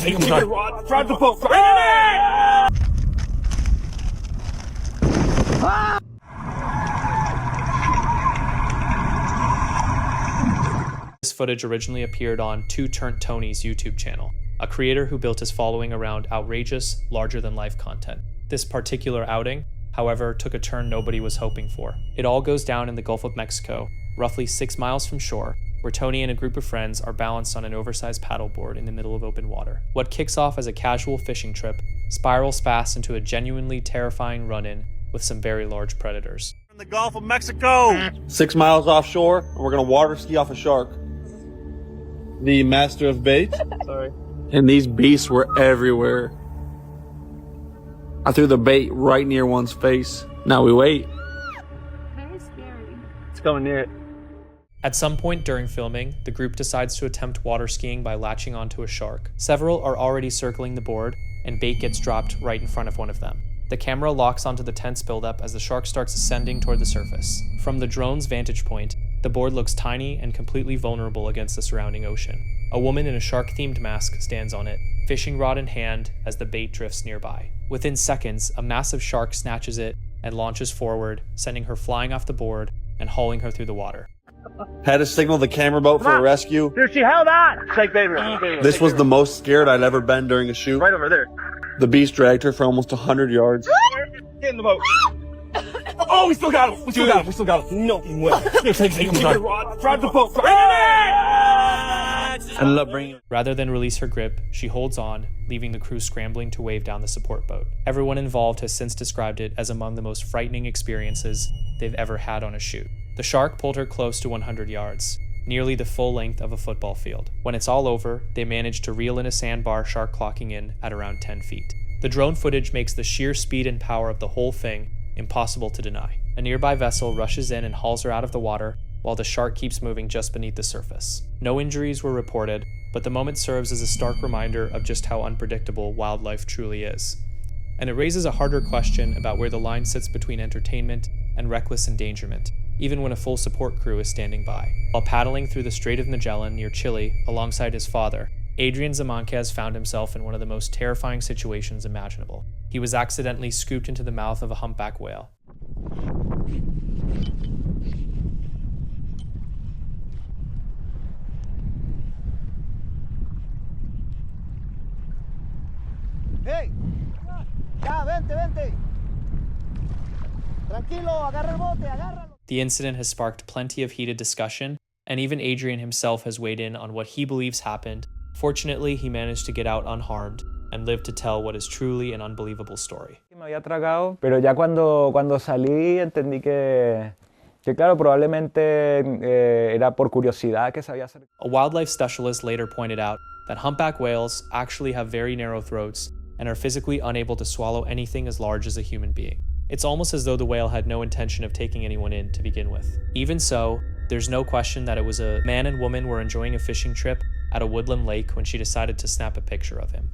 Take him, Rod. Drive the boat. This footage originally appeared on Two Turnt Tony's YouTube channel, a creator who built his following around outrageous, larger-than-life content. This particular outing, however, took a turn nobody was hoping for. It all goes down in the Gulf of Mexico, roughly 6 miles from shore, where Tony and a group of friends are balanced on an oversized paddleboard in the middle of open water. What kicks off as a casual fishing trip spirals fast into a genuinely terrifying run-in with some very large predators. In the Gulf of Mexico! 6 miles offshore, and we're gonna water ski off a shark. The master of bait. Sorry. And these beasts were everywhere. I threw the bait right near one's face. Now we wait. Very scary. It's coming near it. At some point during filming, the group decides to attempt water skiing by latching onto a shark. Several are already circling the board, and bait gets dropped right in front of one of them. The camera locks onto the tense buildup as the shark starts ascending toward the surface. From the drone's vantage point, the board looks tiny and completely vulnerable against the surrounding ocean. A woman in a shark-themed mask stands on it, fishing rod in hand as the bait drifts nearby. Within seconds, a massive shark snatches it and launches forward, sending her flying off the board and hauling her through the water. Had to signal the camera boat for a rescue. Dude, she held on! Shake baby. This was the most scared I'd ever been during a shoot. Right over there. The beast dragged her for almost 100 yards. Get in the boat. Oh, we still got him. We still got him. No way. Take him, Rod. Drive the boat. I love bringing. Rather than release her grip, she holds on, leaving the crew scrambling to wave down the support boat. Everyone involved has since described it as among the most frightening experiences they've ever had on a shoot. The shark pulled her close to 100 yards, nearly the full length of a football field. When it's all over, they manage to reel in a sandbar, shark clocking in at around 10 feet. The drone footage makes the sheer speed and power of the whole thing impossible to deny. A nearby vessel rushes in and hauls her out of the water, while the shark keeps moving just beneath the surface. No injuries were reported, but the moment serves as a stark reminder of just how unpredictable wildlife truly is. And it raises a harder question about where the line sits between entertainment and reckless endangerment, even when a full support crew is standing by. While paddling through the Strait of Magellan near Chile alongside his father, Adrian Zamanquez found himself in one of the most terrifying situations imaginable. He was accidentally scooped into the mouth of a humpback whale. Hey! Ya, vente! Tranquilo, agarra el bote, agárralo! The incident has sparked plenty of heated discussion, and even Adrian himself has weighed in on what he believes happened. Fortunately, he managed to get out unharmed and live to tell what is truly an unbelievable story. Me había tragado, pero ya cuando salí entendí que claro, probablemente era por curiosidad que sabía hacer. A wildlife specialist later pointed out that humpback whales actually have very narrow throats and are physically unable to swallow anything as large as a human being. It's almost as though the whale had no intention of taking anyone in to begin with. Even so, there's no question that it was a man and woman were enjoying a fishing trip at a woodland lake when she decided to snap a picture of him.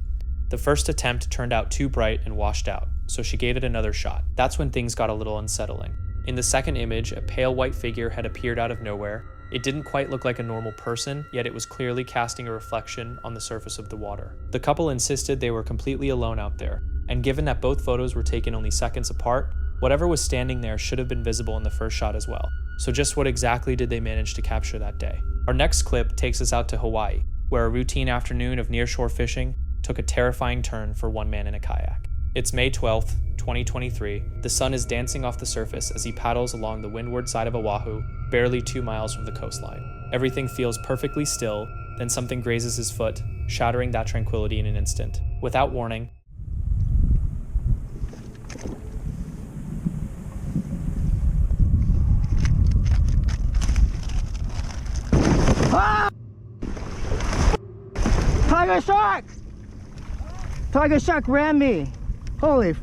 The first attempt turned out too bright and washed out, so she gave it another shot. That's when things got a little unsettling. In the second image, a pale white figure had appeared out of nowhere. It didn't quite look like a normal person, yet it was clearly casting a reflection on the surface of the water. The couple insisted they were completely alone out there, and given that both photos were taken only seconds apart, whatever was standing there should have been visible in the first shot as well. So just what exactly did they manage to capture that day? Our next clip takes us out to Hawaii, where a routine afternoon of nearshore fishing took a terrifying turn for one man in a kayak. It's May 12th, 2023. The sun is dancing off the surface as he paddles along the windward side of Oahu, barely 2 miles from the coastline. Everything feels perfectly still, then something grazes his foot, shattering that tranquility in an instant. Without warning, Tiger shark! Tiger shark ran me. Holy.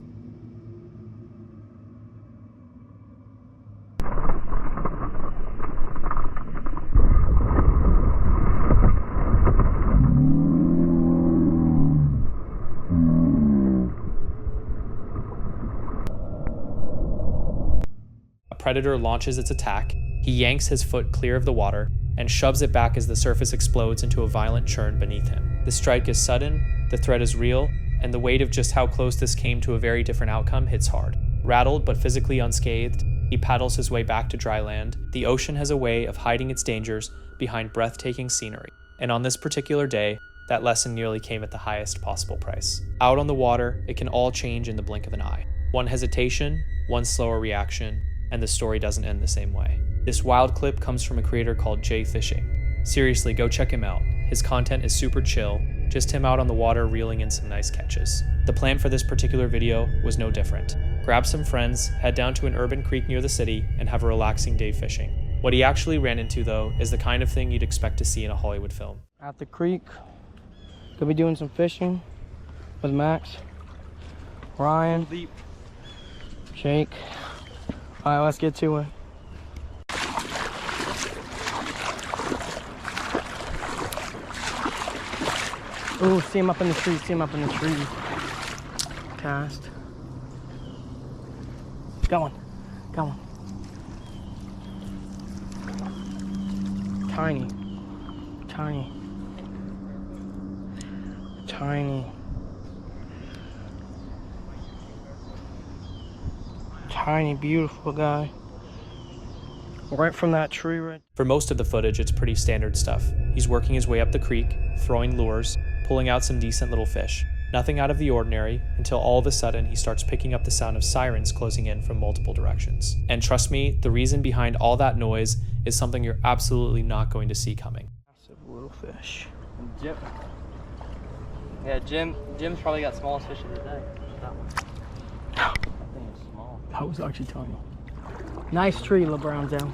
a predator launches its attack. He yanks his foot clear of the water and shoves it back as the surface explodes into a violent churn beneath him. The strike is sudden, The threat is real, and the weight of just how close this came to a very different outcome hits hard. Rattled but physically unscathed, he paddles his way back to dry land. The ocean has a way of hiding its dangers behind breathtaking scenery, and on this particular day, that lesson nearly came at the highest possible price. Out on the water, it can all change in the blink of an eye. One hesitation, one slower reaction, and the story doesn't end the same way. This wild clip comes from a creator called Jay Fishing. Seriously, go check him out. His content is super chill, just him out on the water reeling in some nice catches. The plan for this particular video was no different. Grab some friends, head down to an urban creek near the city, and have a relaxing day fishing. What he actually ran into, though, is the kind of thing you'd expect to see in a Hollywood film. At the creek, gonna be doing some fishing with Max, Ryan, Jake. All right, let's get to it. Ooh, see him up in the tree, see him up in the tree. Cast. Going, going. Tiny, tiny, tiny. Tiny, beautiful guy. Right from that tree right. For most of the footage, it's pretty standard stuff. He's working his way up the creek, throwing lures, pulling out some decent little fish. Nothing out of the ordinary until all of a sudden he starts picking up the sound of sirens closing in from multiple directions. And trust me, the reason behind all that noise is something you're absolutely not going to see coming. Massive little fish. Jim. Yeah, Jim's probably got smallest fish of the day. That one. That thing was small. That was actually tiny. Nice tree, LeBron down.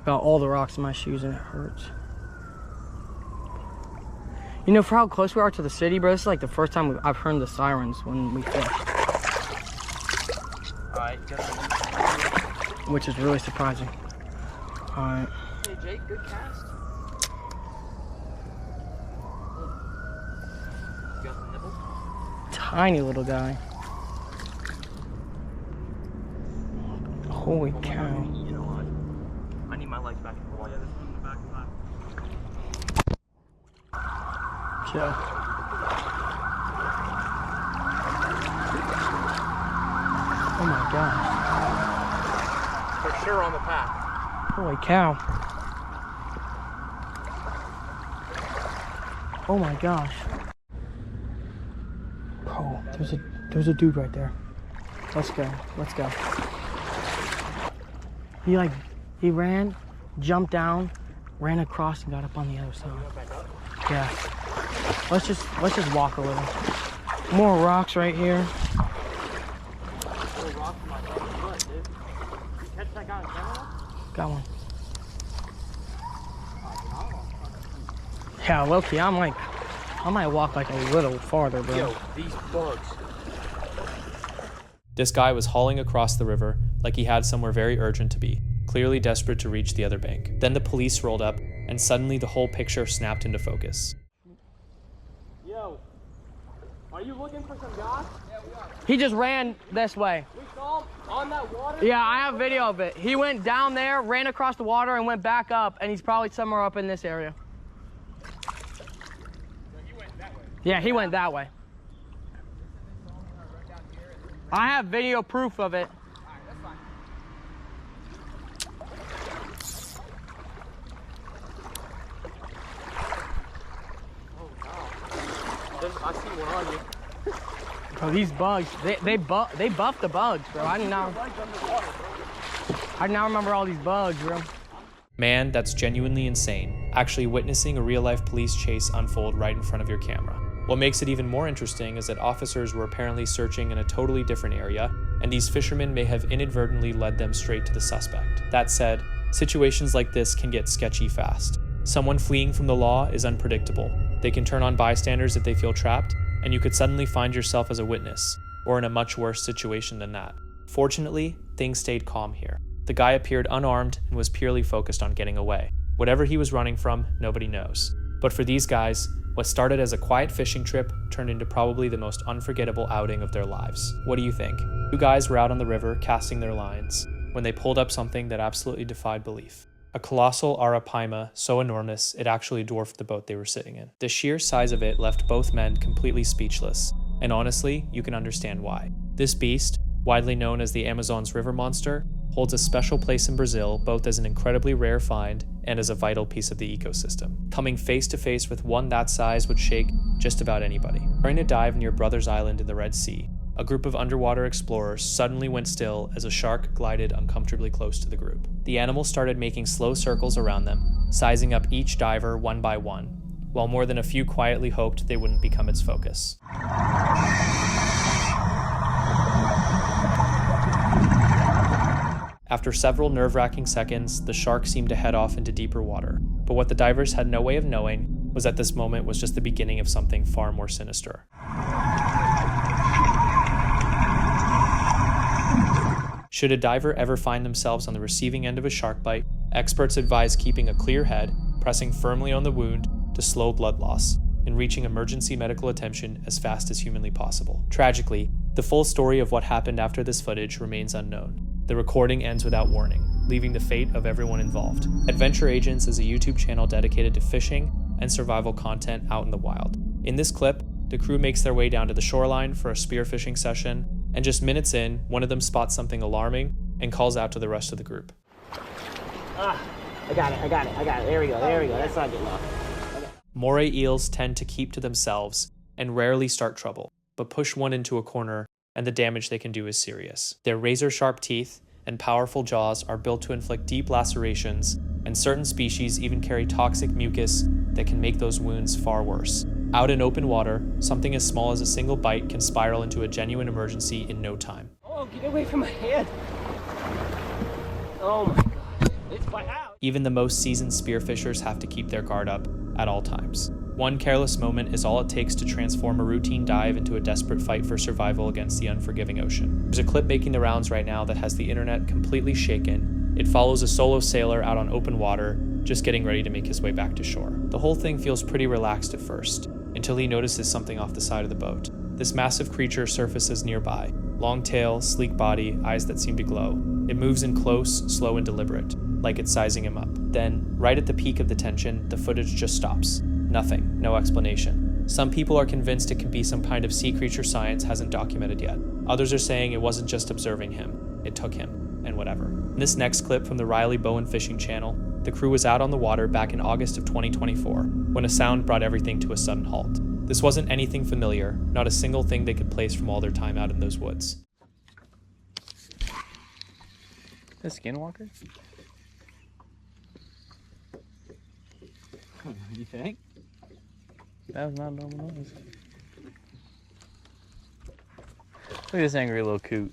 Got all the rocks in my shoes and it hurts. You know, for how close we are to the city, bro, this is like the first time I've heard the sirens when we fish. Alright, which is really surprising. Alright. Hey Jake, good cast. You got the nibble? Tiny little guy. Holy cow. You know what? I need my legs back in the water. Yeah, this one's in the back of that. Yeah. Oh my gosh. For sure on the path. Holy cow. Oh my gosh. Oh, there's a dude right there. Let's go. Let's go. He ran, jumped down, ran across and got up on the other side. Yeah. Let's just walk a little. More rocks right here. Got one. Yeah, low-key, I might walk like a little farther, bro. Yo, these bugs. This guy was hauling across the river like he had somewhere very urgent to be, clearly desperate to reach the other bank. Then the police rolled up, and suddenly the whole picture snapped into focus. Yo, are you looking for some guys? Yeah, we are. He just ran this way. We saw him on that water? Yeah, I have video of it. He went down there, ran across the water, and went back up, and he's probably somewhere up in this area. So he went that way? Yeah, he went that way. I have video proof of it. Alright, that's fine. Oh, wow. I see one on you. Bro, these bugs, they buffed the bugs, bro. I did not remember all these bugs, bro. Man, that's genuinely insane, actually witnessing a real-life police chase unfold right in front of your camera. What makes it even more interesting is that officers were apparently searching in a totally different area, and these fishermen may have inadvertently led them straight to the suspect. That said, situations like this can get sketchy fast. Someone fleeing from the law is unpredictable. They can turn on bystanders if they feel trapped, and you could suddenly find yourself as a witness, or in a much worse situation than that. Fortunately, things stayed calm here. The guy appeared unarmed and was purely focused on getting away. Whatever he was running from, nobody knows. But for these guys, what started as a quiet fishing trip turned into probably the most unforgettable outing of their lives. What do you think? Two guys were out on the river casting their lines when they pulled up something that absolutely defied belief. a colossal arapaima so enormous it actually dwarfed the boat they were sitting in. The sheer size of it left both men completely speechless, and honestly, you can understand why. This beast, widely known as the Amazon's river monster, holds a special place in Brazil both as an incredibly rare find and as a vital piece of the ecosystem. Coming face to face with one that size would shake just about anybody. During a dive near Brothers Island in the Red Sea, a group of underwater explorers suddenly went still as a shark glided uncomfortably close to the group. The animal started making slow circles around them, sizing up each diver one by one, while more than a few quietly hoped they wouldn't become its focus. After several nerve-wracking seconds, the shark seemed to head off into deeper water. But what the divers had no way of knowing was that this moment was just the beginning of something far more sinister. Should a diver ever find themselves on the receiving end of a shark bite, experts advise keeping a clear head, pressing firmly on the wound to slow blood loss, and reaching emergency medical attention as fast as humanly possible. Tragically, the full story of what happened after this footage remains unknown. The recording ends without warning, leaving the fate of everyone involved. Adventure Agents is a YouTube channel dedicated to fishing and survival content out in the wild. In this clip, the crew makes their way down to the shoreline for a spearfishing session, and just minutes in, one of them spots something alarming and calls out to the rest of the group. I got it. There we go. That's not good enough. Moray eels tend to keep to themselves and rarely start trouble, but push one into a corner and the damage they can do is serious. Their razor-sharp teeth and powerful jaws are built to inflict deep lacerations, and certain species even carry toxic mucus that can make those wounds far worse. Out in open water, something as small as a single bite can spiral into a genuine emergency in no time. Oh, get away from my head. Oh my God, it's my out. Even the most seasoned spearfishers have to keep their guard up at all times. One careless moment is all it takes to transform a routine dive into a desperate fight for survival against the unforgiving ocean. There's a clip making the rounds right now that has the internet completely shaken. It follows a solo sailor out on open water, just getting ready to make his way back to shore. The whole thing feels pretty relaxed at first, until he notices something off the side of the boat. This massive creature surfaces nearby. Long tail, sleek body, eyes that seem to glow. It moves in close, slow and deliberate, like it's sizing him up. Then, right at the peak of the tension, the footage just stops. Nothing, no explanation. Some people are convinced it could be some kind of sea creature science hasn't documented yet. Others are saying it wasn't just observing him, it took him, and whatever. In this next clip from the Riley Bowen Fishing Channel, the crew was out on the water back in August of 2024, when a sound brought everything to a sudden halt. This wasn't anything familiar, not a single thing they could place from all their time out in those woods. The skinwalker? You think? That was not a normal noise. Look at this angry little coot.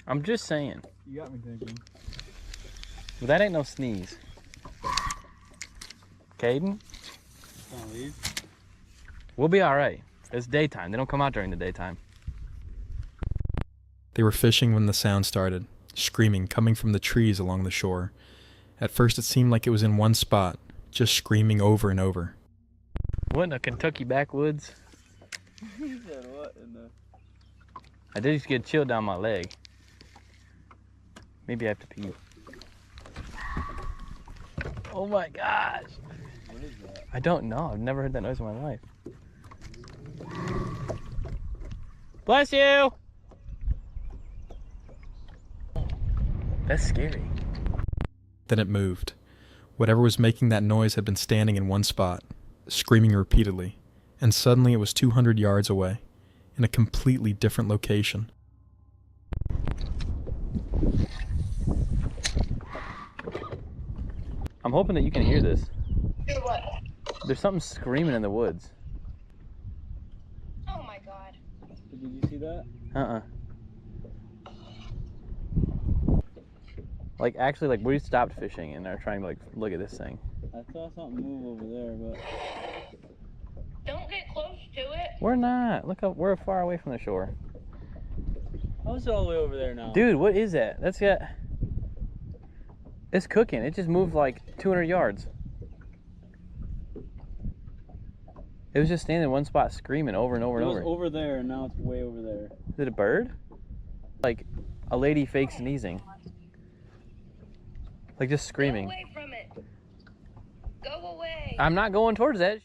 I'm just saying. You got me thinking. But that ain't no sneeze. Caden? Wanna leave? We'll be alright. It's daytime. They don't come out during the daytime. They were fishing when the sound started, screaming coming from the trees along the shore. At first it seemed like it was in one spot, just screaming over and over. What in the Kentucky backwoods? You said what in the... I did just get chilled down my leg. Maybe I have to pee. Oh my gosh! What is that? I don't know. I've never heard that noise in my life. Bless you! That's scary. Then it moved. Whatever was making that noise had been standing in one spot, screaming repeatedly, and suddenly it was 200 yards away, in a completely different location. I'm hoping that you can hear this. Hear what? There's something screaming in the woods. Oh my God. Did you see that? Uh-uh. Like, actually, like, we stopped fishing and are trying to, like, look at this thing. I saw something move over there, but... Don't get close to it. We're not. Look up. We're far away from the shore. How is it all the way over there now? Dude, what is that? That's got... It's cooking. It just moved, like, 200 yards. It was just standing in one spot screaming over and over and over. It was over there, and now it's way over there. Is it a bird? Like a lady fake sneezing. Like just screaming. Get away from it. Go away. I'm not going towards that.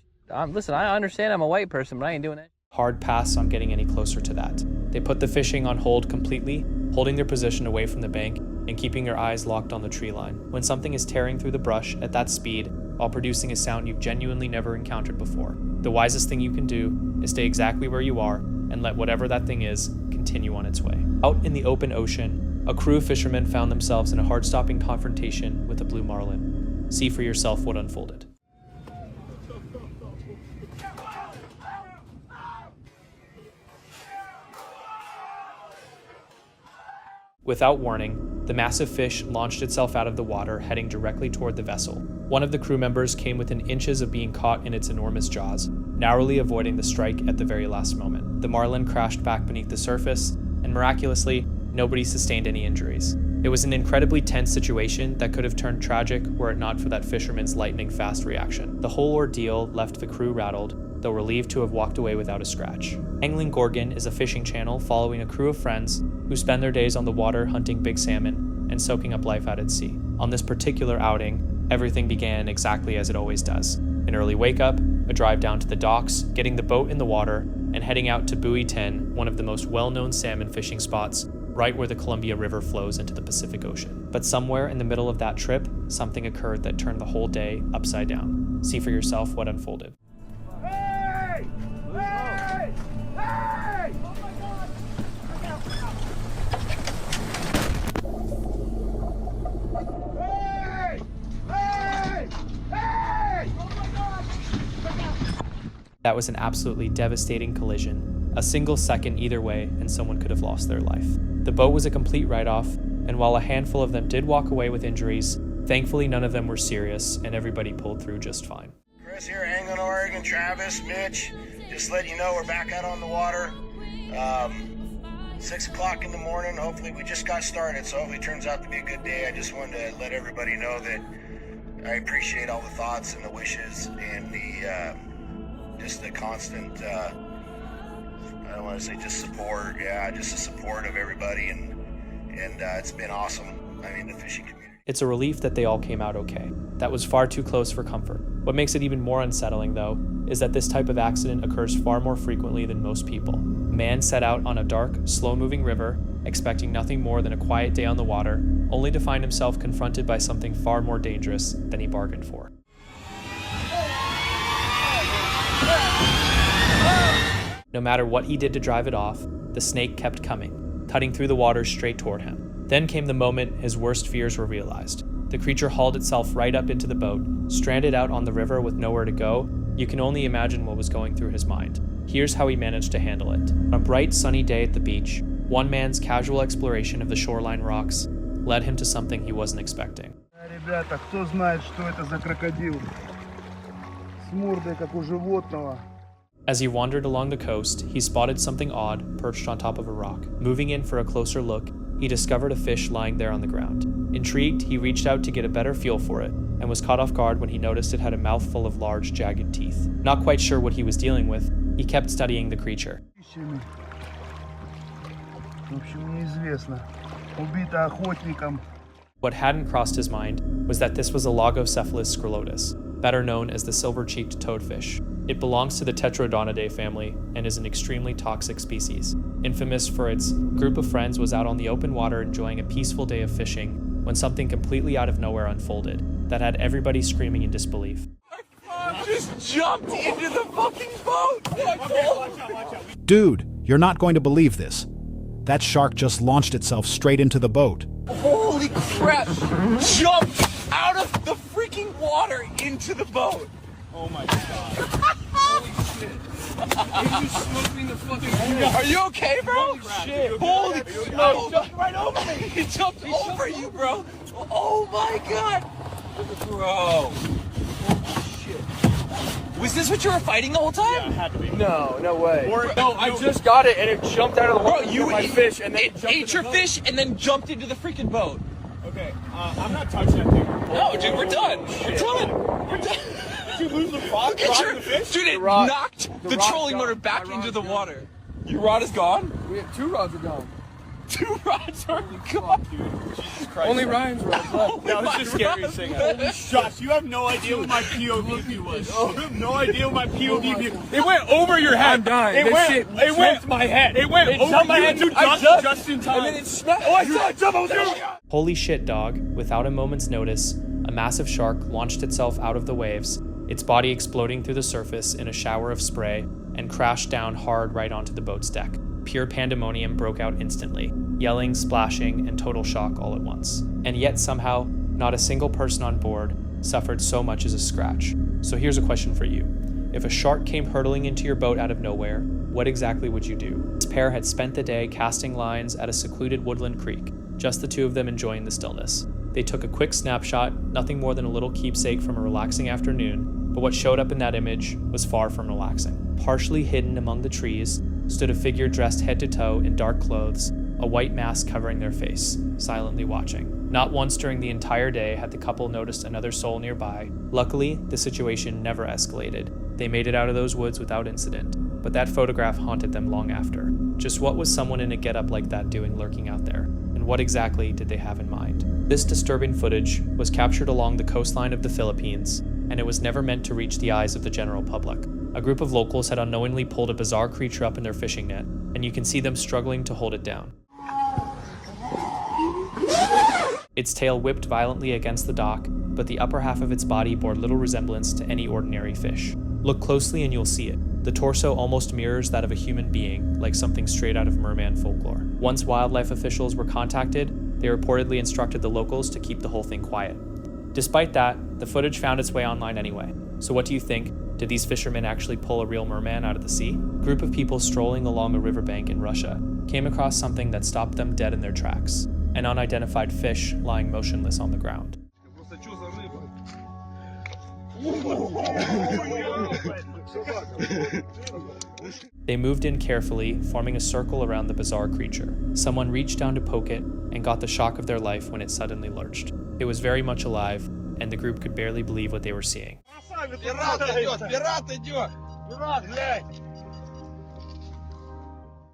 Listen, I understand I'm a white person, but I ain't doing that. Hard pass on getting any closer to that. They put the fishing on hold completely, holding their position away from the bank and keeping their eyes locked on the tree line. When something is tearing through the brush at that speed while producing a sound you've genuinely never encountered before, the wisest thing you can do is stay exactly where you are and let whatever that thing is continue on its way. Out in the open ocean, a crew of fishermen found themselves in a heart-stopping confrontation with a blue marlin. See for yourself what unfolded. Without warning, the massive fish launched itself out of the water, heading directly toward the vessel. One of the crew members came within inches of being caught in its enormous jaws, narrowly avoiding the strike at the very last moment. The marlin crashed back beneath the surface, and miraculously, nobody sustained any injuries. It was an incredibly tense situation that could have turned tragic were it not for that fisherman's lightning-fast reaction. The whole ordeal left the crew rattled, though relieved to have walked away without a scratch. Angling Gorgon is a fishing channel following a crew of friends who spend their days on the water hunting big salmon and soaking up life out at sea. On this particular outing, everything began exactly as it always does. An early wake-up, a drive down to the docks, getting the boat in the water, and heading out to Buoy 10, one of the most well-known salmon fishing spots, right where the Columbia River flows into the Pacific Ocean. But somewhere in the middle of that trip, something occurred that turned the whole day upside down. See for yourself what unfolded. Hey! Hey! Hey! Oh my God! Hey! Hey! Hey! Oh my God! That was an absolutely devastating collision. A single second either way, and someone could have lost their life. The boat was a complete write-off, and while a handful of them did walk away with injuries, thankfully none of them were serious, and everybody pulled through just fine. Chris here, Angling Oregon, Travis, Mitch, just letting you know we're back out on the water. 6 o'clock in the morning, hopefully we just got started, so hopefully it turns out to be a good day. I just wanted to let everybody know that I appreciate all the thoughts and the wishes and the, just the constant, I don't want to say just support, just the support of everybody, and it's been awesome. I mean, the fishing community. It's a relief that they all came out okay. That was far too close for comfort. What makes it even more unsettling, though, is that this type of accident occurs far more frequently than most people. A man set out on a dark, slow-moving river, expecting nothing more than a quiet day on the water, only to find himself confronted by something far more dangerous than he bargained for. No matter what he did to drive it off, the snake kept coming, cutting through the water straight toward him. Then came the moment his worst fears were realized. The creature hauled itself right up into the boat. Stranded out on the river with nowhere to go, you can only imagine what was going through his mind. Here's how he managed to handle it. On a bright, sunny day at the beach, one man's casual exploration of the shoreline rocks led him to something he wasn't expecting. Ребята, кто знает, что это за крокодил? С мордой, как у животного. As he wandered along the coast, he spotted something odd perched on top of a rock. Moving in for a closer look, he discovered a fish lying there on the ground. Intrigued, he reached out to get a better feel for it, and was caught off guard when he noticed it had a mouthful of large, jagged teeth. Not quite sure what he was dealing with, he kept studying the creature. What hadn't crossed his mind was that this was a Logopcephalus scrolotus, better known as the silver-cheeked toadfish. It belongs to the Tetraodonidae family and is an extremely toxic species. Infamous for its group of friends was out on the open water enjoying a peaceful day of fishing when something completely out of nowhere unfolded that had everybody screaming in disbelief. Just jumped into the fucking boat! Okay, watch out. Dude, you're not going to believe this. That shark just launched itself straight into the boat. Holy crap! Jumped out of the freaking water into the boat! Oh my God. Holy shit. You smoked me in the fucking... Are you okay, bro? Holy shit. Holy shit. He jumped right over me. He jumped over you, bro. Oh my God. Bro. Holy shit. Was this what you were fighting the whole time? Yeah, it had to be. No way. No, I just got it and it jumped out of the water. You ate my fish and then ate your fish and then jumped into the freaking boat. Okay, I'm not touching that thing. No, dude, we're done. We're done. We're done. Did you lose the rod? The fish? Dude, it knocked the trolling motor back into the water. Your rod is gone? We have 2 rods are gone. 2 rods are gone, dude. Jesus Christ. Only Ryan's rods left. That was the scariest thing. Holy shots, you have no idea what my POV view was. You have no idea what my POV view was. It went over your head. I'm dying. It went my head. It went over my head, dude. Just in time. And then it smacked. Oh, I saw it jump. I was there. Holy shit, dog. Without a moment's notice, a massive shark launched itself out of the waves, its body exploding through the surface in a shower of spray, and crashed down hard right onto the boat's deck. Pure pandemonium broke out instantly, yelling, splashing, and total shock all at once. And yet somehow, not a single person on board suffered so much as a scratch. So here's a question for you. If a shark came hurtling into your boat out of nowhere, what exactly would you do? This pair had spent the day casting lines at a secluded woodland creek, just the two of them enjoying the stillness. They took a quick snapshot, nothing more than a little keepsake from a relaxing afternoon, but what showed up in that image was far from relaxing. Partially hidden among the trees stood a figure dressed head to toe in dark clothes, a white mask covering their face, silently watching. Not once during the entire day had the couple noticed another soul nearby. Luckily, the situation never escalated. They made it out of those woods without incident, but that photograph haunted them long after. Just what was someone in a getup like that doing lurking out there? And what exactly did they have in mind? This disturbing footage was captured along the coastline of the Philippines, and it was never meant to reach the eyes of the general public. A group of locals had unknowingly pulled a bizarre creature up in their fishing net, and you can see them struggling to hold it down. Its tail whipped violently against the dock, but the upper half of its body bore little resemblance to any ordinary fish. Look closely and you'll see it. The torso almost mirrors that of a human being, like something straight out of merman folklore. Once wildlife officials were contacted, they reportedly instructed the locals to keep the whole thing quiet. Despite that, the footage found its way online anyway. So what do you think? Did these fishermen actually pull a real merman out of the sea? A group of people strolling along a riverbank in Russia came across something that stopped them dead in their tracks, an unidentified fish lying motionless on the ground. They moved in carefully, forming a circle around the bizarre creature. Someone reached down to poke it and got the shock of their life when it suddenly lurched. It was very much alive, and the group could barely believe what they were seeing.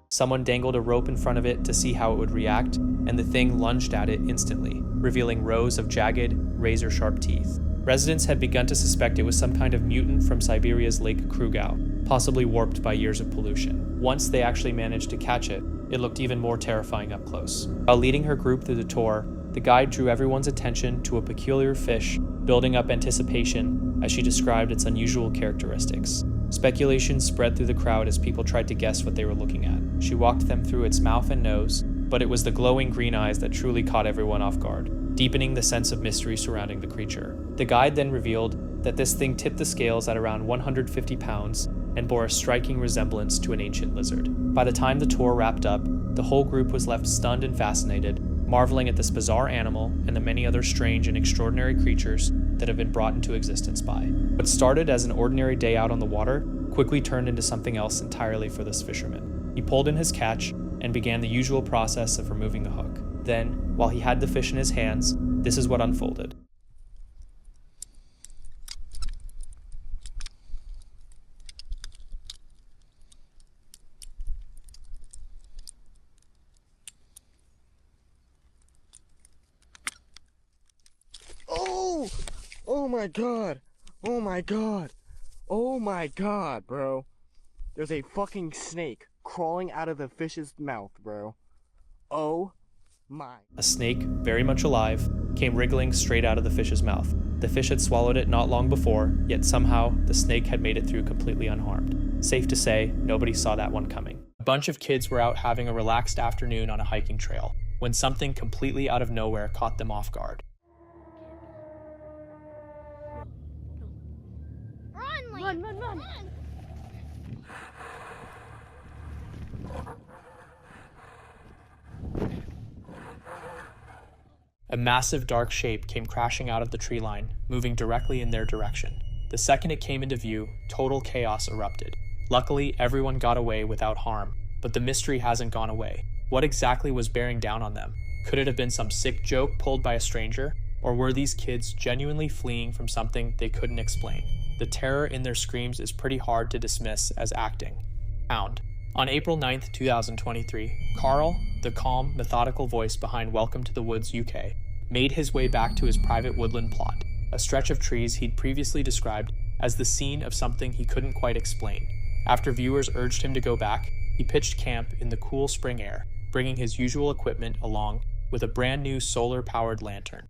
Someone dangled a rope in front of it to see how it would react, and the thing lunged at it instantly, revealing rows of jagged, razor-sharp teeth. Residents had begun to suspect it was some kind of mutant from Siberia's Lake Krugau, possibly warped by years of pollution. Once they actually managed to catch it, it looked even more terrifying up close. While leading her group through the tour, the guide drew everyone's attention to a peculiar fish, building up anticipation as she described its unusual characteristics. Speculation spread through the crowd as people tried to guess what they were looking at. She walked them through its mouth and nose, but it was the glowing green eyes that truly caught everyone off guard, deepening the sense of mystery surrounding the creature. The guide then revealed that this thing tipped the scales at around 150 pounds and bore a striking resemblance to an ancient lizard. By the time the tour wrapped up, the whole group was left stunned and fascinated, marveling at this bizarre animal and the many other strange and extraordinary creatures that have been brought into existence by. What started as an ordinary day out on the water quickly turned into something else entirely for this fisherman. He pulled in his catch and began the usual process of removing the hook. Then, while he had the fish in his hands, this is what unfolded. Oh! Oh my god! Oh my god! Oh my god, bro. There's a fucking snake crawling out of the fish's mouth, bro. Oh my. A snake, very much alive, came wriggling straight out of the fish's mouth. The fish had swallowed it not long before, yet somehow the snake had made it through completely unharmed. Safe to say, nobody saw that one coming. A bunch of kids were out having a relaxed afternoon on a hiking trail when something completely out of nowhere caught them off guard. Run, run, run! A massive dark shape came crashing out of the tree line, moving directly in their direction. The second it came into view, total chaos erupted. Luckily, everyone got away without harm, but the mystery hasn't gone away. What exactly was bearing down on them? Could it have been some sick joke pulled by a stranger? Or were these kids genuinely fleeing from something they couldn't explain? The terror in their screams is pretty hard to dismiss as acting. Pound. On April 9th, 2023, Carl, the calm, methodical voice behind Welcome to the Woods UK, made his way back to his private woodland plot, a stretch of trees he'd previously described as the scene of something he couldn't quite explain. After viewers urged him to go back, he pitched camp in the cool spring air, bringing his usual equipment along with a brand new solar-powered lantern.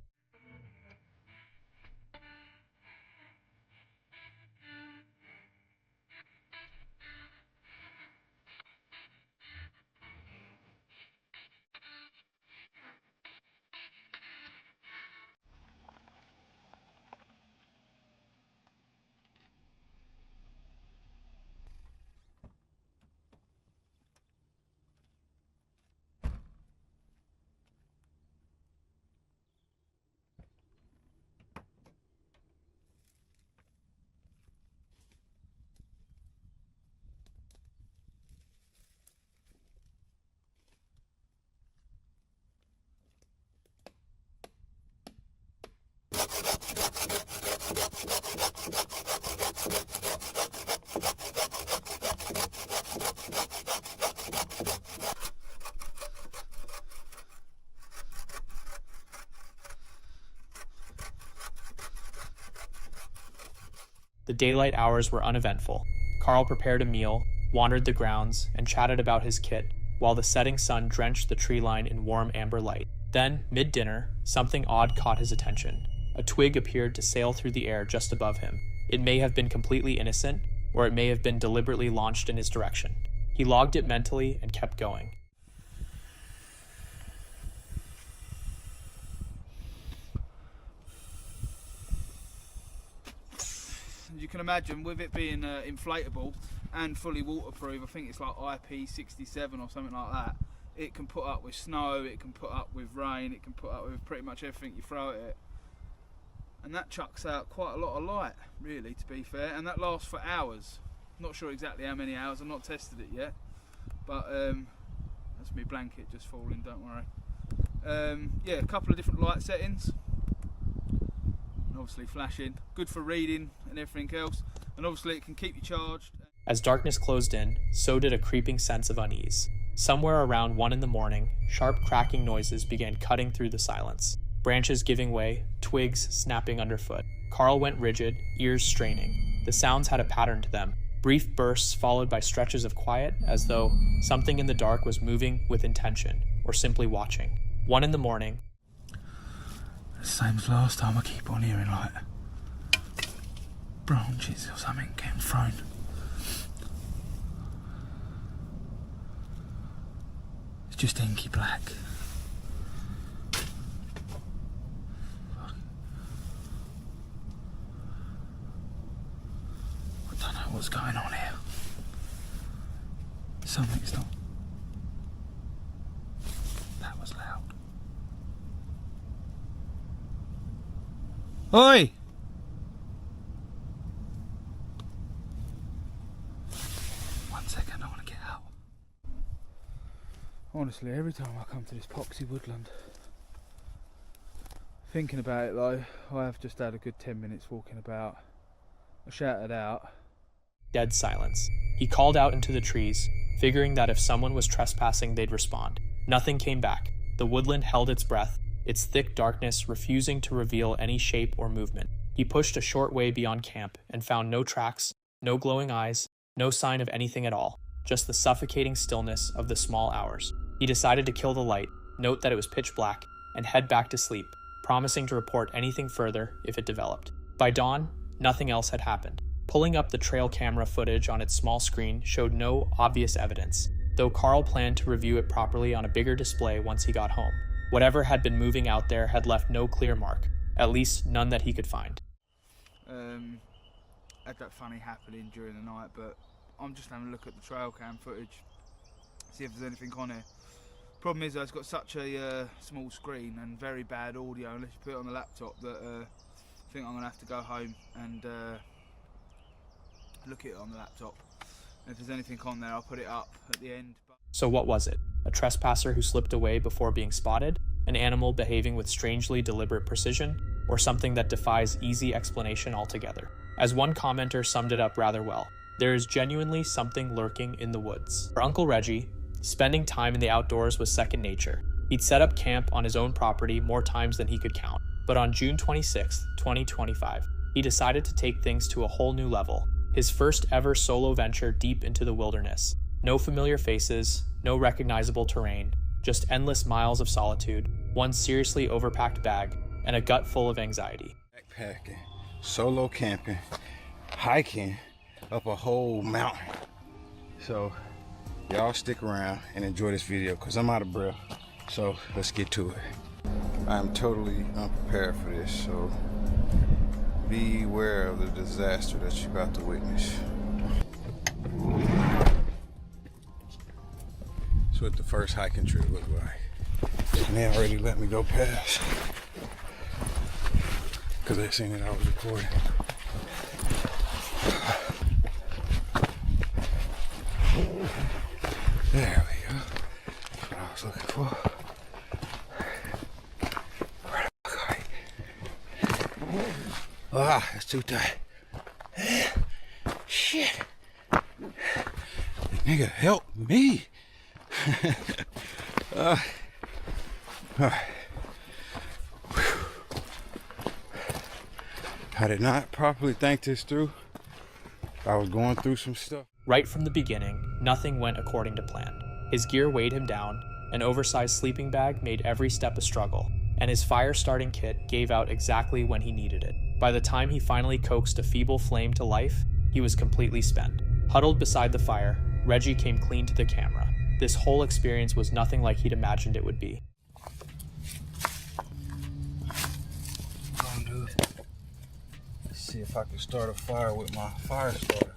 The daylight hours were uneventful. Carl prepared a meal, wandered the grounds, and chatted about his kit, while the setting sun drenched the tree line in warm amber light. Then, mid-dinner, something odd caught his attention. A twig appeared to sail through the air just above him. It may have been completely innocent, or it may have been deliberately launched in his direction. He logged it mentally and kept going. You can imagine, with it being inflatable and fully waterproof, I think it's like IP67 or something like that, it can put up with snow, it can put up with rain, it can put up with pretty much everything you throw at it. And that chucks out quite a lot of light, really, to be fair, and that lasts for hours. Not sure exactly how many hours, I've not tested it yet, but that's my blanket just falling, don't worry. Yeah, a couple of different light settings. Obviously flashing, good for reading and everything else, and obviously it can keep you charged. As darkness closed in, so did a creeping sense of unease. Somewhere around 1 in the morning, sharp cracking noises began cutting through the silence. Branches giving way, twigs snapping underfoot. Carl went rigid, ears straining. The sounds had a pattern to them, brief bursts followed by stretches of quiet, as though something in the dark was moving with intention, or simply watching. 1 in the morning, same as last time, I keep on hearing like branches or something getting thrown. It's just inky black. I don't know what's going on here. Something's not. That was loud. Oi! One second, I want to get out. Honestly, every time I come to this poxy woodland, thinking about it though, I have just had a good 10 minutes walking about. I shouted out. Dead silence. He called out into the trees, figuring that if someone was trespassing, they'd respond. Nothing came back. The woodland held its breath, its thick darkness refusing to reveal any shape or movement. He pushed a short way beyond camp and found no tracks, no glowing eyes, no sign of anything at all, just the suffocating stillness of the small hours. He decided to kill the light, note that it was pitch black, and head back to sleep, promising to report anything further if it developed. By dawn, nothing else had happened. Pulling up the trail camera footage on its small screen showed no obvious evidence, though Carl planned to review it properly on a bigger display once he got home. Whatever had been moving out there had left no clear mark, at least none that he could find. Had that funny happening during the night, but I'm just having a look at the trail cam footage, see if there's anything on here. Problem is though, it's got such a small screen and very bad audio unless you put it on the laptop that I think I'm going to have to go home and look at it on the laptop. And if there's anything on there, I'll put it up at the end. So what was it? A trespasser who slipped away before being spotted? an animal behaving with strangely deliberate precision, or something that defies easy explanation altogether. As one commenter summed it up rather well, there is genuinely something lurking in the woods. For Uncle Reggie, spending time in the outdoors was second nature. He'd set up camp on his own property more times than he could count. But on June 26, 2025, he decided to take things to a whole new level. His first ever solo venture deep into the wilderness. No familiar faces, no recognizable terrain, just endless miles of solitude, one seriously overpacked bag, and a gut full of anxiety. Backpacking, solo camping, hiking up a whole mountain. So y'all stick around and enjoy this video because I'm out of breath. So let's get to it. I'm totally unprepared for this, so beware of the disaster that you're about to witness. That's what the first hiking trip looked like. And they already let me go past because they seen that I was recording. There we go. That's what I was looking for. Ah, it's too tight. Shit. Nigga, help me. All right. I did not properly think this through. I was going through some stuff. Right from the beginning, nothing went according to plan. His gear weighed him down, an oversized sleeping bag made every step a struggle, and his fire-starting kit gave out exactly when he needed it. By the time he finally coaxed a feeble flame to life, he was completely spent. Huddled beside the fire, Reggie came clean to the camera. This whole experience was nothing like he'd imagined it would be. Let's see if I can start a fire with my fire starter.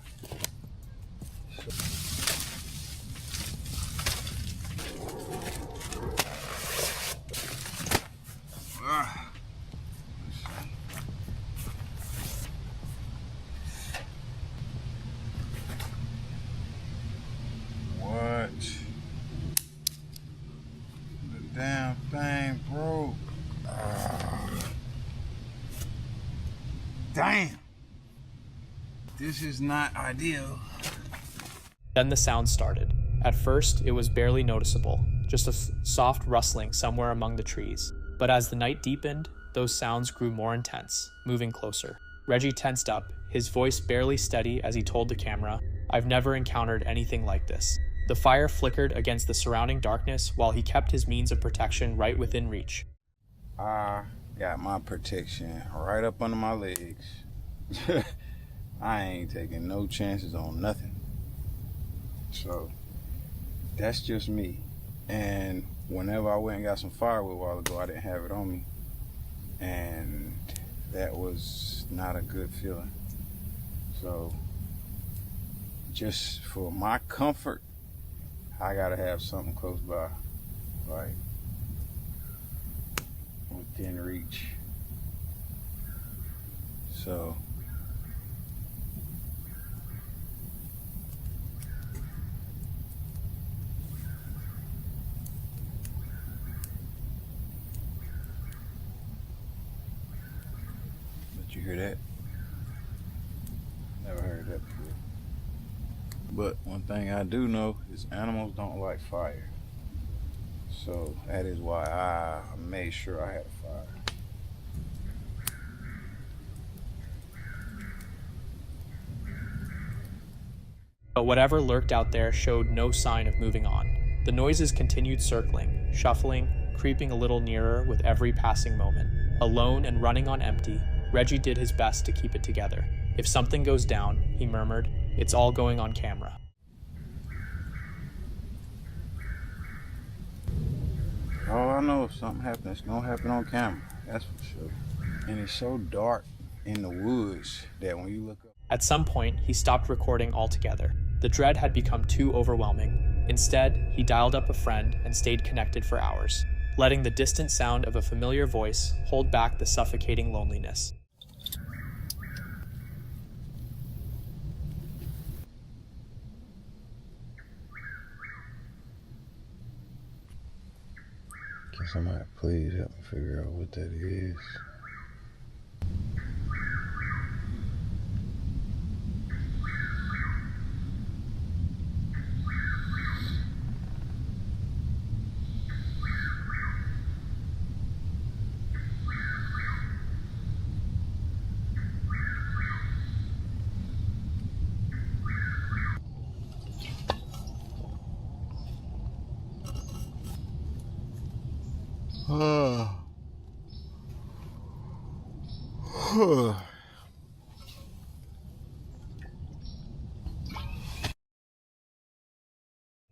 What? The damn thing broke. Damn. This is not ideal. Then the sound started. At first, it was barely noticeable, just a soft rustling somewhere among the trees. But as the night deepened, those sounds grew more intense, moving closer. Reggie tensed up, his voice barely steady as he told the camera, "I've never encountered anything like this." The fire flickered against the surrounding darkness while he kept his means of protection right within reach. I got my protection right up under my legs. I ain't taking no chances on nothing. So that's just me. And whenever I went and got some firewood a while ago, I didn't have it on me. And that was not a good feeling. So just for my comfort, I gotta have something close by, like within reach. So did you hear that? Never heard that before. But one thing I do know is animals don't like fire. So that is why I made sure I had a fire. But whatever lurked out there showed no sign of moving on. The noises continued circling, shuffling, creeping a little nearer with every passing moment. Alone and running on empty, Reggie did his best to keep it together. "If something goes down," he murmured, "it's all going on camera." All I know, if something happens, it's gonna happen on camera. That's for sure. And it's so dark in the woods that when you look up. At some point, he stopped recording altogether. The dread had become too overwhelming. Instead, he dialed up a friend and stayed connected for hours, letting the distant sound of a familiar voice hold back the suffocating loneliness. Can somebody please help me figure out what that is?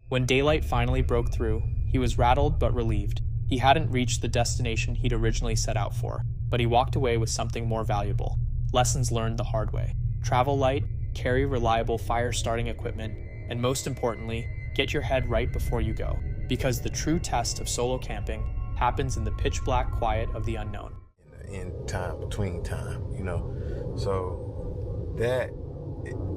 When daylight finally broke through, he was rattled but relieved. He hadn't reached the destination he'd originally set out for, but he walked away with something more valuable. Lessons learned the hard way. Travel light, carry reliable fire-starting equipment, and most importantly, get your head right before you go, because the true test of solo camping happens in the pitch-black quiet of the unknown. In time, between time, you know. So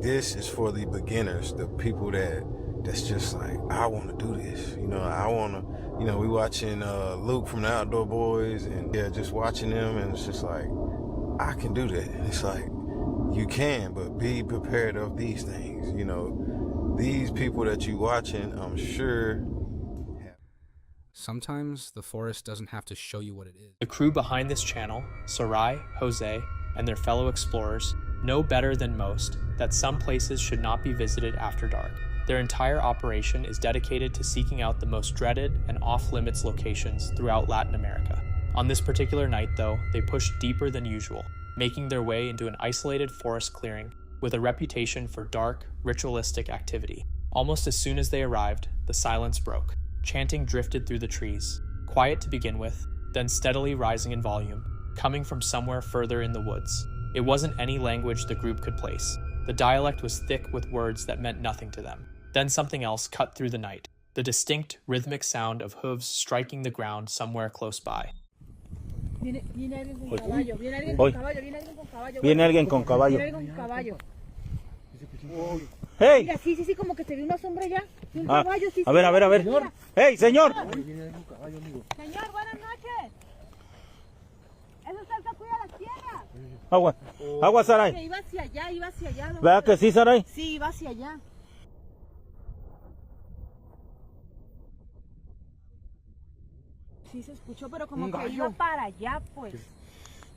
this is for the beginners, the people that's just like, I want to do this, you know. I want to, you know, we watching Luke from the Outdoor Boys, and yeah, just watching them, and it's just like, I can do that. And it's like, you can, but be prepared of these things, you know. These people that you watching, I'm sure. Sometimes the forest doesn't have to show you what it is. The crew behind this channel, Sarai, Jose, and their fellow explorers, know better than most that some places should not be visited after dark. Their entire operation is dedicated to seeking out the most dreaded and off-limits locations throughout Latin America. On this particular night, though, they pushed deeper than usual, making their way into an isolated forest clearing with a reputation for dark, ritualistic activity. Almost as soon as they arrived, the silence broke. Chanting drifted through the trees, quiet to begin with, then steadily rising in volume, coming from somewhere further in the woods. It wasn't any language the group could place. The dialect was thick with words that meant nothing to them. Then something else cut through the night, the distinct, rhythmic sound of hooves striking the ground somewhere close by. Viene alguien con caballo. ¡Hey! Mira, sí, como que se vio una sombra ya. Un Ah, caballo, sí. a ver. ¡Hey, señor! Señor, buenas noches. Es usted el que cuida las tierras. Agua, Saray. Que iba hacia allá. ¿Verdad que sí, Saray? Sí, iba hacia allá. Sí se escuchó, pero como que iba para allá, pues.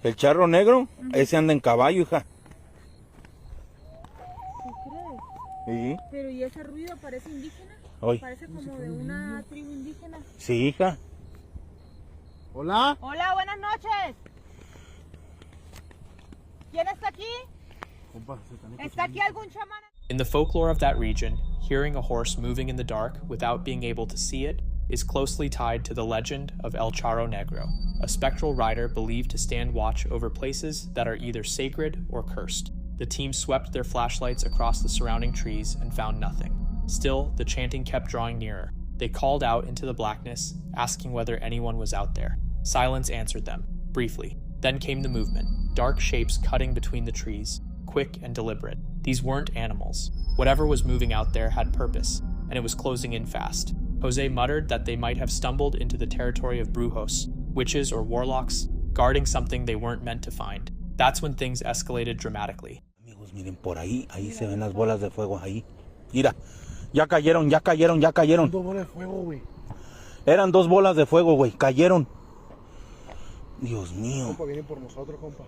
El charro negro, ese anda en caballo, hija. ¿Tú crees? Sí. Pero ¿y ese ruido parece indígena? Oye. Parece como de una tribu indígena. Sí, hija. Hola, buenas noches. ¿Quién está aquí? ¿Está aquí algún chamán? In the folklore of that region, hearing a horse moving in the dark without being able to see it is closely tied to the legend of El Charro Negro, a spectral rider believed to stand watch over places that are either sacred or cursed. The team swept their flashlights across the surrounding trees and found nothing. Still, the chanting kept drawing nearer. They called out into the blackness, asking whether anyone was out there. Silence answered them, briefly. Then came the movement, dark shapes cutting between the trees, quick and deliberate. These weren't animals. Whatever was moving out there had purpose, and it was closing in fast. Jose muttered that they might have stumbled into the territory of brujos, witches or warlocks, guarding something they weren't meant to find. That's when things escalated dramatically. Amigos, miren por ahí se ven las bolas de fuego ahí. Mira, ya cayeron. Dos bolas de fuego, güey. Eran dos bolas de fuego, güey, cayeron. Dios mío. Compa, vienen por nosotros, compa.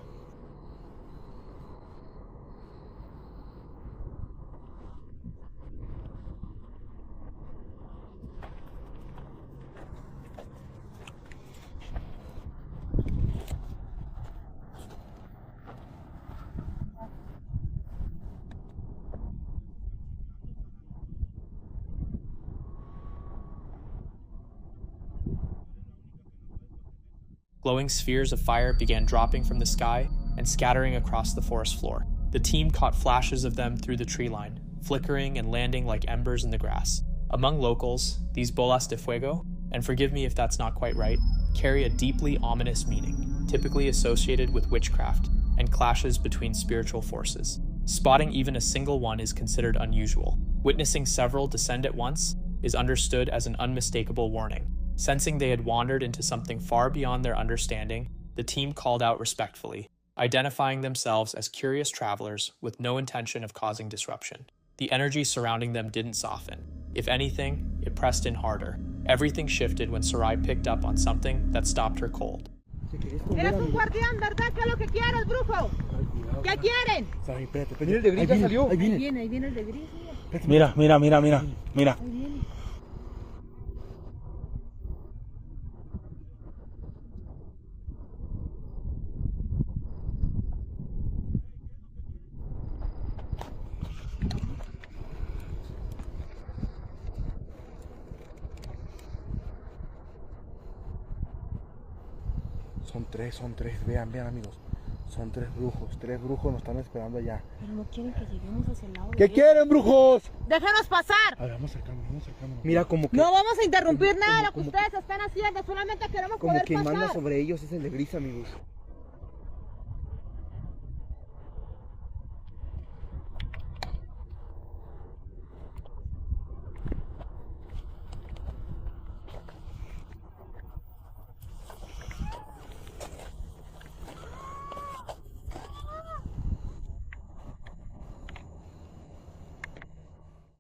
Glowing spheres of fire began dropping from the sky and scattering across the forest floor. The team caught flashes of them through the tree line, flickering and landing like embers in the grass. Among locals, these bolas de fuego, and forgive me if that's not quite right, carry a deeply ominous meaning, typically associated with witchcraft and clashes between spiritual forces. Spotting even a single one is considered unusual. Witnessing several descend at once is understood as an unmistakable warning. Sensing they had wandered into something far beyond their understanding, the team called out respectfully, identifying themselves as curious travelers with no intention of causing disruption. The energy surrounding them didn't soften. If anything, it pressed in harder. Everything shifted when Sarai picked up on something that stopped her cold. Eres un guardián, ¿verdad? ¿Qué es lo que quieres, brujo? ¿Qué quieren? Mira el de gris, ya salió. Ahí viene el de gris. Mira, mira, mira, mira, mira. Son tres, vean amigos. Son tres brujos nos están esperando allá. Pero no quieren que lleguemos hacia el lado. ¿Qué quieren, brujos? ¡Déjenos pasar! A ver, vamos acercándonos. Mira, como que... No vamos a interrumpir nada de lo que ustedes están haciendo, solamente queremos como poder que pasar. manda sobre ellos es el de gris, amigos.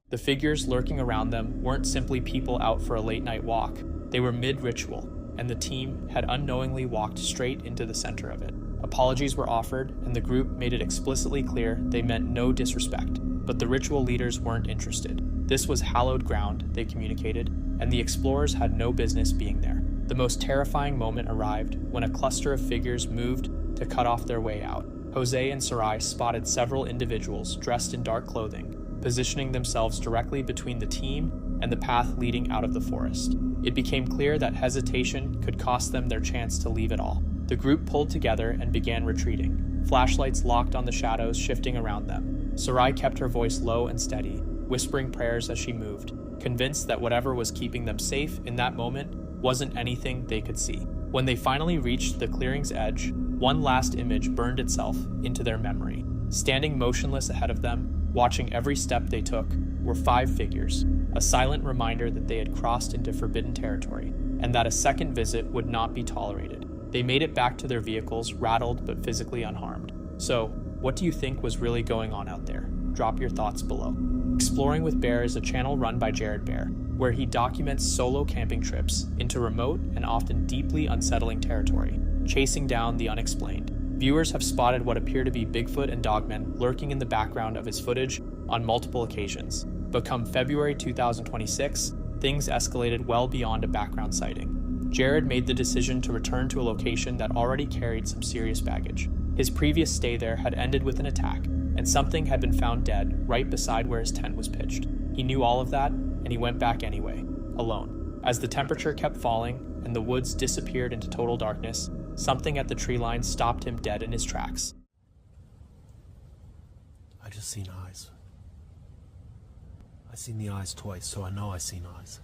The figures lurking around them weren't simply people out for a late-night walk. They were mid-ritual, and the team had unknowingly walked straight into the center of it. Apologies were offered, and the group made it explicitly clear they meant no disrespect, but the ritual leaders weren't interested. This was hallowed ground, they communicated, and the explorers had no business being there. The most terrifying moment arrived when a cluster of figures moved to cut off their way out. Jose and Sarai spotted several individuals dressed in dark clothing, positioning themselves directly between the team and the path leading out of the forest. It became clear that hesitation could cost them their chance to leave it all. The group pulled together and began retreating, flashlights locked on the shadows shifting around them. Sarai kept her voice low and steady, whispering prayers as she moved, convinced that whatever was keeping them safe in that moment wasn't anything they could see. When they finally reached the clearing's edge, one last image burned itself into their memory. Standing motionless ahead of them, watching every step they took, were 5 figures, a silent reminder that they had crossed into forbidden territory, and that a second visit would not be tolerated. They made it back to their vehicles, rattled but physically unharmed. So, what do you think was really going on out there? Drop your thoughts below. Exploring with Bear is a channel run by Jared Bear, where he documents solo camping trips into remote and often deeply unsettling territory, chasing down the unexplained. Viewers have spotted what appear to be Bigfoot and dogmen lurking in the background of his footage on multiple occasions. But come February 2026, things escalated well beyond a background sighting. Jared made the decision to return to a location that already carried some serious baggage. His previous stay there had ended with an attack, and something had been found dead right beside where his tent was pitched. He knew all of that, and he went back anyway, alone. As the temperature kept falling and the woods disappeared into total darkness, something at the tree line stopped him dead in his tracks. I just seen eyes. I seen the eyes twice, so I know I seen eyes.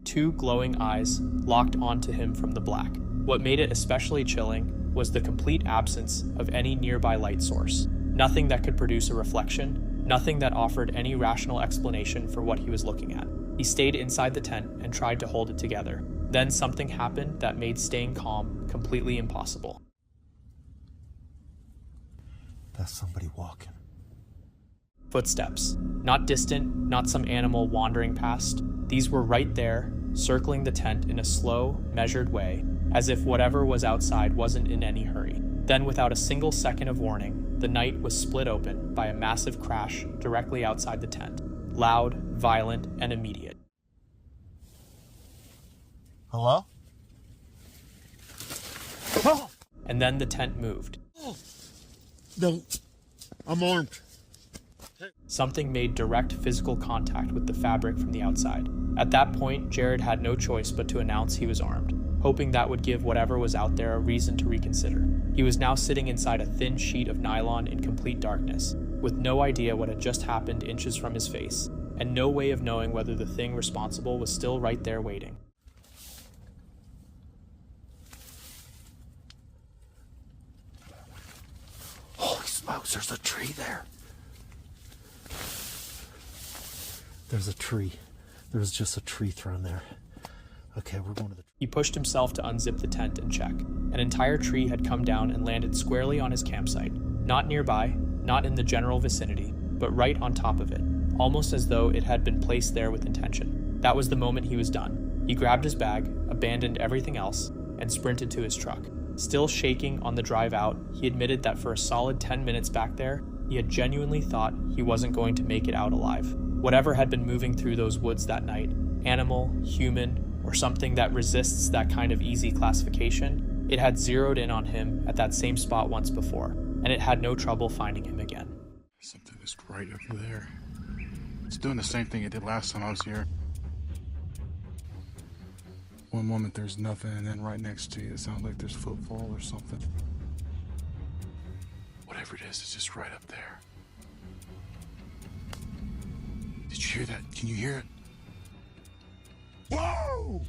2 glowing eyes locked onto him from the black. What made it especially chilling was the complete absence of any nearby light source. Nothing that could produce a reflection, nothing that offered any rational explanation for what he was looking at. He stayed inside the tent and tried to hold it together. Then something happened that made staying calm completely impossible. That's somebody walking. Footsteps. Not distant, not some animal wandering past. These were right there, circling the tent in a slow, measured way, as if whatever was outside wasn't in any hurry. Then, without a single second of warning, the night was split open by a massive crash directly outside the tent. Loud, violent, and immediate. Hello? And then the tent moved. No, I'm armed. Something made direct physical contact with the fabric from the outside. At that point, Jared had no choice but to announce he was armed, hoping that would give whatever was out there a reason to reconsider. He was now sitting inside a thin sheet of nylon in complete darkness, with no idea what had just happened inches from his face, and no way of knowing whether the thing responsible was still right there waiting. Holy smokes, there's a tree there. There's a tree. There was just a tree thrown there. Okay, we're going to the... He pushed himself to unzip the tent and check. An entire tree had come down and landed squarely on his campsite. Not nearby, not in the general vicinity, but right on top of it, almost as though it had been placed there with intention. That was the moment he was done. He grabbed his bag, abandoned everything else, and sprinted to his truck. Still shaking on the drive out, he admitted that for a solid 10 minutes back there, he had genuinely thought he wasn't going to make it out alive. Whatever had been moving through those woods that night, animal, human, or something that resists that kind of easy classification, it had zeroed in on him at that same spot once before, and it had no trouble finding him again. Something is right over there. It's doing the same thing it did last time I was here. One moment there's nothing, and then right next to you it sounds like there's footfall or something. Whatever it is, it's just right up there. Did you hear that? Can you hear it? Whoa!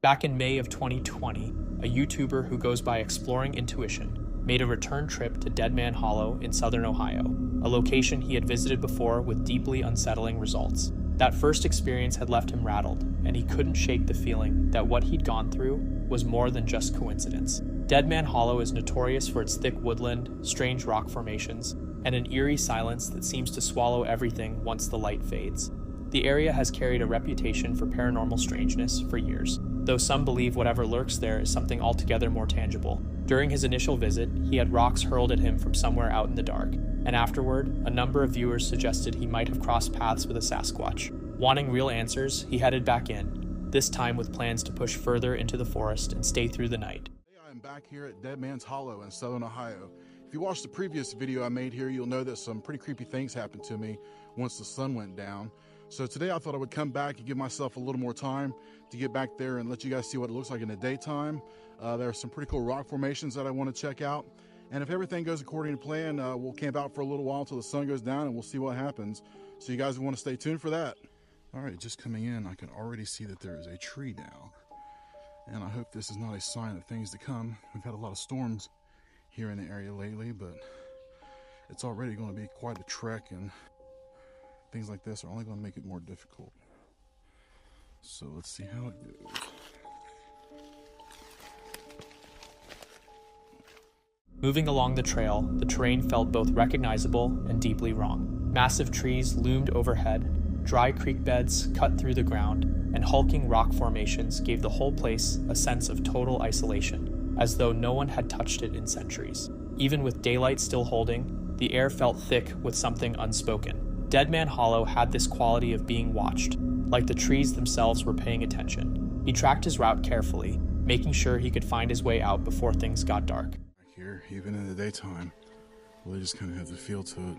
Back in May of 2020, a YouTuber who goes by Exploring Intuition made a return trip to Dead Man Hollow in southern Ohio, a location he had visited before with deeply unsettling results. That first experience had left him rattled, and he couldn't shake the feeling that what he'd gone through was more than just coincidence. Dead Man Hollow is notorious for its thick woodland, strange rock formations, and an eerie silence that seems to swallow everything once the light fades. The area has carried a reputation for paranormal strangeness for years, though some believe whatever lurks there is something altogether more tangible. During his initial visit, he had rocks hurled at him from somewhere out in the dark, and afterward, a number of viewers suggested he might have crossed paths with a Sasquatch. Wanting real answers, he headed back in, this time with plans to push further into the forest and stay through the night. I'm back here at Dead Man's Hollow in southern Ohio. If you watched the previous video I made here, you'll know that some pretty creepy things happened to me once the sun went down. So today I thought I would come back and give myself a little more time to get back there and let you guys see what it looks like in the daytime. There are some pretty cool rock formations that I want to check out. And if everything goes according to plan, we'll camp out for a little while until the sun goes down and we'll see what happens. So you guys want to stay tuned for that. All right, just coming in, I can already see that there is a tree down. And I hope this is not a sign of things to come. We've had a lot of storms here in the area lately, but it's already going to be quite a trek, and things like this are only going to make it more difficult. So let's see how it goes. Moving along the trail, the terrain felt both recognizable and deeply wrong. Massive trees loomed overhead, dry creek beds cut through the ground, and hulking rock formations gave the whole place a sense of total isolation, as though no one had touched it in centuries. Even with daylight still holding, the air felt thick with something unspoken. Dead Man Hollow had this quality of being watched, like the trees themselves were paying attention. He tracked his route carefully, making sure he could find his way out before things got dark. Here, even in the daytime, really just kind of have the feel to it.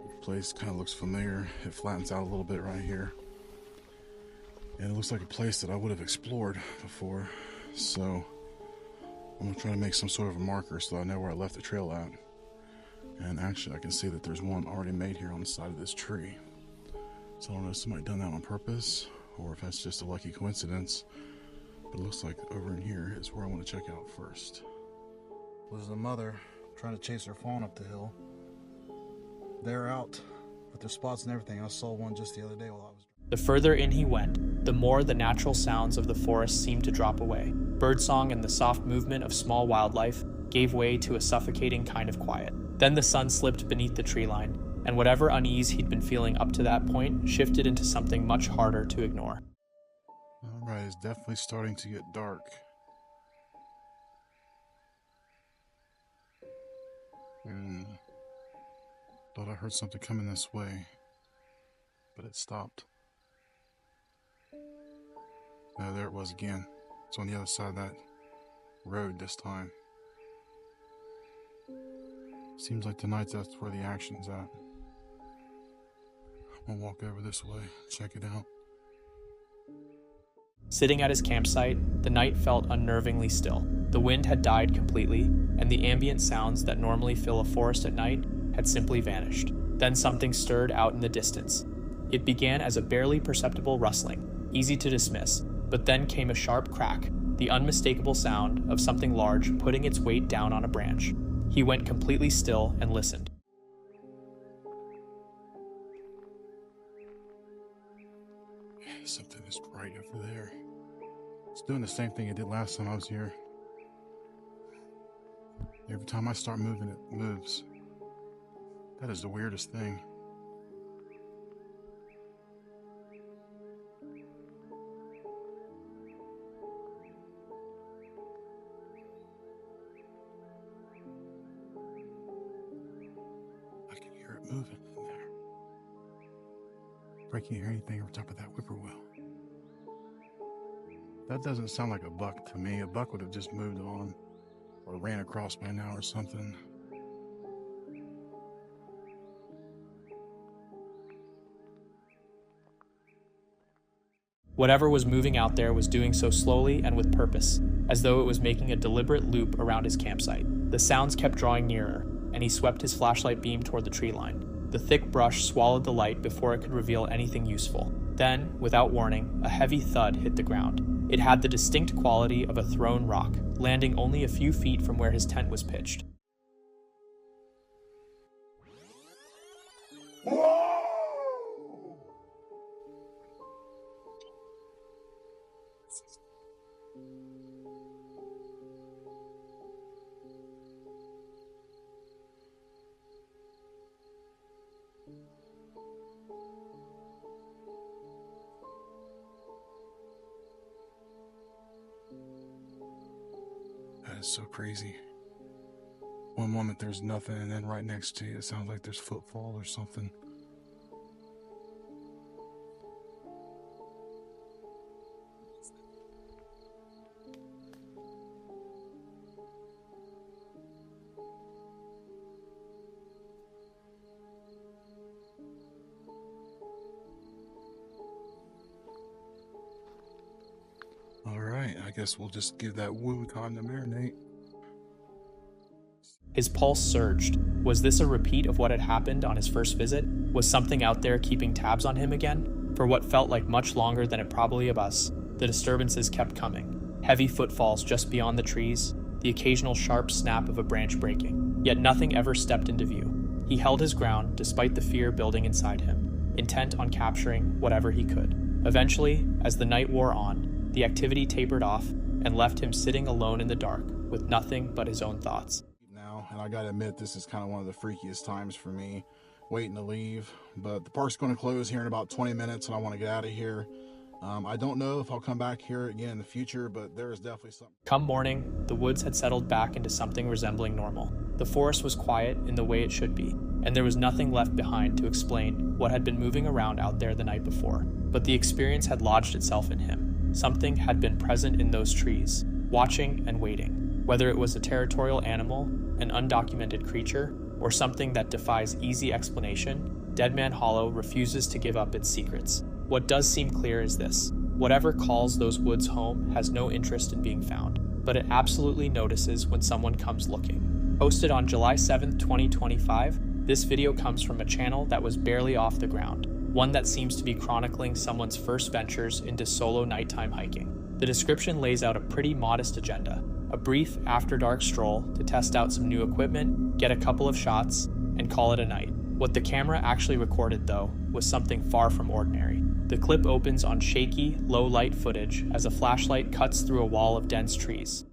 The place kind of looks familiar. It flattens out a little bit right here. And it looks like a place that I would have explored before. So I'm gonna try to make some sort of a marker so I know where I left the trail at. And actually I can see that there's one already made here on the side of this tree. So I don't know if somebody done that on purpose or if that's just a lucky coincidence. But it looks like over in here is where I want to check out first. This is a mother trying to chase her fawn up the hill. They're out with their spots and everything. I saw one just the other day while I was... The further in he went, the more the natural sounds of the forest seemed to drop away. Birdsong and the soft movement of small wildlife gave way to a suffocating kind of quiet. Then the sun slipped beneath the tree line, and whatever unease he'd been feeling up to that point shifted into something much harder to ignore. All right, it's definitely starting to get dark. Thought I heard something coming this way, but it stopped. No, there it was again. It's on the other side of that road this time. Seems like tonight that's where the action's at. I'm gonna walk over this way, check it out. Sitting at his campsite, the night felt unnervingly still. The wind had died completely, and the ambient sounds that normally fill a forest at night had simply vanished. Then something stirred out in the distance. It began as a barely perceptible rustling, easy to dismiss, but then came a sharp crack, the unmistakable sound of something large putting its weight down on a branch. He went completely still and listened. Something is right over there. It's doing the same thing it did last time I was here. Every time I start moving, it moves. That is the weirdest thing. I can hear it moving in there. I can't hear anything over top of that whippoorwill. That doesn't sound like a buck to me. A buck would have just moved on or ran across by now or something. Whatever was moving out there was doing so slowly and with purpose, as though it was making a deliberate loop around his campsite. The sounds kept drawing nearer, and he swept his flashlight beam toward the tree line. The thick brush swallowed the light before it could reveal anything useful. Then, without warning, a heavy thud hit the ground. It had the distinct quality of a thrown rock, landing only a few feet from where his tent was pitched. That is so crazy. One moment there's nothing, and then right next to you it sounds like there's footfall or something. Alright, I guess we'll just give that woo time to marinate. His pulse surged. Was this a repeat of what had happened on his first visit? Was something out there keeping tabs on him again? For what felt like much longer than it probably was, the disturbances kept coming. Heavy footfalls just beyond the trees, the occasional sharp snap of a branch breaking. Yet nothing ever stepped into view. He held his ground despite the fear building inside him, intent on capturing whatever he could. Eventually, as the night wore on, the activity tapered off and left him sitting alone in the dark with nothing but his own thoughts. Now, and I gotta admit, this is kind of one of the freakiest times for me, waiting to leave. But the park's going to close here in about 20 minutes, and I want to get out of here. I don't know if I'll come back here again in the future, but there is definitely something. Come morning, the woods had settled back into something resembling normal. The forest was quiet in the way it should be, and there was nothing left behind to explain what had been moving around out there the night before. But the experience had lodged itself in him. Something had been present in those trees, watching and waiting. Whether it was a territorial animal, an undocumented creature, or something that defies easy explanation, Dead Man Hollow refuses to give up its secrets. What does seem clear is this: whatever calls those woods home has no interest in being found, but it absolutely notices when someone comes looking. Posted on July 7th, 2025, this video comes from a channel that was barely off the ground, one that seems to be chronicling someone's first ventures into solo nighttime hiking. The description lays out a pretty modest agenda: a brief after-dark stroll to test out some new equipment, get a couple of shots, and call it a night. What the camera actually recorded, though, was something far from ordinary. The clip opens on shaky, low-light footage as a flashlight cuts through a wall of dense trees.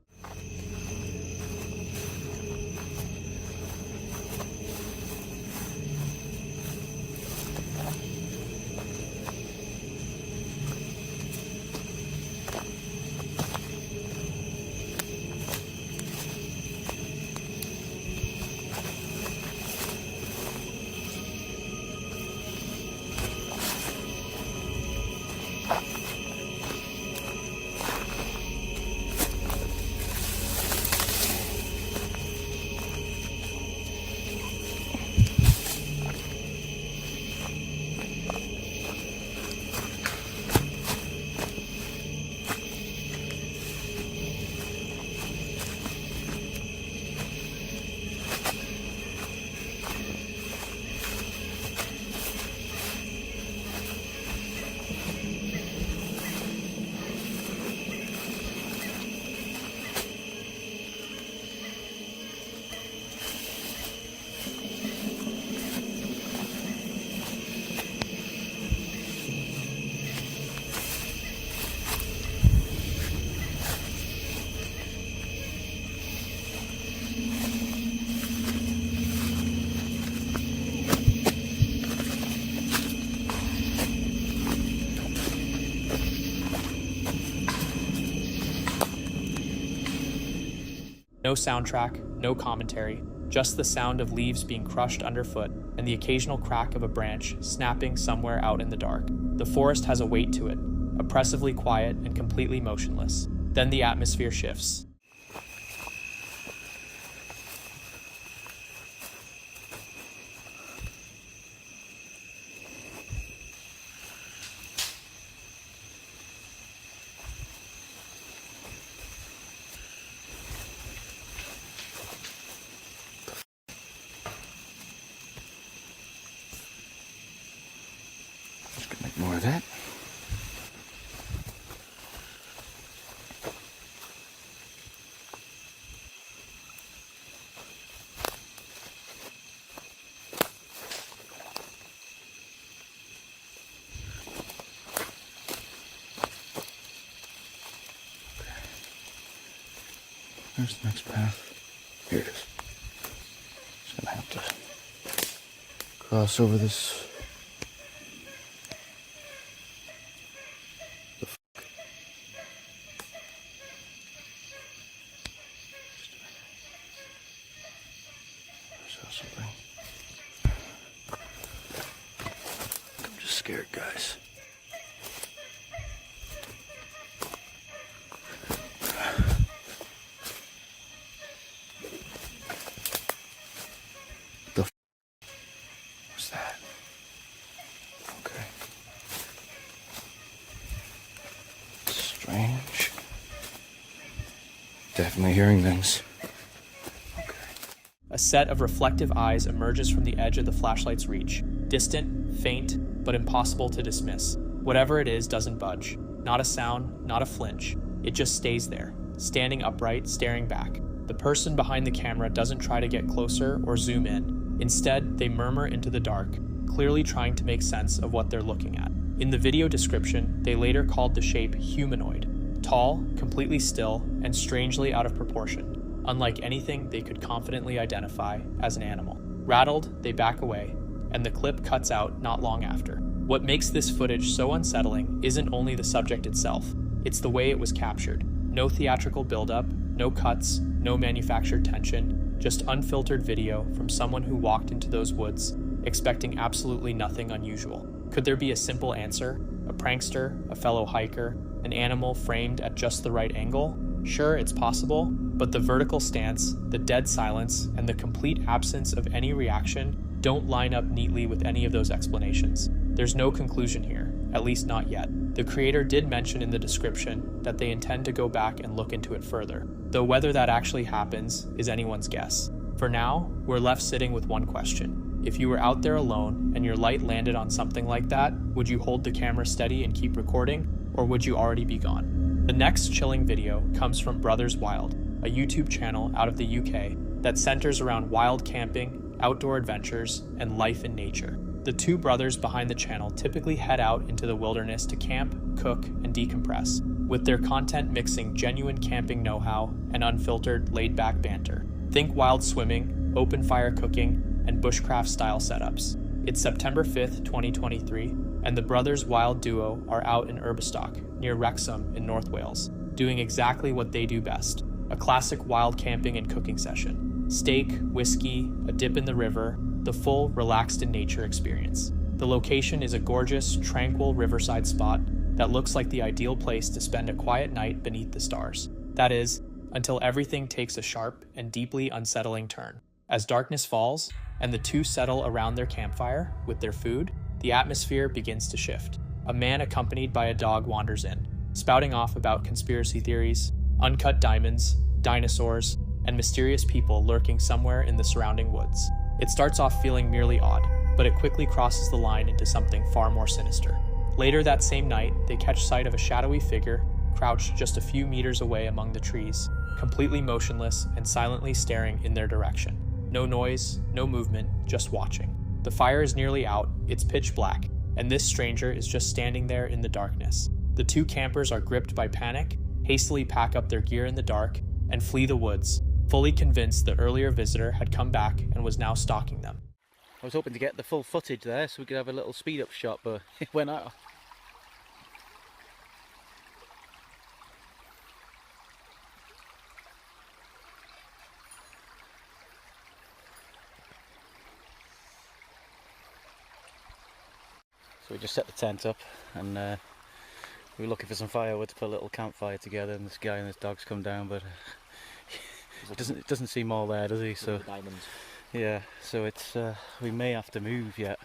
No soundtrack, no commentary, just the sound of leaves being crushed underfoot and the occasional crack of a branch snapping somewhere out in the dark. The forest has a weight to it, oppressively quiet and completely motionless. Then the atmosphere shifts. Just gonna make more of that. Where's the next path? Here it is. Just gonna have to cross over this. The f. There's something. I'm just scared, guys. What's that? Okay. Strange. Definitely hearing things. A set of reflective eyes emerges from the edge of the flashlight's reach. Distant, faint, but impossible to dismiss. Whatever it is doesn't budge. Not a sound, not a flinch. It just stays there, standing upright, staring back. The person behind the camera doesn't try to get closer or zoom in. Instead, they murmur into the dark, clearly trying to make sense of what they're looking at. In the video description, they later called the shape humanoid. Tall, completely still, and strangely out of proportion, unlike anything they could confidently identify as an animal. Rattled, they back away, and the clip cuts out not long after. What makes this footage so unsettling isn't only the subject itself, it's the way it was captured. No theatrical buildup, no cuts, no manufactured tension, just unfiltered video from someone who walked into those woods, expecting absolutely nothing unusual. Could there be a simple answer? A prankster, a fellow hiker, an animal framed at just the right angle? Sure, it's possible, but the vertical stance, the dead silence, and the complete absence of any reaction don't line up neatly with any of those explanations. There's no conclusion here, at least not yet. The creator did mention in the description that they intend to go back and look into it further, though whether that actually happens is anyone's guess. For now, we're left sitting with one question. If you were out there alone and your light landed on something like that, would you hold the camera steady and keep recording, or would you already be gone? The next chilling video comes from Brothers Wild, a YouTube channel out of the UK that centers around wild camping, outdoor adventures, and life in nature. The two brothers behind the channel typically head out into the wilderness to camp, cook, and decompress, with their content mixing genuine camping know-how and unfiltered, laid-back banter. Think wild swimming, open fire cooking, and bushcraft-style setups. It's September 5th, 2023, and the Brothers Wild duo are out in Urbistock, near Wrexham in North Wales, doing exactly what they do best, a classic wild camping and cooking session. Steak, whiskey, a dip in the river, the full relaxed in nature experience. The location is a gorgeous, tranquil riverside spot that looks like the ideal place to spend a quiet night beneath the stars. That is, until everything takes a sharp and deeply unsettling turn. As darkness falls, and the two settle around their campfire with their food, the atmosphere begins to shift. A man accompanied by a dog wanders in, spouting off about conspiracy theories, uncut diamonds, dinosaurs, and mysterious people lurking somewhere in the surrounding woods. It starts off feeling merely odd, but it quickly crosses the line into something far more sinister. Later that same night, they catch sight of a shadowy figure crouched just a few meters away among the trees, completely motionless and silently staring in their direction. No noise, no movement, just watching. The fire is nearly out, it's pitch black, and this stranger is just standing there in the darkness. The two campers are gripped by panic, hastily pack up their gear in the dark, and flee the woods, fully convinced the earlier visitor had come back and was now stalking them. I was hoping to get the full footage there so we could have a little speed up shot, but it went out. So we just set the tent up and we were looking for some firewood to put a little campfire together, and this guy and his dogs come down, but it doesn't seem all there, does he? So yeah, so it's we may have to move yet,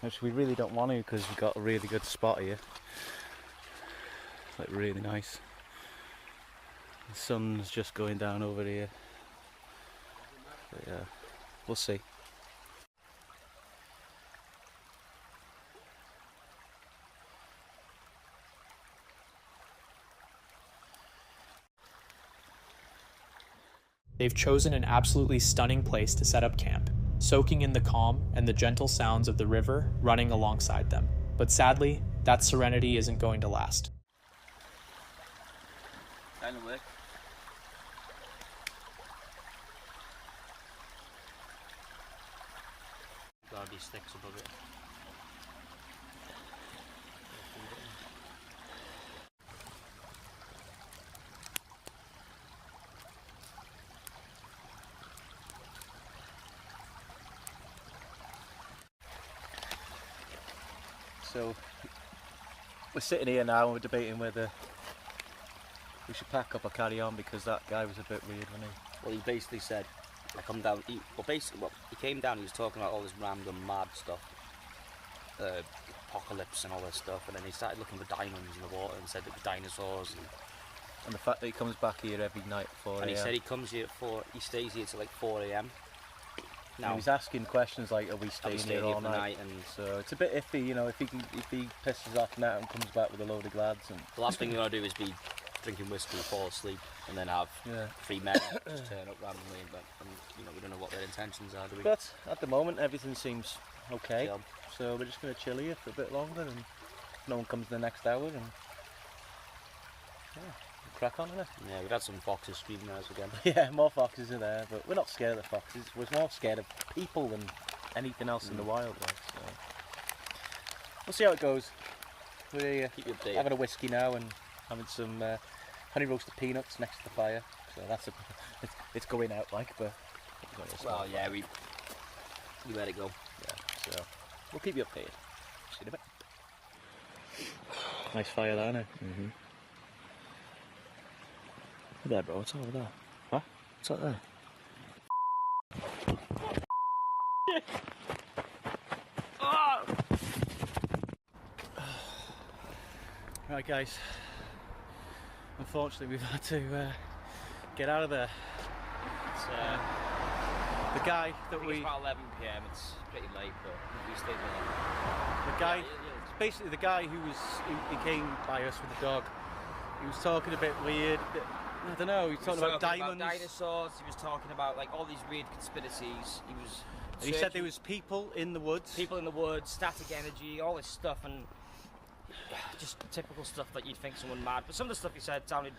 which we really don't want to because we've got a really good spot here, like really nice. The sun's just going down over here, but yeah, we'll see. They've chosen an absolutely stunning place to set up camp, soaking in the calm and the gentle sounds of the river running alongside them. But sadly, that serenity isn't going to last. Kind of work. Got these sticks above it. So we're sitting here now and we're debating whether we should pack up or carry on, because that guy was a bit weird, wasn't he? Well, he basically said, I come down, he came down, he was talking about all this random mad stuff, apocalypse and all this stuff, and then he started looking for diamonds in the water and said that the dinosaurs and the fact that he comes back here every night at 4 a.m. And he said he comes here he stays here till like 4 a.m. Now he was asking questions like, are we staying here all night? And so it's a bit iffy, you know, if he pisses off now and comes back with a load of lads. And the last thing you want to do is be drinking whiskey, fall asleep, and then have 3 men just turn up randomly, and you know, we don't know what their intentions are, do we? But at the moment everything seems okay, so we're just going to chill here for a bit longer, and no one comes in the next hour, and crack on, innit? Yeah, we've had some foxes screaming at us again. Yeah, more foxes are there, but we're not scared of the foxes. We're more scared of people than anything else in the wild, like, so we'll see how it goes. We're having a whiskey now and having some honey roasted peanuts next to the fire, so that's it's going out like, but well, yeah, we let it go. Yeah, so we'll keep you updated. See you in a bit. Nice fire there, isn't it? Mm-hmm. There, bro. What's over there? Huh? What's up there? Right, guys. Unfortunately, we've had to get out of there. It's, the guy that it's about 11 p.m. It's pretty late, but we stayed there. The guy, basically the guy who came by us with the dog. He was talking a bit weird. I don't know. He was talking about diamonds, about dinosaurs. He was talking about like all these weird conspiracies. He said there was people in the woods. People in the woods, static energy, all this stuff, and just typical stuff that you'd think someone mad. But some of the stuff he said sounded,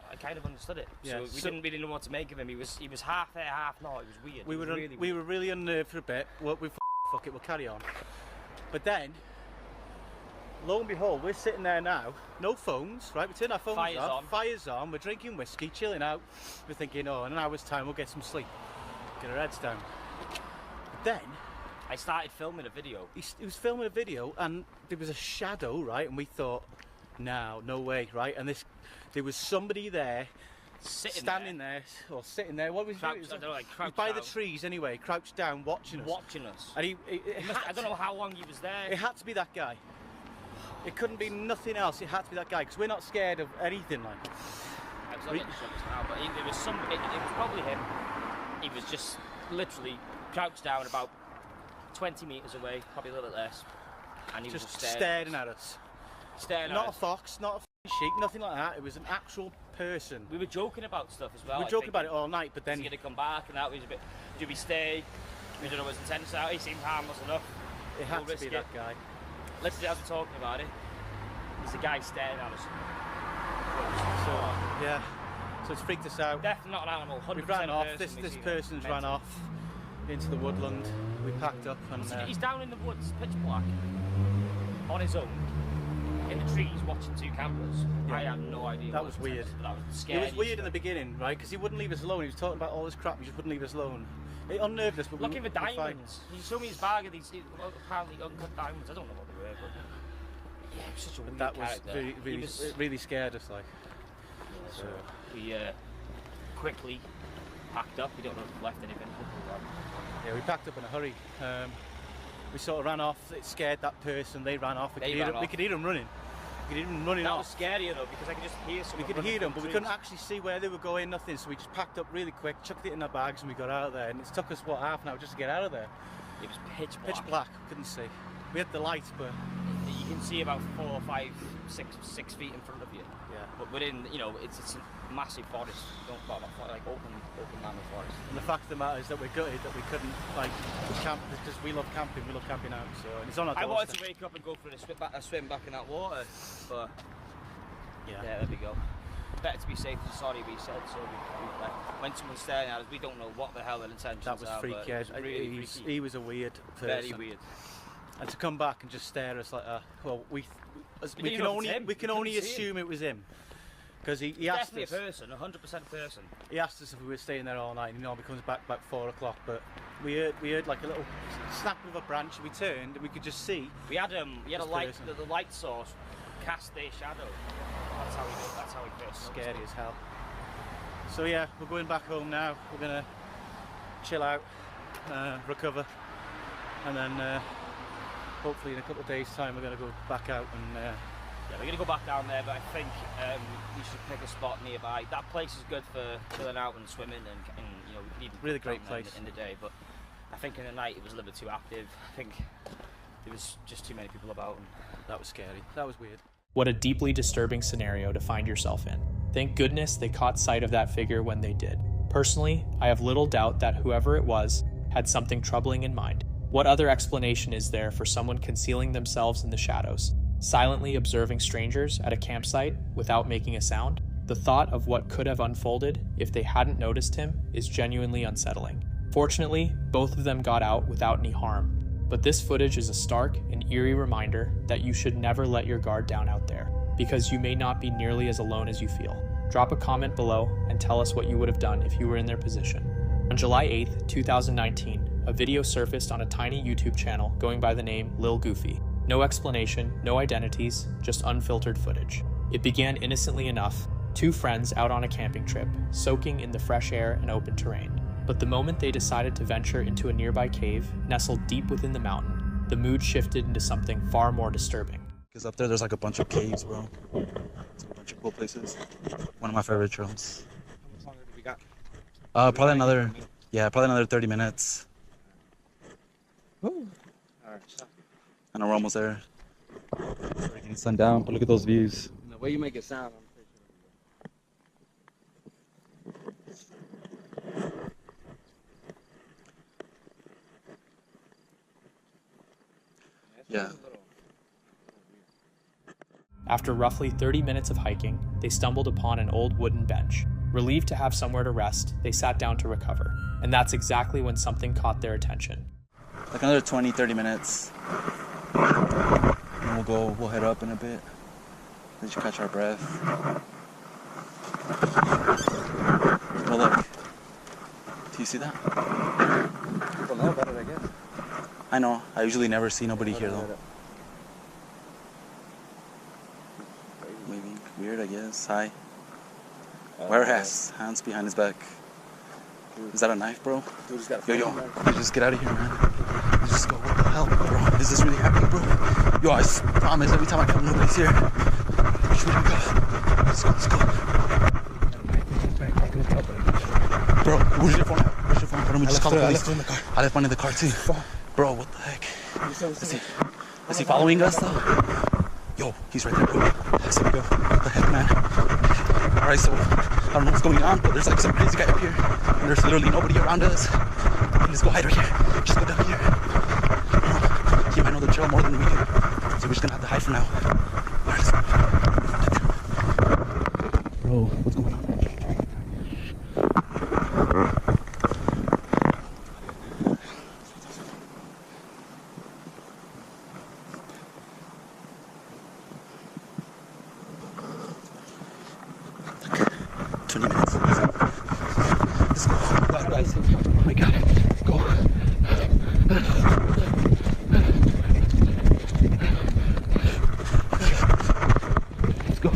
I kind of understood it. Yeah, so we didn't really know what to make of him. He was half there, half not. It was weird. We were really unnerved for a bit. Well, fuck it, we'll carry on. But then, lo and behold, we're sitting there now, no phones, right? We turn our phones off, fire's on, we're drinking whiskey, chilling out. We're thinking, oh, in an hour's time we'll get some sleep, get our heads down. But then I started filming a video. He was filming a video, and there was a shadow, right? And we thought, no way, right? And there was somebody there, standing there, or sitting there. What was he doing? I don't know, like he was by the trees anyway, crouched down, watching us. And I don't know how long he was there. It had to be that guy. It couldn't be nothing else. It had to be that guy, because we're not scared of anything like. But it was probably him. He was just literally crouched down about 20 metres away, probably a little bit less, and he was just staring at us. Not a fox, not a sheep, nothing like that. It was an actual person. We were joking about stuff as well. We were joking about it all night, but then he's going to come back, and that was a bit. Do we stay? We don't know his intentions out. He seemed harmless enough. It had to be that guy. Literally, as we're talking about it, there's a guy staring at us. So yeah, so it's freaked us out. Definitely not an animal. 100% we ran off. Person This person's ran off into the woodland. We packed up and he's down in the woods, pitch black, on his own. in the trees watching two cameras. I had no idea. That was weird. That was It scary. was weird in the beginning, right? Because he wouldn't leave us alone. He was talking about all this crap. He just wouldn't leave us alone. It unnerved us. But Looking for we were fine. diamonds. He showed me his bag of these apparently uncut diamonds. I don't know what they were, but yeah, it was such a weird That was character. really, it really scared us, like. So we quickly packed up. We don't know if we left anything. Yeah, we packed up in a hurry. We sort of ran off. It scared that person. They ran off. We could hear them running. We could hear them running That off. was scarier though, because I could just hear someone. We could hear them, but we couldn't actually see where they were going. Nothing. So we just packed up really quick, chucked it in our bags, and we got out of there. And it took us what, half an hour just to get out of there. It was pitch black. Pitch black. Couldn't see. We had the light, but you can see about 4 or 5, 6 feet in front of you. Yeah. But within, you know, it's a massive forest. Well, like open land of forest. And the fact of the matter is that we're gutted that we couldn't like camp because we love camping. We love camping out. So and it's on our doorstep. I wanted to wake up and go for a swim back in that water, but yeah, there we go. Better to be safe than sorry, we said. So we left. When someone's staring at us, we don't know what the hell their intentions are. That was freaky. It was really freaky. He was a weird person. Very weird. And to come back and just stare at us like that, well, we can only assume it was him. Because he asked us. Definitely a person, 100% person. He asked us if we were staying there all night, and he normally comes back about 4 o'clock. But we heard like a little snap of a branch, and we turned, and we could just see. We had a light, the light source cast their shadow. That's how he first. Scary as hell. So yeah, we're going back home now. We're gonna chill out, recover, and then hopefully in a couple of days' time we're gonna go back out and. Yeah, we're going to go back down there, but I think we should pick a spot nearby. That place is good for chilling out and swimming, and you know, we can even really great place in the day. But I think in the night it was a little bit too active. I think there was just too many people about, and that was scary. That was weird. What a deeply disturbing scenario to find yourself in. Thank goodness they caught sight of that figure when they did. Personally, I have little doubt that whoever it was had something troubling in mind. What other explanation is there for someone concealing themselves in the shadows? Silently observing strangers at a campsite without making a sound? The thought of what could have unfolded if they hadn't noticed him is genuinely unsettling. Fortunately, both of them got out without any harm, but this footage is a stark and eerie reminder that you should never let your guard down out there, because you may not be nearly as alone as you feel. Drop a comment below and tell us what you would have done if you were in their position. On July 8th, 2019, a video surfaced on a tiny YouTube channel going by the name Lil Goofy. No explanation, no identities, just unfiltered footage. It began innocently enough, two friends out on a camping trip, soaking in the fresh air and open terrain. But the moment they decided to venture into a nearby cave, nestled deep within the mountain, the mood shifted into something far more disturbing. Because up there's like a bunch of caves, bro. It's a bunch of cool places. One of my favorite trails. How much longer do we got? Probably another 30 minutes. Woo. Alright, stop. I know we're almost there. We're getting sundown, but look at those views. The way you make it sound, I'm pretty sure. Yeah. After roughly 30 minutes of hiking, they stumbled upon an old wooden bench. Relieved to have somewhere to rest, they sat down to recover. And that's exactly when something caught their attention. Like another 20-30 minutes. And we'll head up in a bit. Let you catch our breath. Well, look. Do you see that? People know about it, I guess. I know. I usually never see nobody here, though. Maybe weird, I guess. Hi. Where has hands behind his back? Is that a knife, bro? Yo, just get out of here, man. Just go. What the hell, bro? Is this really happening, bro? Yo, I promise every time I come, nobody's here. Which way do we go? Let's go. Bro, where's your phone? Where's your phone? Why don't we just call the police? I left mine in the car too. Bro, what the heck? Is he following us though? Yo, he's right there, bro. So we go. What the heck, man? Alright, so I don't know what's going on, but there's like some crazy guy up here, and there's literally nobody around us. Let's go hide right here. Just go down here. He might know the trail more than we do, so we're just gonna have to hide for now. Alright, let's go. Bro, what's going on? guys. Oh my god. Go. Let's go.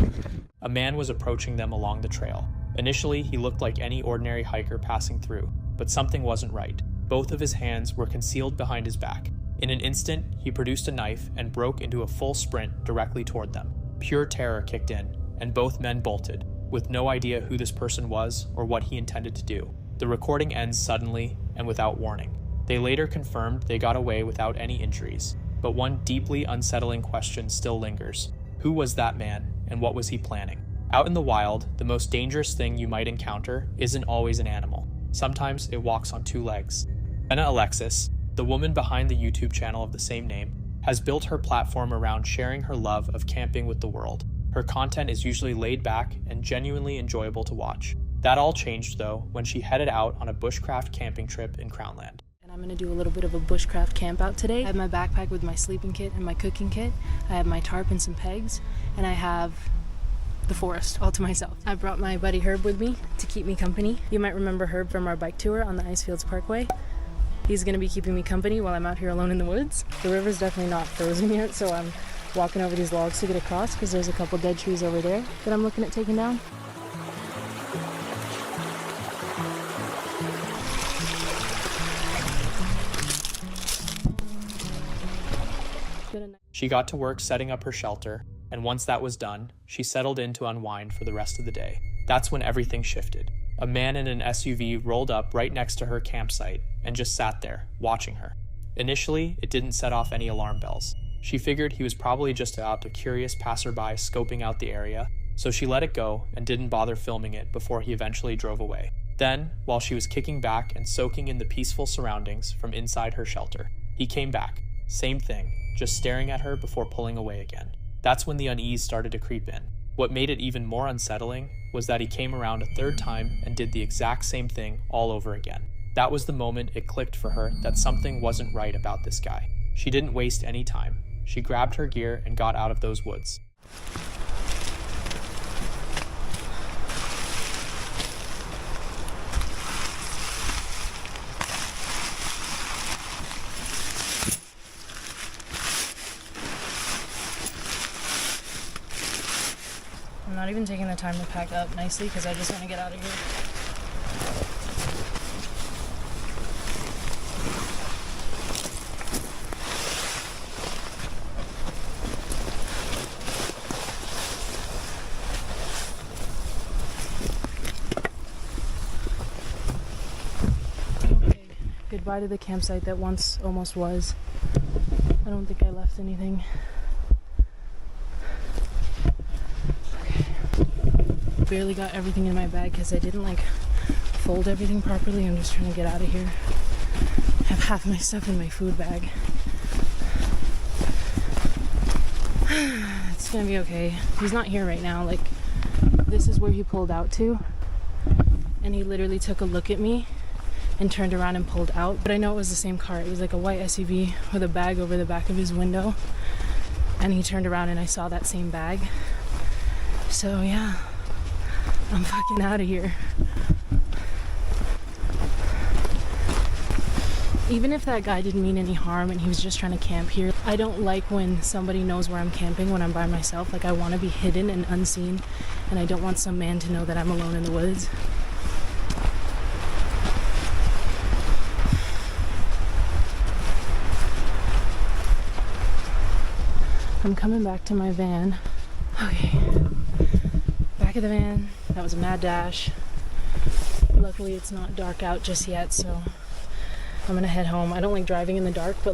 A man was approaching them along the trail. Initially, he looked like any ordinary hiker passing through, but something wasn't right. Both of his hands were concealed behind his back. In an instant, he produced a knife and broke into a full sprint directly toward them. Pure terror kicked in, and both men bolted, with no idea who this person was or what he intended to do. The recording ends suddenly and without warning. They later confirmed they got away without any injuries, but one deeply unsettling question still lingers. Who was that man, and what was he planning? Out in the wild, the most dangerous thing you might encounter isn't always an animal. Sometimes it walks on two legs. Jenna Alexis, the woman behind the YouTube channel of the same name, has built her platform around sharing her love of camping with the world. Her content is usually laid back and genuinely enjoyable to watch. That all changed though when she headed out on a bushcraft camping trip in Crownland. I'm going to do a little bit of a bushcraft camp out today. I have my backpack with my sleeping kit and my cooking kit. I have my tarp and some pegs, and I have the forest all to myself. I brought my buddy Herb with me to keep me company. You might remember Herb from our bike tour on the Icefields Parkway. He's going to be keeping me company while I'm out here alone in the woods. The river's definitely not frozen yet, so I'm walking over these logs to get across because there's a couple dead trees over there that I'm looking at taking down. She got to work setting up her shelter, and once that was done, she settled in to unwind for the rest of the day. That's when everything shifted. A man in an SUV rolled up right next to her campsite and just sat there, watching her. Initially, it didn't set off any alarm bells. She figured he was probably just out a curious passerby scoping out the area, so she let it go and didn't bother filming it before he eventually drove away. Then, while she was kicking back and soaking in the peaceful surroundings from inside her shelter, he came back. Same thing, just staring at her before pulling away again. That's when the unease started to creep in. What made it even more unsettling was that he came around a third time and did the exact same thing all over again. That was the moment it clicked for her that something wasn't right about this guy. She didn't waste any time. She grabbed her gear and got out of those woods. I'm not even taking the time to pack up nicely because I just want to get out of here. Okay, goodbye to the campsite that once almost was. I don't think I left anything. Barely got everything in my bag because I didn't fold everything properly. I'm just trying to get out of here. I have half my stuff in my food bag. It's gonna be okay. He's not here right now. This is where he pulled out to, and he literally took a look at me and turned around and pulled out. But I know it was the same car. It was like a white SUV with a bag over the back of his window, and he turned around and I saw that same bag. So yeah, I'm fucking out of here. Even if that guy didn't mean any harm and he was just trying to camp here, I don't like when somebody knows where I'm camping when I'm by myself. I want to be hidden and unseen, and I don't want some man to know that I'm alone in the woods. I'm coming back to my van. Okay. Back of the van. That was a mad dash. Luckily it's not dark out just yet, so I'm gonna head home. I don't like driving in the dark, but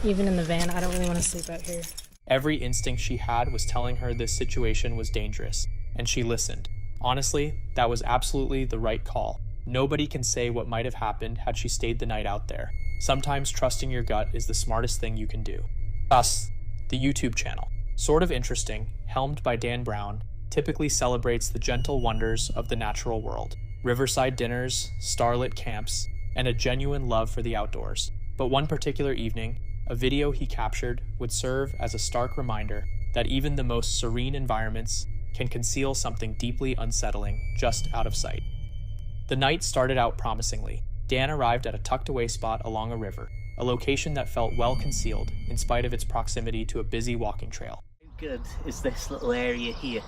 even in the van, I don't really want to sleep out here. Every instinct she had was telling her this situation was dangerous, and she listened. Honestly, that was absolutely the right call. Nobody can say what might have happened had she stayed the night out there. Sometimes trusting your gut is the smartest thing you can do. Thus, the YouTube channel, sort of interesting, helmed by Dan Brown, typically celebrates the gentle wonders of the natural world. Riverside dinners, starlit camps, and a genuine love for the outdoors. But one particular evening, a video he captured would serve as a stark reminder that even the most serene environments can conceal something deeply unsettling just out of sight. The night started out promisingly. Dan arrived at a tucked-away spot along a river, a location that felt well concealed in spite of its proximity to a busy walking trail. How good is this little area here?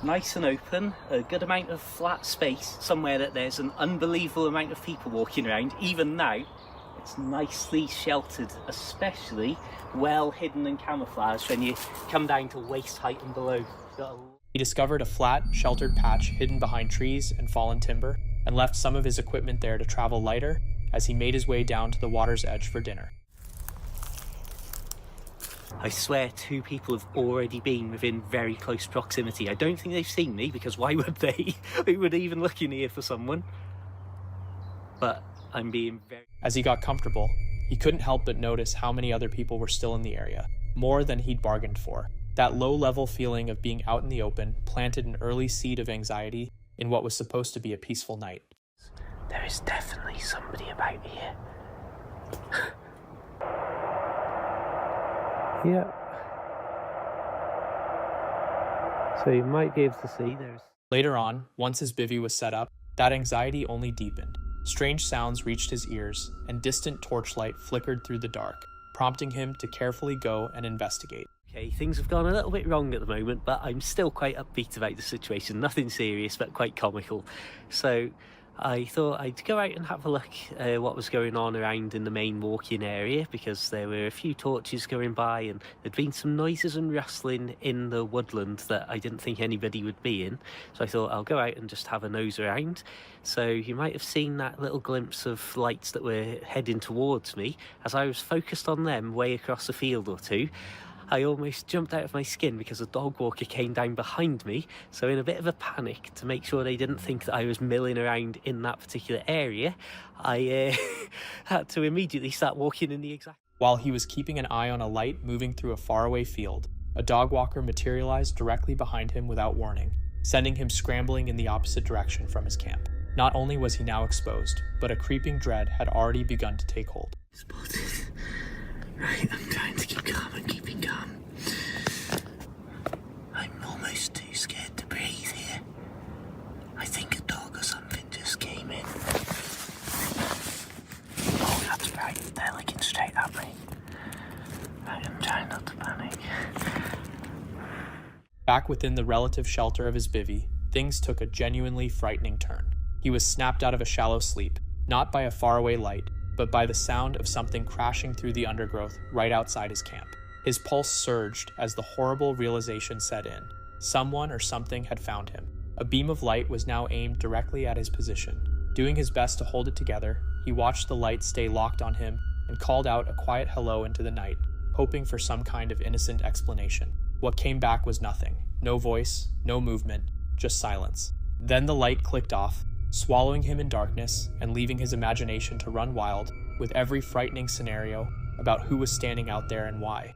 Nice and open, a good amount of flat space, somewhere that there's an unbelievable amount of people walking around. Even now, it's nicely sheltered, especially well hidden and camouflaged when you come down to waist height and below. He discovered a flat, sheltered patch hidden behind trees and fallen timber, and left some of his equipment there to travel lighter as he made his way down to the water's edge for dinner. I swear 2 people have already been within very close proximity. I don't think they've seen me, because why would they? They would even look in here for someone. But I'm being very... As he got comfortable, he couldn't help but notice how many other people were still in the area, more than he'd bargained for. That low-level feeling of being out in the open planted an early seed of anxiety in what was supposed to be a peaceful night. There is definitely somebody about here. Yeah. So you might be able to see there's... Later on, once his bivvy was set up, that anxiety only deepened. Strange sounds reached his ears, and distant torchlight flickered through the dark, prompting him to carefully go and investigate. Okay, things have gone a little bit wrong at the moment, but I'm still quite upbeat about the situation. Nothing serious, but quite comical. So I thought I'd go out and have a look at what was going on around in the main walk-in area, because there were a few torches going by and there'd been some noises and rustling in the woodland that I didn't think anybody would be in. So I thought I'll go out and just have a nose around. So you might have seen that little glimpse of lights that were heading towards me. As I was focused on them way across a field or two, I almost jumped out of my skin because a dog walker came down behind me. So in a bit of a panic, to make sure they didn't think that I was milling around in that particular area, I had to immediately start walking in the exact... While he was keeping an eye on a light moving through a faraway field, a dog walker materialized directly behind him without warning, sending him scrambling in the opposite direction from his camp. Not only was he now exposed, but a creeping dread had already begun to take hold. Spotted. Right, I'm trying to keep calm and keeping calm. I'm almost too scared to breathe here. I think a dog or something just came in. Oh, that's right, they're looking straight at me. Right, I'm trying not to panic. Back within the relative shelter of his bivvy, things took a genuinely frightening turn. He was snapped out of a shallow sleep, not by a faraway light, but by the sound of something crashing through the undergrowth right outside his camp. His pulse surged as the horrible realization set in. Someone or something had found him. A beam of light was now aimed directly at his position. Doing his best to hold it together, he watched the light stay locked on him and called out a quiet hello into the night, hoping for some kind of innocent explanation. What came back was nothing. No voice, no movement, just silence. Then the light clicked off, swallowing him in darkness and leaving his imagination to run wild with every frightening scenario about who was standing out there and why.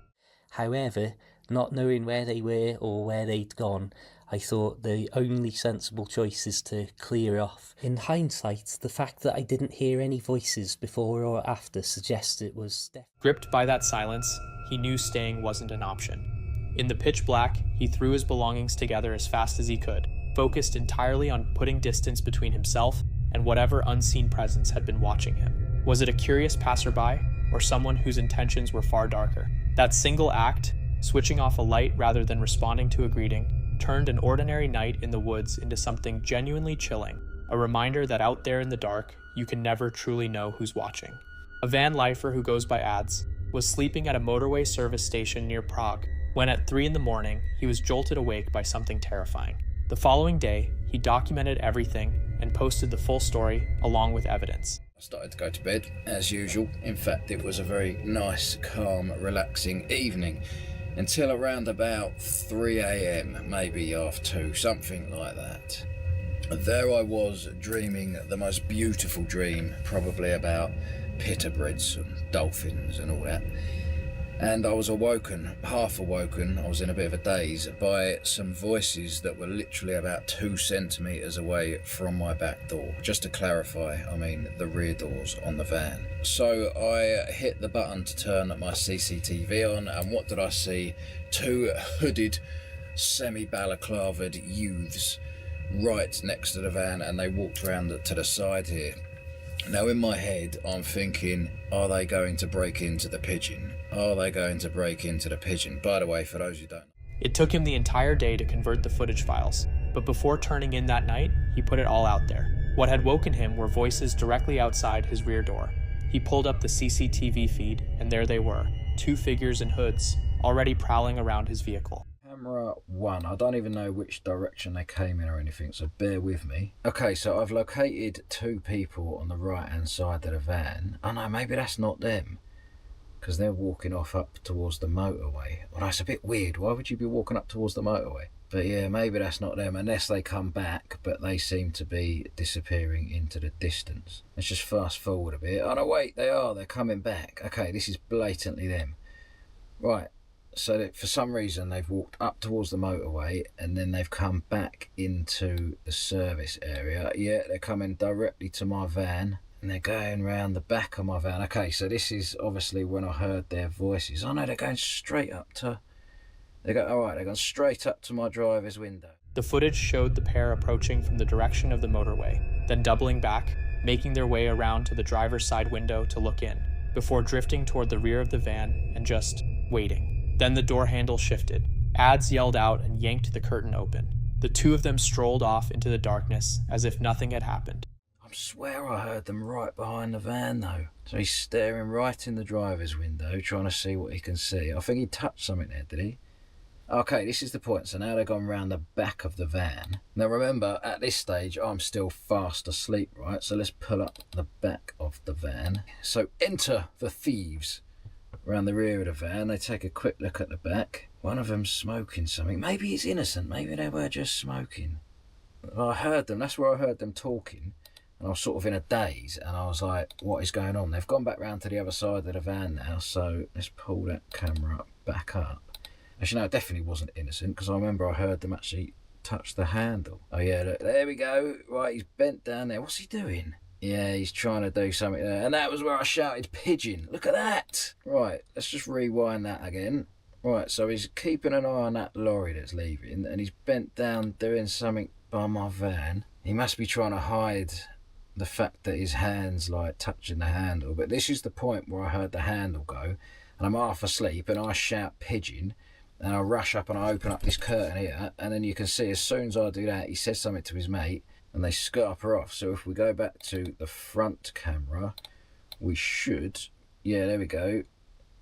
However, not knowing where they were or where they'd gone, I thought the only sensible choice is to clear off. In hindsight, the fact that I didn't hear any voices before or after suggests it was... Gripped by that silence, he knew staying wasn't an option. In the pitch black, he threw his belongings together as fast as he could, focused entirely on putting distance between himself and whatever unseen presence had been watching him. Was it a curious passerby, or someone whose intentions were far darker? That single act, switching off a light rather than responding to a greeting, turned an ordinary night in the woods into something genuinely chilling, a reminder that out there in the dark, you can never truly know who's watching. A van lifer who goes by ads was sleeping at a motorway service station near Prague when at 3 in the morning, he was jolted awake by something terrifying. The following day, he documented everything and posted the full story along with evidence. I started to go to bed, as usual. In fact, it was a very nice, calm, relaxing evening until around about 3 a.m, maybe half 2, something like that. There I was dreaming the most beautiful dream, probably about pitterbreads and dolphins and all that. And I was awoken, half awoken, I was in a bit of a daze, by some voices that were literally about 2 centimetres away from my back door. Just to clarify, I mean the rear doors on the van. So I hit the button to turn my CCTV on, and what did I see? 2 hooded, semi-balaclavaed youths right next to the van, and they walked around to the side here. Now in my head, I'm thinking, are they going to break into the pigeon? Are they going to break into the pigeon? By the way, for those who don't know. It took him the entire day to convert the footage files, but before turning in that night, he put it all out there. What had woken him were voices directly outside his rear door. He pulled up the CCTV feed, and there they were, 2 figures in hoods, already prowling around his vehicle. Camera 1, I don't even know which direction they came in or anything, so bear with me. Okay, so I've located 2 people on the right hand side of the van. Oh no, maybe that's not them, because they're walking off up towards the motorway. Well, that's a bit weird. Why would you be walking up towards the motorway? But yeah, maybe that's not them, unless they come back, but they seem to be disappearing into the distance. Let's just fast forward a bit. Oh no, wait, they're coming back. Okay, this is blatantly them. Right, so that for some reason they've walked up towards the motorway and then they've come back into the service area. Yeah, they're coming directly to my van and they're going round the back of my van. Okay, so this is obviously when I heard their voices. Oh no, they're going straight up to... they're going straight up to my driver's window. The footage showed the pair approaching from the direction of the motorway, then doubling back, making their way around to the driver's side window to look in, before drifting toward the rear of the van and just waiting. Then the door handle shifted. Ads yelled out and yanked the curtain open. The 2 of them strolled off into the darkness as if nothing had happened. I swear I heard them right behind the van though. So he's staring right in the driver's window, trying to see what he can see. I think he touched something there, did he? Okay, this is the point. So now they've gone round the back of the van. Now remember, at this stage, I'm still fast asleep, right? So let's pull up the back of the van. So enter the thieves. Around the rear of the van, they take a quick look at the back. One of them's smoking something. Maybe he's innocent. Maybe they were just smoking. I heard them. That's where I heard them talking. And I was sort of in a daze. And I was like, what is going on? They've gone back round to the other side of the van now. So let's pull that camera back up. Actually, no, it definitely wasn't innocent, because I remember I heard them actually touch the handle. Oh yeah, look, there we go. Right, he's bent down there. What's he doing? Yeah, he's trying to do something there. And that was where I shouted pigeon. Look at that. Right, let's just rewind that again. Right, so he's keeping an eye on that lorry that's leaving, and he's bent down doing something by my van. He must be trying to hide the fact that his hand's like touching the handle. But this is the point where I heard the handle go, and I'm half asleep, and I shout pigeon. And I rush up and I open up this curtain here, and then you can see as soon as I do that, he says something to his mate, and they scupper off. So if we go back to the front camera, we should, yeah, there we go.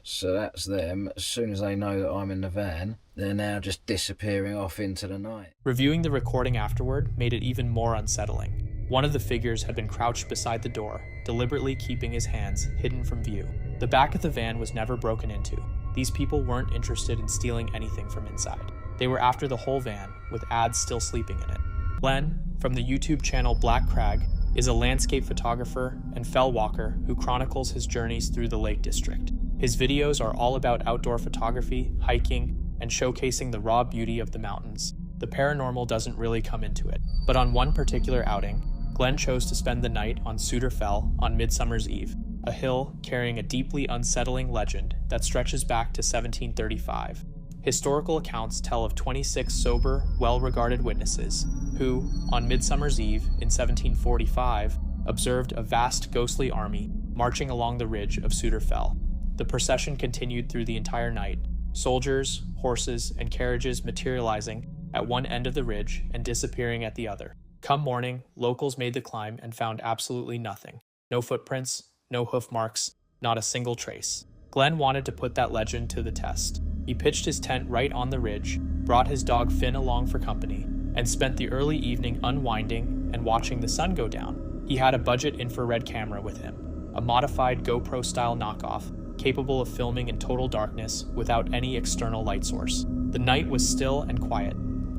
So that's them. As soon as they know that I'm in the van, they're now just disappearing off into the night. Reviewing the recording afterward made it even more unsettling. One of the figures had been crouched beside the door, deliberately keeping his hands hidden from view. The back of the van was never broken into. These people weren't interested in stealing anything from inside. They were after the whole van, with Ads still sleeping in it. Glenn, from the YouTube channel Black Crag, is a landscape photographer and fell walker who chronicles his journeys through the Lake District. His videos are all about outdoor photography, hiking, and showcasing the raw beauty of the mountains. The paranormal doesn't really come into it, but on one particular outing, Glenn chose to spend the night on THRLL on Midsummer's Eve, a hill carrying a deeply unsettling legend that stretches back to 1735. Historical accounts tell of 26 sober, well-regarded witnesses who, on Midsummer's Eve in 1745, observed a vast ghostly army marching along the ridge of THRLL. The procession continued through the entire night, soldiers, horses, and carriages materializing at one end of the ridge and disappearing at the other. Come morning, locals made the climb and found absolutely nothing. No footprints, no hoof marks, not a single trace. Glenn wanted to put that legend to the test. He pitched his tent right on the ridge, brought his dog Finn along for company, and spent the early evening unwinding and watching the sun go down. He had a budget infrared camera with him, a modified GoPro-style knockoff, capable of filming in total darkness without any external light source. The night was still and quiet.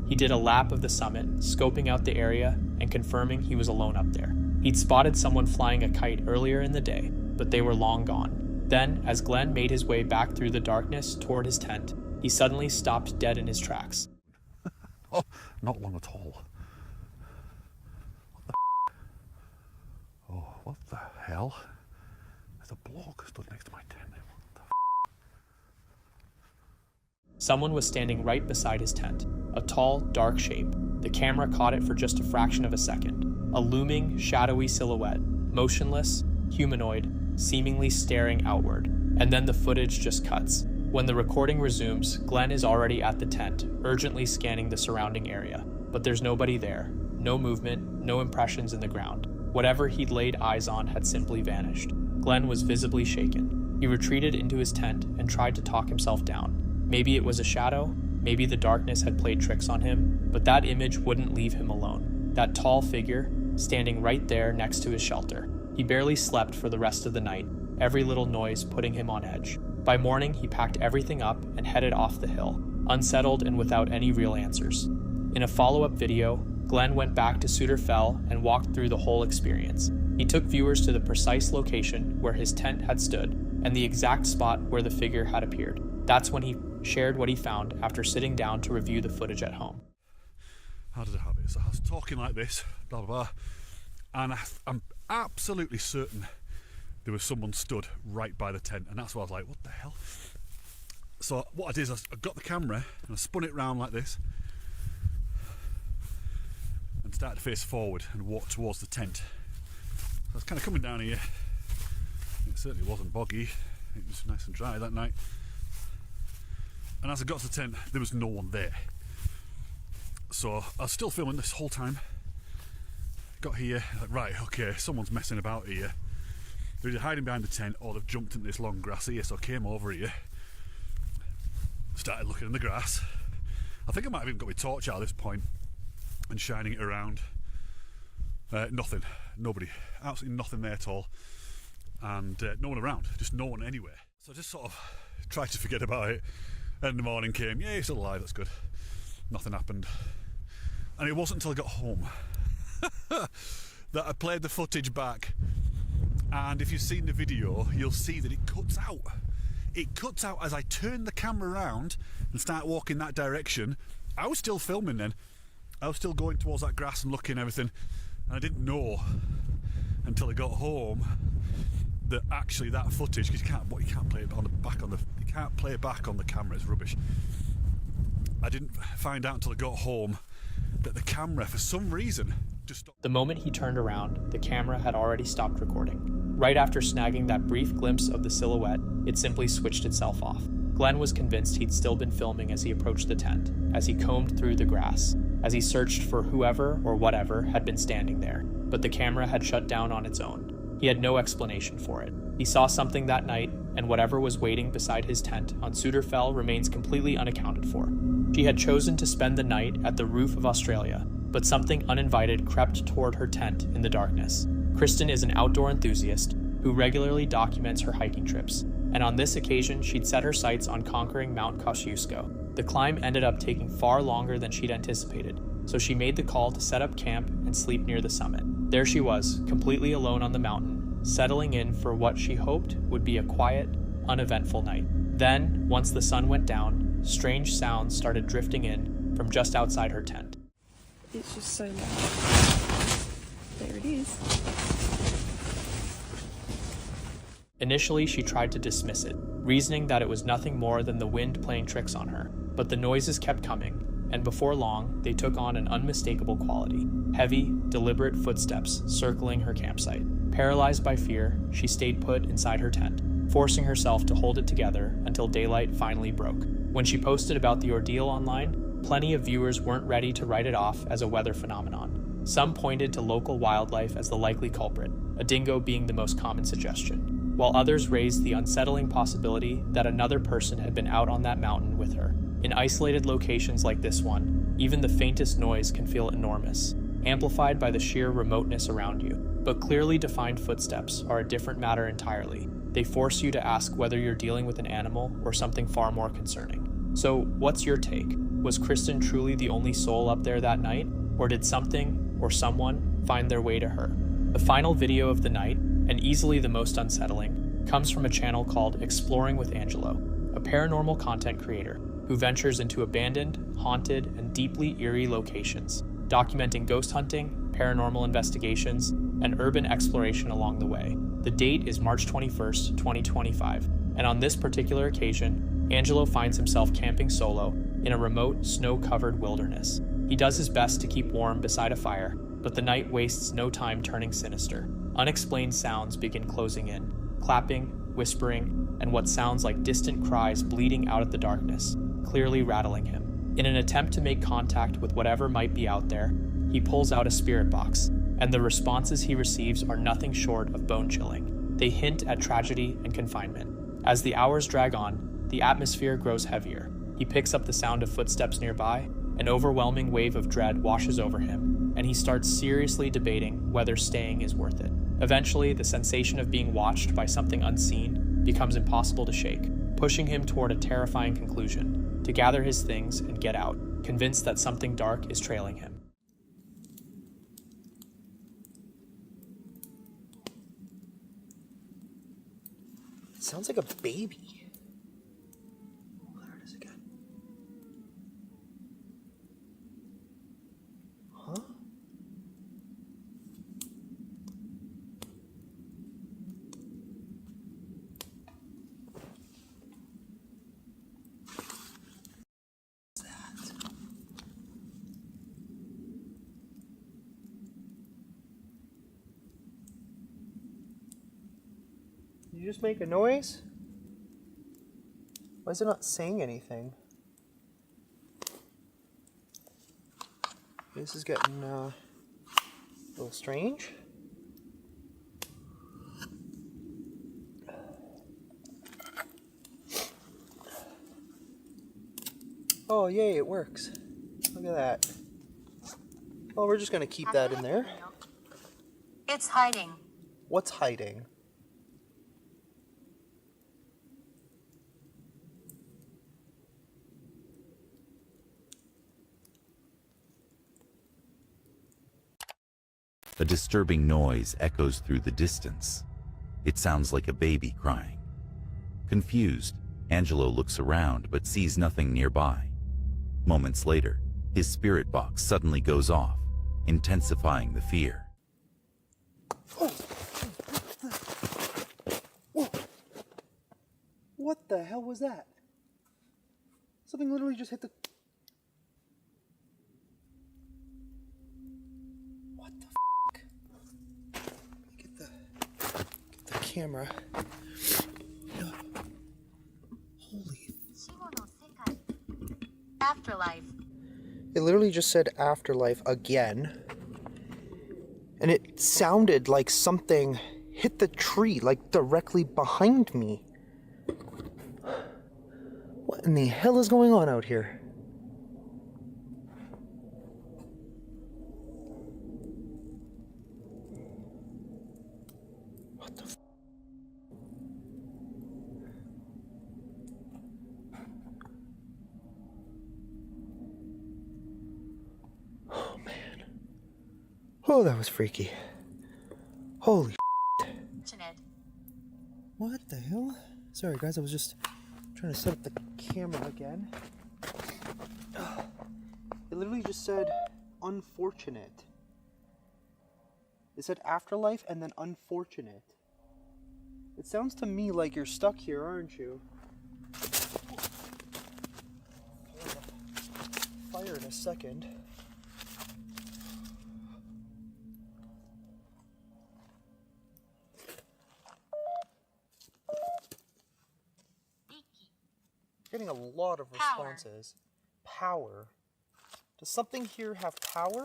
He did a lap of the summit, scoping out the area and confirming he was alone up there. He'd spotted someone flying a kite earlier in the day, but they were long gone. Then, as Glenn made his way back through the darkness toward his tent, he suddenly stopped dead in his tracks. Oh, not long at all. What the hell? There's a block stood next to my tent. Someone was standing right beside his tent, a tall, dark shape, The camera caught it for just a fraction of a second. A looming, shadowy silhouette, motionless, humanoid, seemingly staring outward. And then the footage just cuts. When the recording resumes, Glenn is already at the tent, urgently scanning the surrounding area. But there's nobody there. No movement, no impressions in the ground. Whatever he'd laid eyes on had simply vanished. Glenn was visibly shaken. He retreated into his tent and tried to talk himself down. Maybe it was a shadow, maybe the darkness had played tricks on him, but that image wouldn't leave him alone. That tall figure, standing right there next to his shelter. He barely slept for the rest of the night, every little noise putting him on edge. By morning, he packed everything up and headed off the hill, unsettled and without any real answers. In a follow-up video, Glenn went back to THRLL and walked through the whole experience. He took viewers to the precise location where his tent had stood and the exact spot where the figure had appeared. That's when he shared what he found after sitting down to review the footage at home. How did I have it? So I was talking like this, blah, blah, blah, and I'm absolutely certain there was someone stood right by the tent, and that's why I was like, what the hell? So what I did is I got the camera and I spun it round like this and started to face forward and walk towards the tent. I was kind of coming down here. It certainly wasn't boggy. It was nice and dry that night. And as I got to the tent, there was no one there. So I was still filming this whole time. Got here, like, right, okay, someone's messing about here. They're either hiding behind the tent or they've jumped into this long grass here. So I came over here, started looking in the grass. I think I might have even got my torch out at this point and shining it around. Nothing, nobody, absolutely nothing there at all. And no one around, just no one anywhere. So I just sort of tried to forget about it. And the morning came, yeah, he's still alive, that's good. Nothing happened. And it wasn't until I got home that I played the footage back. And if you've seen the video, you'll see that it cuts out. It cuts out as I turn the camera around and start walking that direction. I was still filming then. I was still going towards that grass and looking and everything. And I didn't know until I got home that actually that footage, because you can't play it on the back on the, you can't play it back on the camera, it's rubbish. I didn't find out until I got home that the camera, for some reason, just stopped. The moment he turned around, the camera had already stopped recording. Right after snagging that brief glimpse of the silhouette, it simply switched itself off. Glenn was convinced he'd still been filming as he approached the tent, as he combed through the grass, as he searched for whoever or whatever had been standing there, but the camera had shut down on its own. He had no explanation for it. He saw something that night, and whatever was waiting beside his tent on THRLL remains completely unaccounted for. She had chosen to spend the night at the roof of Australia, but something uninvited crept toward her tent in the darkness. Kristen is an outdoor enthusiast who regularly documents her hiking trips, and on this occasion she'd set her sights on conquering Mount Kosciuszko. The climb ended up taking far longer than she'd anticipated, so she made the call to set up camp and sleep near the summit. There she was, completely alone on the mountain, settling in for what she hoped would be a quiet, uneventful night. Then, once the sun went down, strange sounds started drifting in from just outside her tent. It's just so loud. There it is. Initially, she tried to dismiss it, reasoning that it was nothing more than the wind playing tricks on her, but the noises kept coming, and before long, they took on an unmistakable quality. Heavy, deliberate footsteps circling her campsite. Paralyzed by fear, she stayed put inside her tent, forcing herself to hold it together until daylight finally broke. When she posted about the ordeal online, plenty of viewers weren't ready to write it off as a weather phenomenon. Some pointed to local wildlife as the likely culprit, a dingo being the most common suggestion, while others raised the unsettling possibility that another person had been out on that mountain with her. In isolated locations like this one, even the faintest noise can feel enormous, amplified by the sheer remoteness around you. But clearly defined footsteps are a different matter entirely. They force you to ask whether you're dealing with an animal or something far more concerning. So, what's your take? Was Kristen truly the only soul up there that night? Or did something or someone find their way to her? The final video of the night, and easily the most unsettling, comes from a channel called Exploring with Angelo, a paranormal content creator who ventures into abandoned, haunted, and deeply eerie locations, documenting ghost hunting, paranormal investigations, and urban exploration along the way. The date is March 21st, 2025, and on this particular occasion, Angelo finds himself camping solo in a remote, snow-covered wilderness. He does his best to keep warm beside a fire, but the night wastes no time turning sinister. Unexplained sounds begin closing in, clapping, whispering, and what sounds like distant cries bleeding out of the darkness, clearly rattling him. In an attempt to make contact with whatever might be out there, he pulls out a spirit box, and the responses he receives are nothing short of bone-chilling. They hint at tragedy and confinement. As the hours drag on, the atmosphere grows heavier. He picks up the sound of footsteps nearby. An overwhelming wave of dread washes over him, and he starts seriously debating whether staying is worth it. Eventually, the sensation of being watched by something unseen becomes impossible to shake, pushing him toward a terrifying conclusion: to gather his things and get out, convinced that something dark is trailing him. It sounds like a baby. Oh, there it is again. Huh? What's that? Did you just make a noise? Why is it not saying anything? This is getting a little strange. Oh, yay, it works. Look at that. Well, we're just gonna keep that in there. It's hiding. What's hiding? A disturbing noise echoes through the distance. It sounds like a baby crying. Confused, Angelo looks around but sees nothing nearby. Moments later, his spirit box suddenly goes off, intensifying the fear. What the hell was that? Something literally just hit the... What the f***? Get the camera. Holy... Afterlife. It literally just said afterlife again. And it sounded like something hit the tree, like directly behind me. What in the hell is going on out here? What the f... Oh, man. Oh, that was freaky. Holy shit. What the hell? Sorry, guys, I was just trying to set up the camera again. It literally just said unfortunate. It said afterlife and then unfortunate. It sounds to me like you're stuck here, aren't you? Fire in a second. Getting a lot of responses. Power. Does something here have power?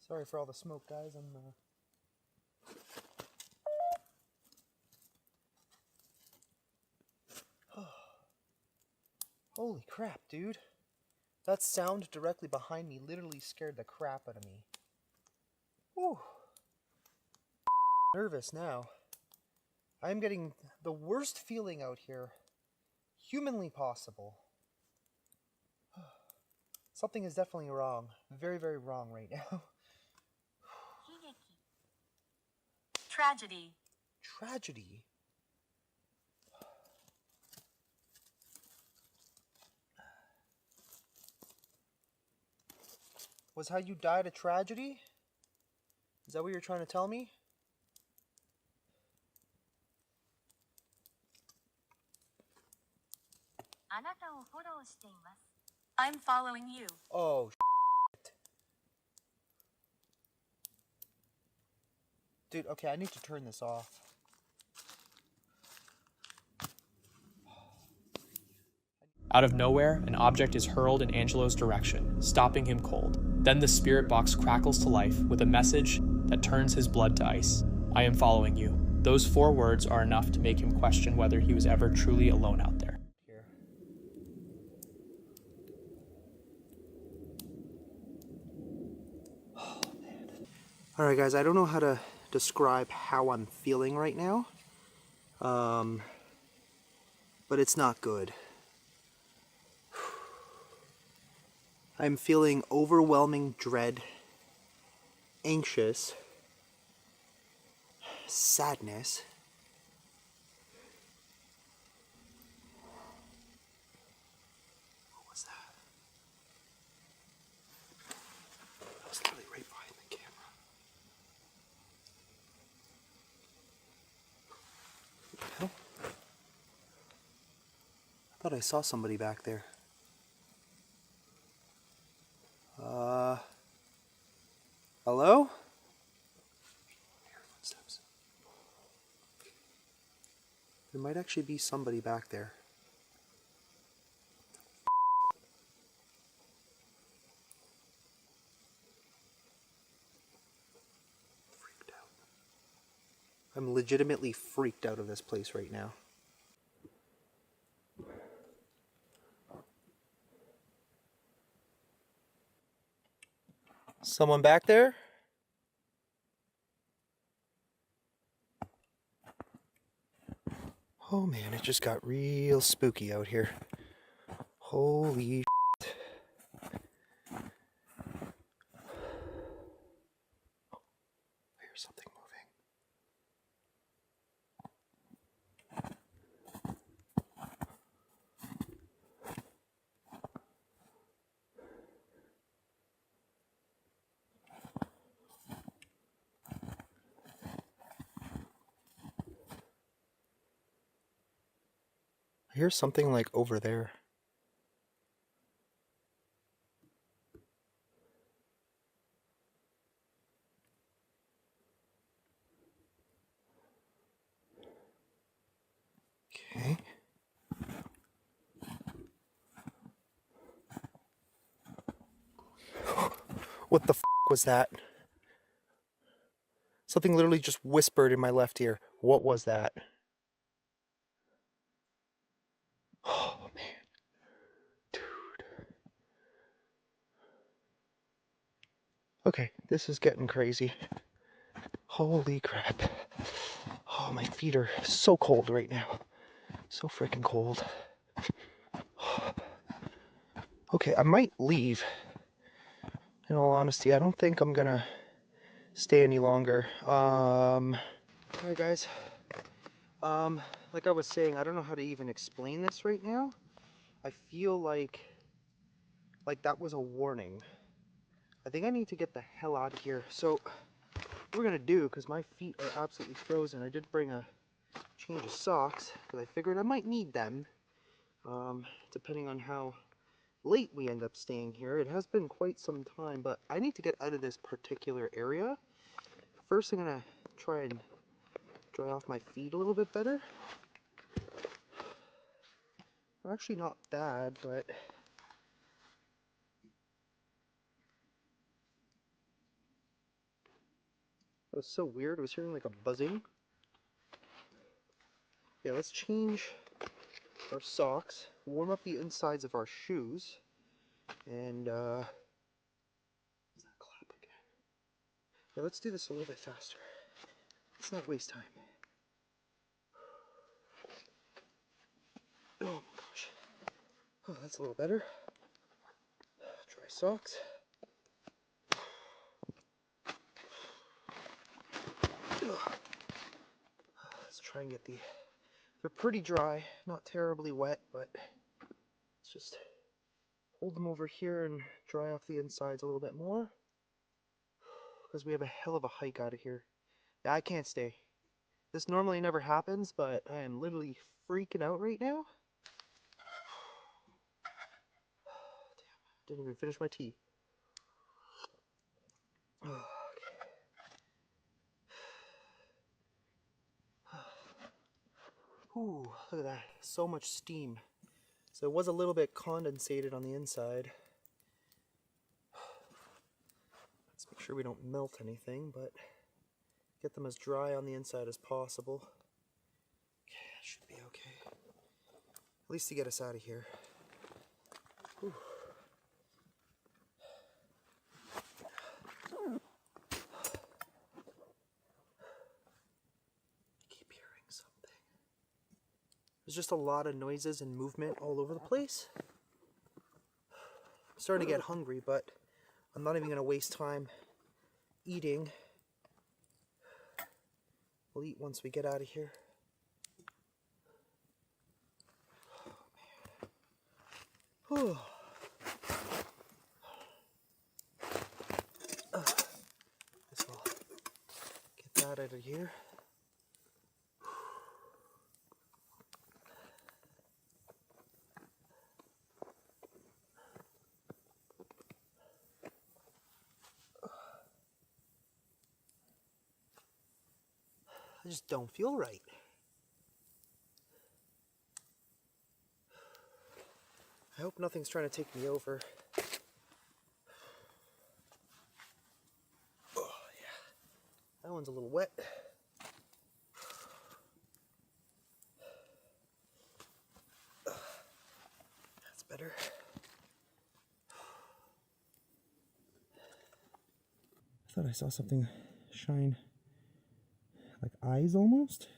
Sorry for all the smoke, guys. Holy crap, dude. That sound directly behind me literally scared the crap out of me. Whew. Nervous now. I'm getting the worst feeling out here humanly possible. Something is definitely wrong. Very, very wrong right now. Tragedy. Tragedy? Was how you died a tragedy? Is that what you're trying to tell me? I'm following you. Oh, shit. Dude, okay, I need to turn this off. Out of nowhere, an object is hurled in Angelo's direction, stopping him cold. Then the spirit box crackles to life with a message that turns his blood to ice. I am following you. Those 4 words are enough to make him question whether he was ever truly alone out there. Alright guys, I don't know how to describe how I'm feeling right now. But it's not good. I'm feeling overwhelming dread, anxious, sadness. What was that? That was literally right behind the camera. What the hell? I thought I saw somebody back there. Hello? Footsteps. There might actually be somebody back there. Freaked out. I'm legitimately freaked out of this place right now. Someone back there? Oh man, it just got real spooky out here. Holy shit. I hear something moving. I hear something like over there. Okay. What the f was that? Something literally just whispered in my left ear. What was that? Oh man. Dude. Okay, this is getting crazy. Holy crap. Oh, my feet are so cold right now. So freaking cold. Okay, I might leave. In all honesty, I don't think I'm gonna stay any longer. Alright guys. Like I was saying, I don't know how to even explain this right now. I feel like that was a warning. I think I need to get the hell out of here. So, what we're gonna do, because my feet are absolutely frozen, I did bring a change of socks, because I figured I might need them. Depending on how late we end up staying here. It has been quite some time, but I need to get out of this particular area. First, I'm gonna try and dry off my feet a little bit better. They're actually not bad, but that was so weird. I was hearing like a buzzing. Yeah, let's change our socks, warm up the insides of our shoes, and what's that clap again? Yeah, let's do this a little bit faster. Let's not waste time. Oh my gosh. Oh, that's a little better. Dry socks. Let's try and get they're pretty dry, not terribly wet, but let's just hold them over here and dry off the insides a little bit more. Because we have a hell of a hike out of here. Yeah, I can't stay. This normally never happens, but I am literally freaking out right now. Damn. Didn't even finish my tea. Ooh, look at that. So much steam. So it was a little bit condensated on the inside. Let's make sure we don't melt anything, but get them as dry on the inside as possible. Okay, that should be okay. At least to get us out of here. Whew. There's just a lot of noises and movement all over the place. I'm starting to get hungry, but I'm not even going to waste time eating. We'll eat once we get out of here. Oh, man. This will get that out of here. I just don't feel right. I hope nothing's trying to take me over. Oh, yeah. That one's a little wet. That's better. I thought I saw something shine. Like eyes almost.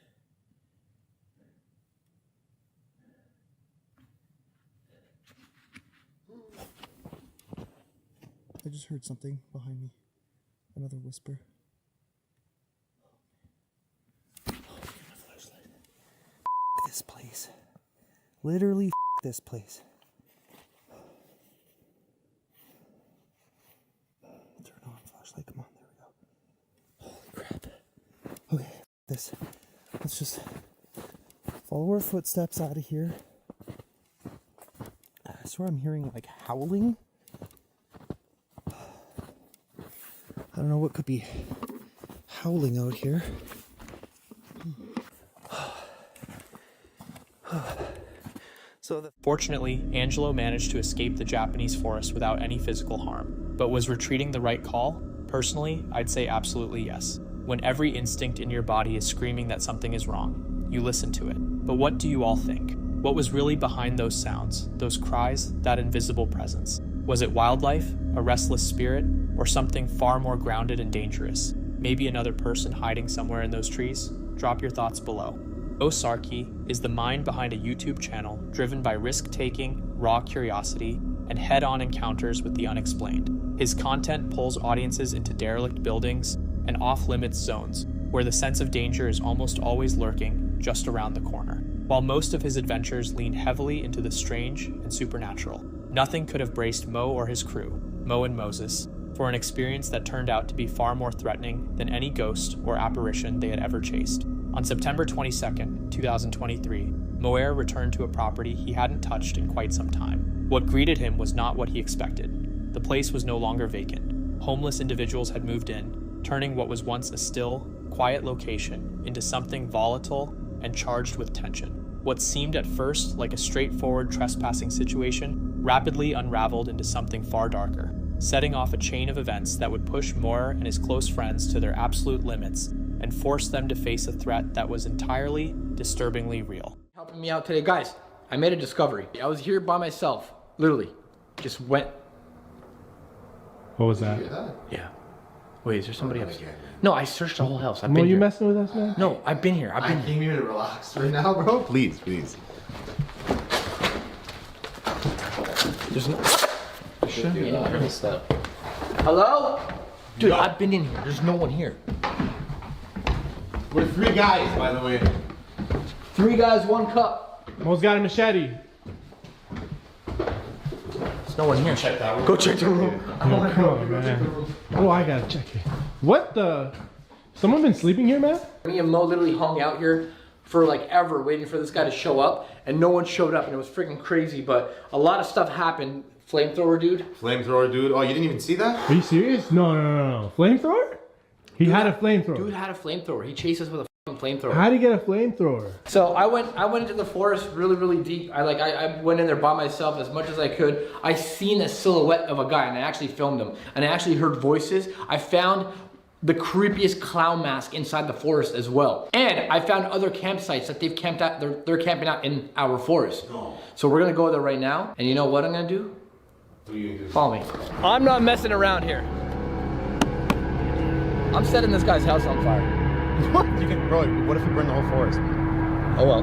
I just heard something behind me. Another whisper. Oh, my flashlight. F this place. Literally f this place. Turn on flashlight. Come on, there we go. Holy crap. Okay, this. Let's just follow our footsteps out of here. I swear I'm hearing like howling. I don't know what could be howling out here. Fortunately, Angelo managed to escape the Japanese forest without any physical harm. But was retreating the right call? Personally, I'd say absolutely yes. When every instinct in your body is screaming that something is wrong, you listen to it. But what do you all think? What was really behind those sounds, those cries, that invisible presence? Was it wildlife, a restless spirit, or something far more grounded and dangerous? Maybe another person hiding somewhere in those trees? Drop your thoughts below. Osarki is the mind behind a YouTube channel driven by risk-taking, raw curiosity, and head-on encounters with the unexplained. His content pulls audiences into derelict buildings and off-limits zones, where the sense of danger is almost always lurking just around the corner. While most of his adventures lean heavily into the strange and supernatural, nothing could have braced Mo or his crew, Mo and Moses, for an experience that turned out to be far more threatening than any ghost or apparition they had ever chased. On September 22nd, 2023, Moer returned to a property he hadn't touched in quite some time. What greeted him was not what he expected. The place was no longer vacant. Homeless individuals had moved in, turning what was once a still, quiet location into something volatile and charged with tension. What seemed at first like a straightforward trespassing situation rapidly unraveled into something far darker, setting off a chain of events that would push Moore and his close friends to their absolute limits and force them to face a threat that was entirely, disturbingly real. Helping me out today. Guys, I made a discovery. I was here by myself, literally. Just went. What was that? Yeah. Wait, is there somebody else? No, I searched the whole house. I've Mo, been you here. messing with us, man? No, I've been here. I came here to relax right now, bro. Please, please. There's no. There shouldn't be any stuff. Hello? Dude, I've been in here. There's no one here. We're 3 guys, by the way. 3 guys, 1 cup. Mo's got a machete. There's no one here. Check that room. Go check the room. No, come on, man. Oh, I gotta check it. What the? Someone been sleeping here, man? Me and Mo literally hung out here for like ever waiting for this guy to show up, and no one showed up, and it was freaking crazy. But a lot of stuff happened Flamethrower dude. Flamethrower dude. Oh, you didn't even see that? Are you serious? No. Flamethrower? He had a flamethrower. Dude had a flamethrower. He chased us with a flamethrower. How did he get a flamethrower? So I went into the forest really deep. I went in there by myself as much as I could. I seen a silhouette of a guy and I actually filmed him. And I actually heard voices. I found the creepiest clown mask inside the forest as well. And I found other campsites that they've camped out, they're camping out in our forest. So we're gonna go there right now. And you know what I'm gonna do? What are you gonna do? Follow me. I'm not messing around here. I'm setting this guy's house on fire. What? Bro, what if we burn the whole forest? Oh well.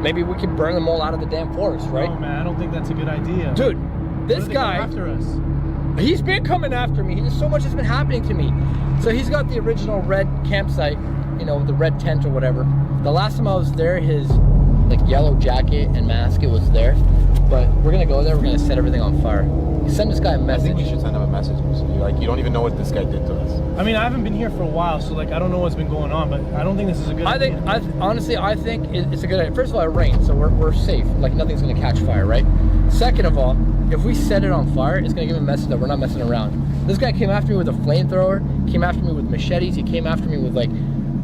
Maybe we can burn them all out of the damn forest, right? Oh man, I don't think that's a good idea. Dude, this guy, after us. He's been coming after me. So much has been happening to me. So he's got the original red campsite, you know, the red tent or whatever. The last time I was there, his like yellow jacket and mask, it was there. But we're gonna go there, we're gonna set everything on fire. Send this guy a message. I think we should send him a message. Like, you don't even know what this guy did to us. I mean, I haven't been here for a while, so like I don't know what's been going on, but I don't think this is a good idea. Honestly, I think it's a good idea. First of all, it rains, so we're safe. Like nothing's gonna catch fire, right? Second of all, if we set it on fire, it's gonna give him a message that we're not messing around. This guy came after me with a flamethrower, came after me with machetes, he came after me with like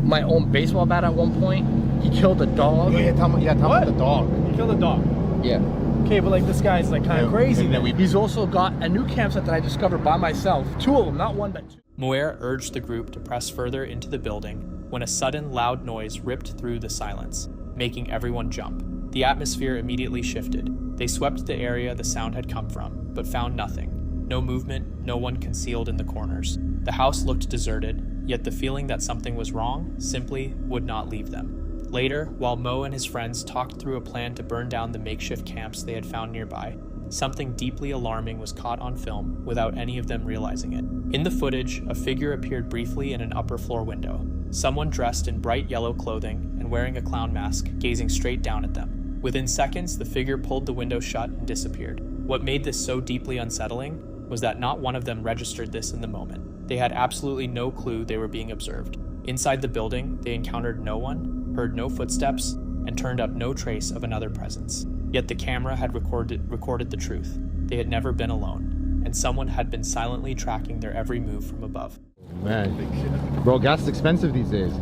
my own baseball bat at one point. He killed a dog. Tell me about the dog. You killed a dog? Yeah. Okay, but like this guy's like kind of crazy. He's also got a new campsite that I discovered by myself. 2 of them, not 1 but 2. Moyer urged the group to press further into the building when a sudden loud noise ripped through the silence, making everyone jump. The atmosphere immediately shifted. They swept the area the sound had come from, but found nothing. No movement, no one concealed in the corners. The house looked deserted, yet the feeling that something was wrong simply would not leave them. Later, while Mo and his friends talked through a plan to burn down the makeshift camps they had found nearby, something deeply alarming was caught on film without any of them realizing it. In the footage, a figure appeared briefly in an upper floor window. Someone dressed in bright yellow clothing and wearing a clown mask, gazing straight down at them. Within seconds, the figure pulled the window shut and disappeared. What made this so deeply unsettling was that not one of them registered this in the moment. They had absolutely no clue they were being observed. Inside the building, they encountered no one, heard no footsteps, and turned up no trace of another presence. Yet the camera had recorded the truth. They had never been alone, and someone had been silently tracking their every move from above. Man, bro, gas is expensive these days.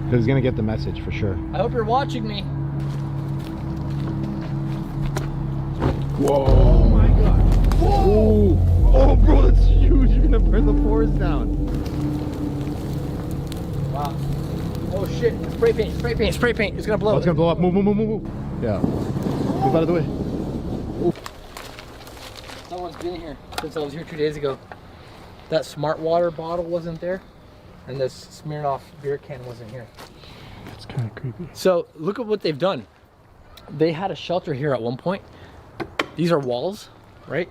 He's gonna get the message for sure. I hope you're watching me. Whoa! Oh my god! Whoa! Oh, bro, that's huge! You're gonna burn the forest down. Wow. Oh shit! Spray paint! Spray paint! Spray paint! It's gonna blow. Oh, it's gonna blow up. Move! Yeah. Move out of the way. Ooh. Someone's been here since I was here 2 days ago. That Smart Water bottle wasn't there, and this Smirnoff beer can wasn't here. That's kind of creepy. So look at what they've done. They had a shelter here at one point. These are walls, right?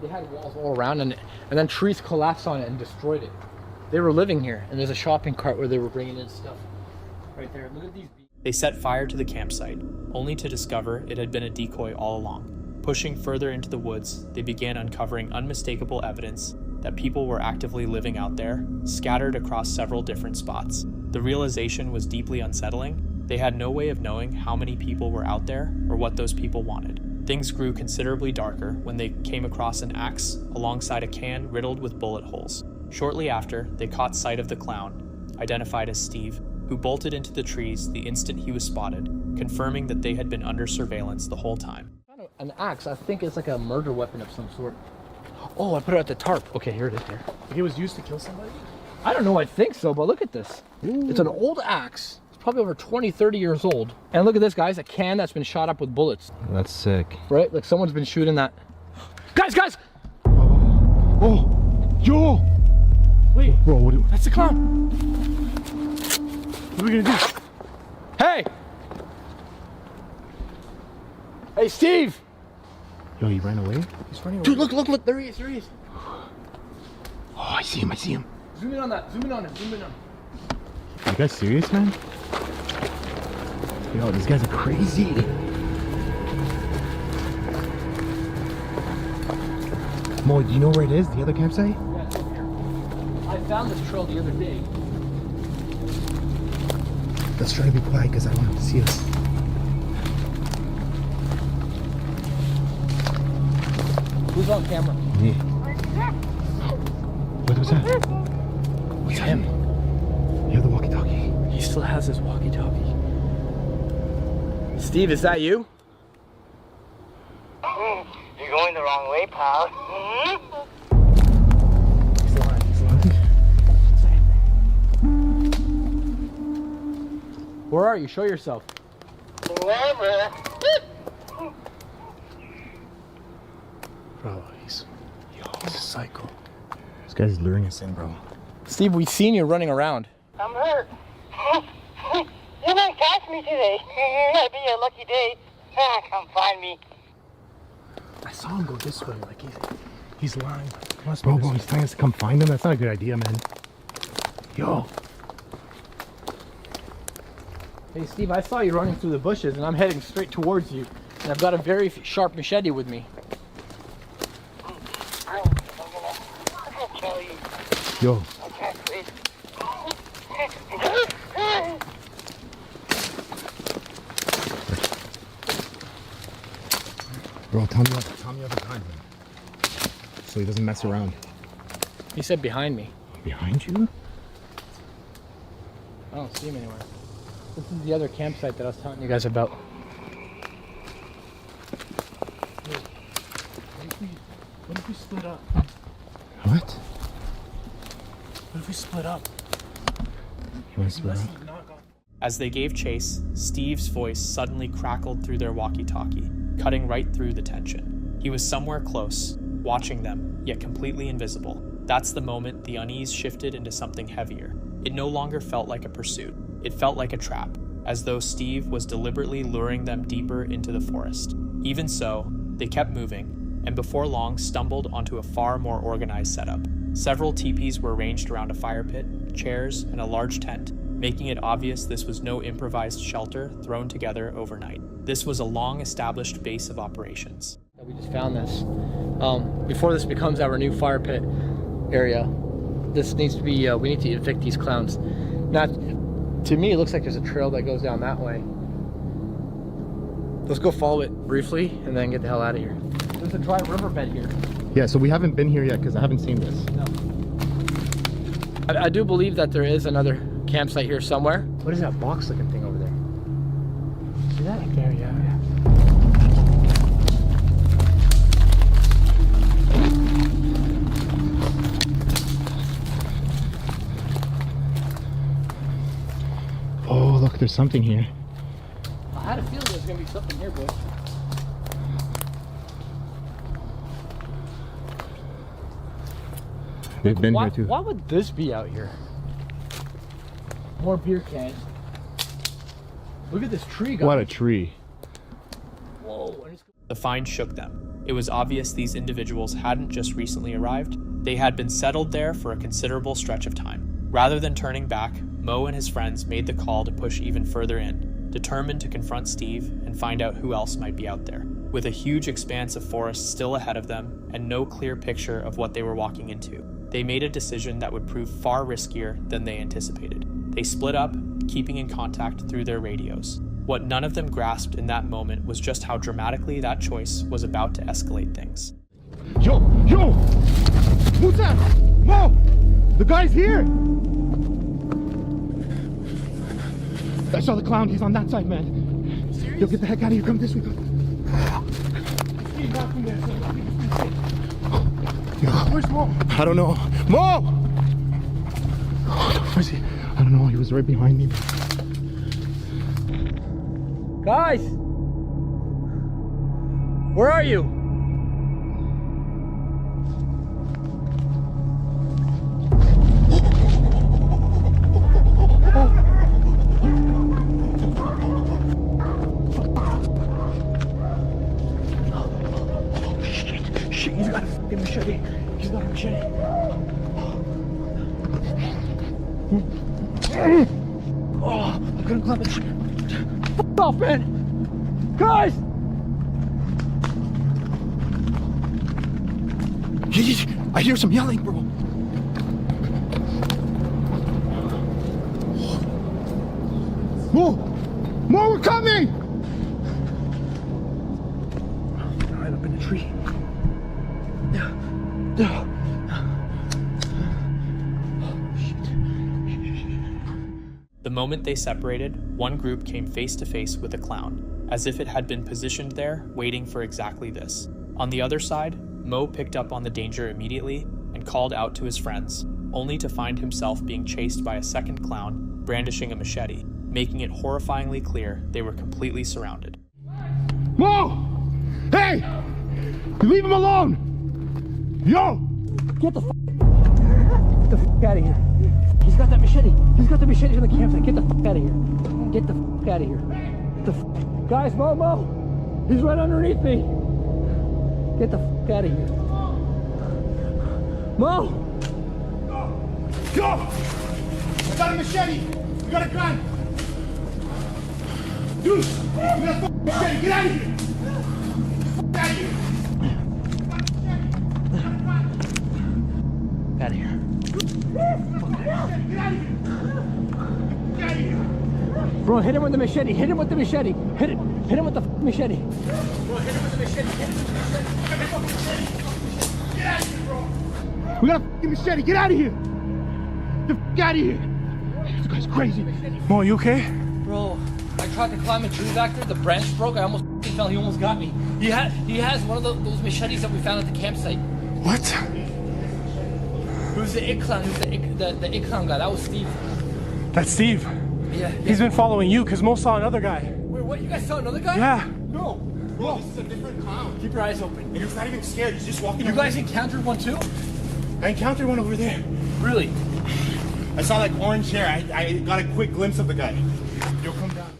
They had walls all around, and then trees collapsed on it and destroyed it. They were living here, and there's a shopping cart where they were bringing in stuff. Right there, look at these. They set fire to the campsite, only to discover it had been a decoy all along. Pushing further into the woods, they began uncovering unmistakable evidence that people were actively living out there, scattered across several different spots. The realization was deeply unsettling. They had no way of knowing how many people were out there or what those people wanted. Things grew considerably darker when they came across an axe alongside a can riddled with bullet holes. Shortly after, they caught sight of the clown, identified as Steve, who bolted into the trees the instant he was spotted, confirming that they had been under surveillance the whole time. An axe, I think it's like a murder weapon of some sort. Oh, I put it at the tarp. Okay, here it is. Here. He was used to kill somebody? I don't know, I think so, but look at this. Ooh. It's an old axe. Probably over 20, 30 years old. And look at this, guys, a can that's been shot up with bullets. That's sick. Right? Like someone's been shooting that. Guys! Oh! Yo! Wait, bro, what do you... That's the clown! What are we gonna do? Hey! Hey, Steve! Yo, he ran away? He's running away. Dude, look, there he is. Oh, I see him. Zoom in on that, zoom in on him. You guys serious, man? Yo, these guys are crazy. Mo, do you know where it is? The other campsite? Yeah, it's over here. I found this trail the other day. Let's try to be quiet because I don't have to see us. Who's on camera? Me. What was that? What's him? You have the walkie-talkie. He still has his walkie-talkie. Steve, is that you? You're going the wrong way, pal. He's lying. He's lying. Where are you? Show yourself. Wherever. Bro, he's a psycho. This guy's luring us in, bro. Steve, we've seen you running around. I'm hurt. You didn't catch me today. Might be a lucky day. Come find me. I saw him go this way, like he's lying. Bro, he's telling us to come find him. That's not a good idea, man. Yo. Hey, Steve, I saw you running through the bushes, and I'm heading straight towards you. And I've got a very sharp machete with me. I'm gonna kill you. Yo. I can't wait. Bro, tell me other time, man. So he doesn't mess around. He said behind me. Behind you? I don't see him anywhere. This is the other campsite that I was telling you guys about. What if we split up? What? What if we split up? You want to split up? As they gave chase, Steve's voice suddenly crackled through their walkie-talkie, cutting right through the tension. He was somewhere close, watching them, yet completely invisible. That's the moment the unease shifted into something heavier. It no longer felt like a pursuit. It felt like a trap, as though Steve was deliberately luring them deeper into the forest. Even so, they kept moving, and before long stumbled onto a far more organized setup. Several teepees were ranged around a fire pit, chairs, and a large tent, making it obvious this was no improvised shelter thrown together overnight. This was a long-established base of operations. We just found this. Before this becomes our new fire pit area, this needs to be, we need to evict these clowns. Now, to me, it looks like there's a trail that goes down that way. Let's go follow it briefly and then get the hell out of here. There's a dry riverbed here. Yeah, so we haven't been here yet because I haven't seen this. No. I do believe that there is another campsite here somewhere. What is that box looking thing over there? See that? Right there, yeah. Oh, look, there's something here. I had a feeling there's gonna be something here, boy. They've been here too. Why would this be out here? More beer cans. Look at this tree, guys. What a tree. Whoa. The find shook them. It was obvious these individuals hadn't just recently arrived. They had been settled there for a considerable stretch of time. Rather than turning back, Mo and his friends made the call to push even further in, determined to confront Steve and find out who else might be out there. With a huge expanse of forest still ahead of them and no clear picture of what they were walking into, they made a decision that would prove far riskier than they anticipated. They split up, keeping in contact through their radios. What none of them grasped in that moment was just how dramatically that choice was about to escalate things. Yo! Who's that? Mo! The guy's here! I saw the clown. He's on that side, man. Yo, get the heck out of here. Come this way. Where's Mo? I don't know. Mo! Where's he? I don't know. He was right behind me. Guys! Where are you? Shit, he's got a fucking machete. He's got a machete. Oh, I couldn't climb it. Fuck off, man! Guys! I hear some yelling, bro. More! More, we're coming! Right up in the tree. The moment they separated, one group came face to face with a clown, as if it had been positioned there, waiting for exactly this. On the other side, Mo picked up on the danger immediately and called out to his friends, only to find himself being chased by a second clown brandishing a machete, making it horrifyingly clear they were completely surrounded. Mo! Hey! You leave him alone! Yo! Get the f out of here. He's got that machete. He's got the machete from the campsite. Get the f out of here. Get the f out of here. Get the f. Guys, Mo! He's right underneath me. Get the f out of here. Mo! Go! I got a machete. You got a gun. Dude, you got a f machete. Get out of here. Get out of here. Out of here. Bro, hit him with the machete. Hit him with the machete. Hit him with the machete. Bro, hit him with the machete. Hit him with the machete. Get out of here, bro. We got a f***ing machete. Get out of here. Get the f*** out of here. This guy's crazy. Mo, you okay? Bro, I tried to climb a tree back there. The branch broke. I almost f***ing fell. He almost got me. He has one of those machetes that we found at the campsite. What? Who's the it clown? Who's the it clown guy? That was Steve. That's Steve. Yeah. He's been following you because Mo saw another guy. Wait, what? You guys saw another guy? Yeah. No. Bro, this is a different clown. Keep your eyes open. And he's not even scared. He's just walking. You guys encountered one too? I encountered one over there. Really? I saw like orange hair. I got a quick glimpse of the guy. Yo, come down.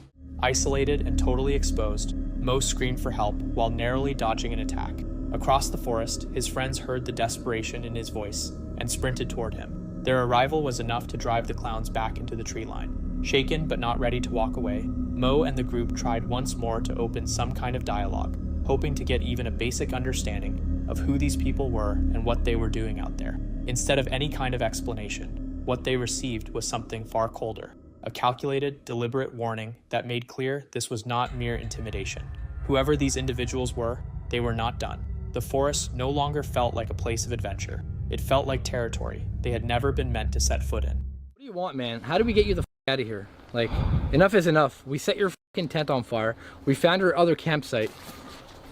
Isolated and totally exposed, Mo screamed for help while narrowly dodging an attack. Across the forest, his friends heard the desperation in his voice and sprinted toward him. Their arrival was enough to drive the clowns back into the tree line. Shaken but not ready to walk away, Mo and the group tried once more to open some kind of dialogue, hoping to get even a basic understanding of who these people were and what they were doing out there. Instead of any kind of explanation, what they received was something far colder, a calculated, deliberate warning that made clear this was not mere intimidation. Whoever these individuals were, they were not done. The forest no longer felt like a place of adventure. It felt like territory they had never been meant to set foot in. What do you want, man? How do we get you the f out of here? Like, enough is enough. We set your fucking tent on fire. We found your other campsite.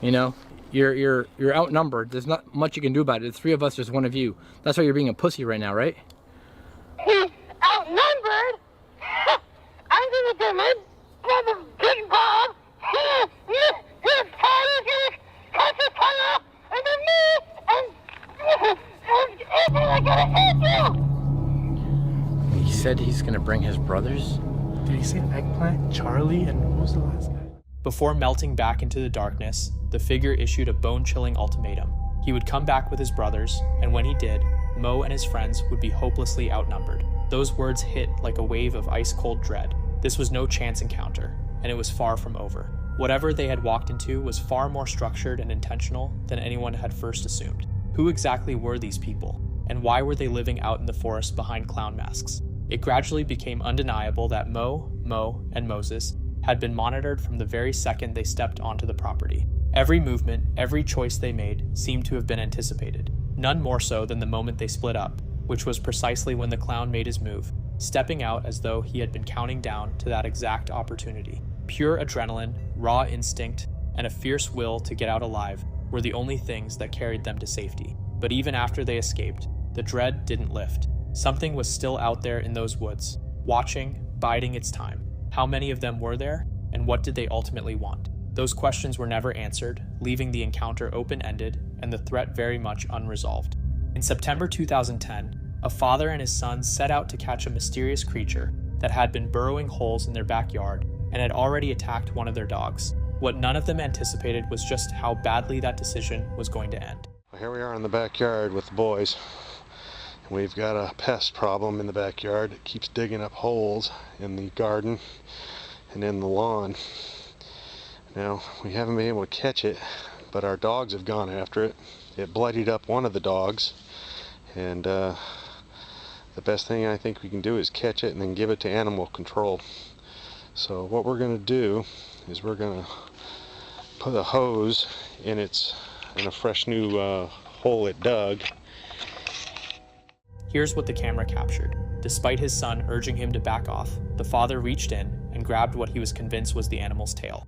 You know, you're outnumbered. There's not much you can do about it. The three of us, there's one of you. That's why you're being a pussy right now, right? He's outnumbered? I'm gonna get my brother's big Bob. Your party's gonna cut his tongue off, and then me, and I gotta eat you! He said he's gonna bring his brothers? Did he say Eggplant, Charlie, and what was the last guy? Before melting back into the darkness, the figure issued a bone-chilling ultimatum. He would come back with his brothers, and when he did, Mo and his friends would be hopelessly outnumbered. Those words hit like a wave of ice-cold dread. This was no chance encounter, and it was far from over. Whatever they had walked into was far more structured and intentional than anyone had first assumed. Who exactly were these people, and why were they living out in the forest behind clown masks? It gradually became undeniable that Mo, and Moses had been monitored from the very second they stepped onto the property. Every movement, every choice they made seemed to have been anticipated, none more so than the moment they split up, which was precisely when the clown made his move, stepping out as though he had been counting down to that exact opportunity. Pure adrenaline, raw instinct, and a fierce will to get out alive were the only things that carried them to safety. But even after they escaped, the dread didn't lift. Something was still out there in those woods, watching, biding its time. How many of them were there, and what did they ultimately want? Those questions were never answered, leaving the encounter open-ended and the threat very much unresolved. In September 2010, a father and his son set out to catch a mysterious creature that had been burrowing holes in their backyard and had already attacked one of their dogs. What none of them anticipated was just how badly that decision was going to end. Here we are in the backyard with the boys. We've got a pest problem in the backyard. It keeps digging up holes in the garden and in the lawn. Now, we haven't been able to catch it, but our dogs have gone after it. It bloodied up one of the dogs, and the best thing I think we can do is catch it and then give it to animal control. So what we're going to do is we're going to put a hose in a fresh new hole it dug. Here's what the camera captured. Despite his son urging him to back off, the father reached in and grabbed what he was convinced was the animal's tail.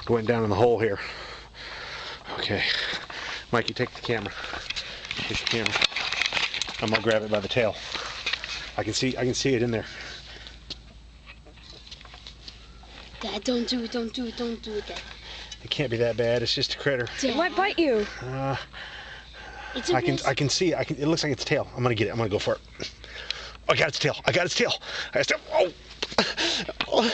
Going down in the hole here. Okay, Mikey, take the camera. Here's your camera. I'm gonna grab it by the tail. I can see it in there. Dad, don't do it, don't do it, don't do it, Dad. It can't be that bad. It's just a critter. It might bite you. I can see it. It looks like its tail. I'm gonna get it. I'm gonna go for it. Oh, I got its tail. I got its tail. Oh.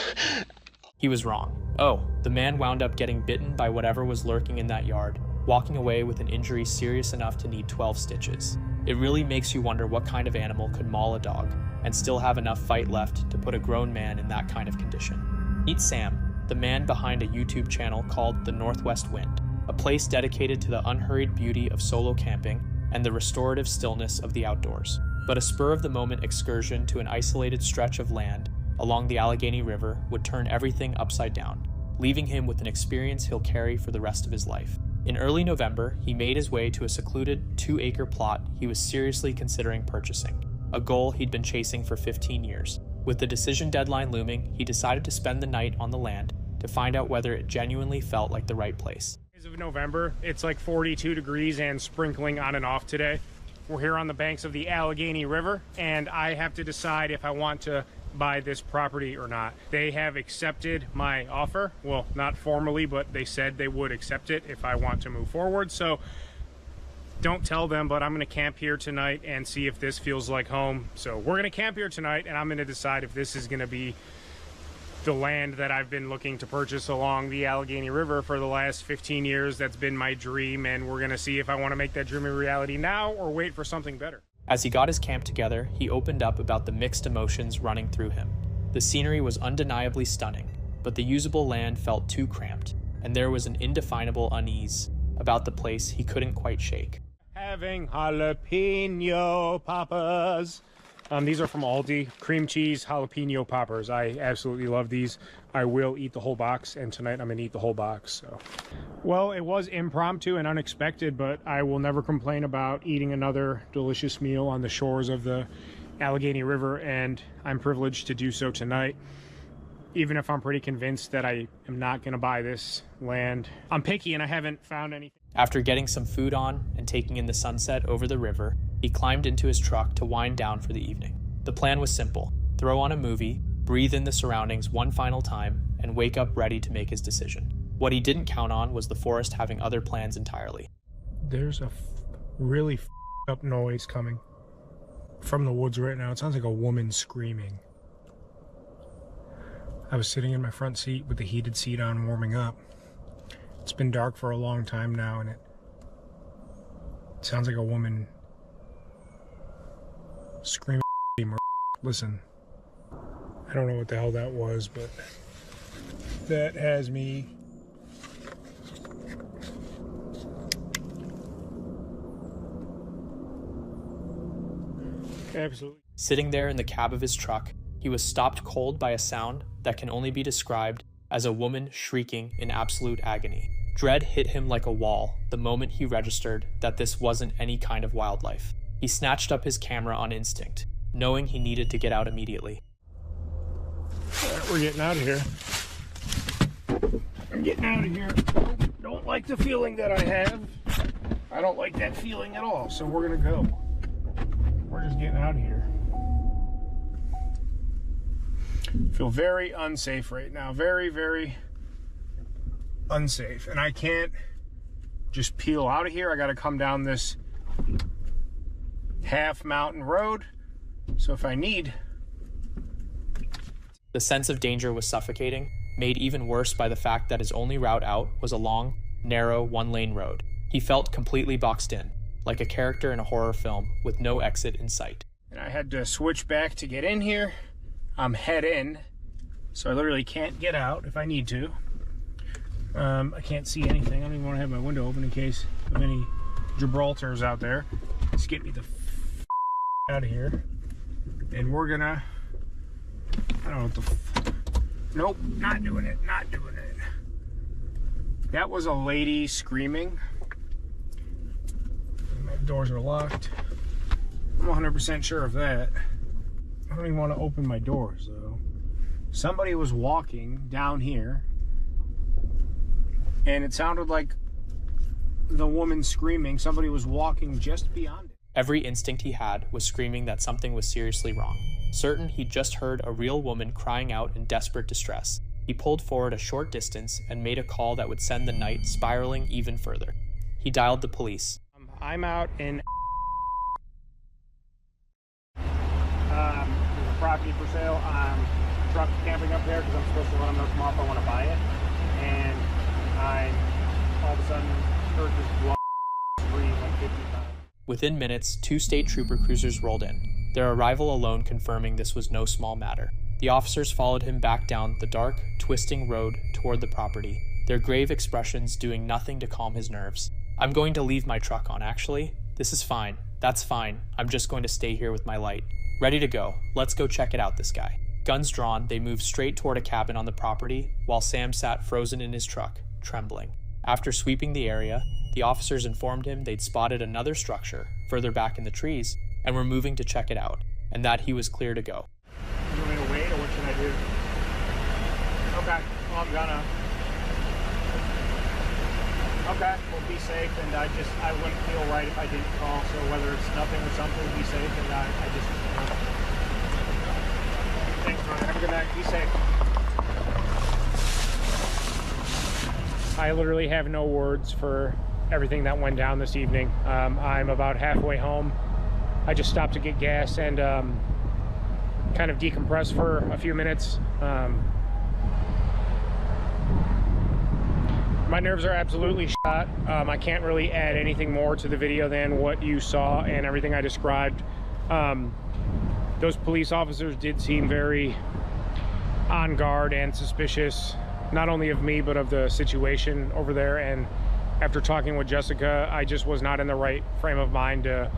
He was wrong. Oh, the man wound up getting bitten by whatever was lurking in that yard, walking away with an injury serious enough to need 12 stitches. It really makes you wonder what kind of animal could maul a dog and still have enough fight left to put a grown man in that kind of condition. Meet Sam, the man behind a YouTube channel called The Northwest Wind, a place dedicated to the unhurried beauty of solo camping and the restorative stillness of the outdoors. But a spur-of-the-moment excursion to an isolated stretch of land along the Allegheny River would turn everything upside down, leaving him with an experience he'll carry for the rest of his life. In early November, he made his way to a secluded 2-acre plot he was seriously considering purchasing, a goal he'd been chasing for 15 years. With the decision deadline looming, he decided to spend the night on the land to find out whether it genuinely felt like the right place. Of November, it's like 42 degrees and sprinkling on and off today. We're here on the banks of the Allegheny River, and I have to decide if I want to buy this property or not. They have accepted my offer. Well, not formally, but they said they would accept it if I want to move forward. So don't tell them, but I'm going to camp here tonight and see if this feels like home. So we're going to camp here tonight, and I'm going to decide if this is going to be the land that I've been looking to purchase along the Allegheny River for the last 15 years. That's been my dream, and we're gonna see if I want to make that dream a reality now or wait for something better. As he got his camp together, he opened up about the mixed emotions running through him. The scenery was undeniably stunning, but the usable land felt too cramped, and there was an indefinable unease about the place he couldn't quite shake. Having jalapeno poppers. These are from Aldi, cream cheese jalapeno poppers. I absolutely love these. I will eat the whole box, and tonight I'm gonna eat the whole box. So, well, it was impromptu and unexpected, but I will never complain about eating another delicious meal on the shores of the Allegheny River, and I'm privileged to do so tonight. Even if I'm pretty convinced that I am not gonna buy this land. I'm picky and I haven't found anything. After getting some food on and taking in the sunset over the river, he climbed into his truck to wind down for the evening. The plan was simple: throw on a movie, breathe in the surroundings one final time, and wake up ready to make his decision. What he didn't count on was the forest having other plans entirely. There's a really up noise coming from the woods right now. It sounds like a woman screaming. I was sitting in my front seat with the heated seat on, warming up. It's been dark for a long time now, and it sounds like a woman screaming. Listen, I don't know what the hell that was, but that has me absolutely. Sitting there in the cab of his truck, he was stopped cold by a sound that can only be described as a woman shrieking in absolute agony. Dread hit him like a wall the moment he registered that this wasn't any kind of wildlife. He snatched up his camera on instinct, knowing he needed to get out immediately. We're getting out of here. I'm getting out of here. Don't like the feeling that I have. I don't like that feeling at all, so we're gonna go. We're just getting out of here. Feel very unsafe right now. Very, very unsafe. And I can't just peel out of here. I gotta come down this half mountain road. So if I need... The sense of danger was suffocating, made even worse by the fact that his only route out was a long, narrow, one-lane road. He felt completely boxed in, like a character in a horror film with no exit in sight. And I had to switch back to get in here. I'm head in, so I literally can't get out if I need to. I can't see anything. I don't even want to have my window open in case of any Gibraltars out there. Just get me the out of here. And we're gonna I don't know what the nope, not doing it, not doing it. That was a lady screaming. My doors are locked. I'm 100% sure of that. I don't even want to open my doors though. Somebody was walking down here and it sounded like the woman screaming. Somebody was walking just beyond it. Every instinct he had was screaming that something was seriously wrong. Certain he'd just heard a real woman crying out in desperate distress, he pulled forward a short distance and made a call that would send the night spiraling even further. He dialed the police. I'm out in there's a property for sale. I'm truck camping up there because I'm supposed to let them know tomorrow if I want to buy it. And I all of a sudden heard this blood scream like 50 times. Within minutes, 2 state trooper cruisers rolled in, their arrival alone confirming this was no small matter. The officers followed him back down the dark, twisting road toward the property, their grave expressions doing nothing to calm his nerves. I'm going to leave my truck on, actually. This is fine. That's fine. I'm just going to stay here with my light. Ready to go. Let's go check it out, this guy. Guns drawn, they moved straight toward a cabin on the property, while Sam sat frozen in his truck, trembling. After sweeping the area, the officers informed him they'd spotted another structure further back in the trees and were moving to check it out, and that he was clear to go. You want me to wait, or what should I do? Okay, well, I'm gonna. Okay, well, be safe, and I wouldn't feel right if I didn't call, so whether it's nothing or something, be safe, and I just... Thanks, brother. Have a good night. Be safe. I literally have no words for everything that went down this evening. I'm about halfway home. I just stopped to get gas and kind of decompress for a few minutes. My nerves are absolutely shot. I can't really add anything more to the video than what you saw and everything I described. Those police officers did seem very on guard and suspicious, not only of me, but of the situation over there. And after talking with Jessica, I just was not in the right frame of mind to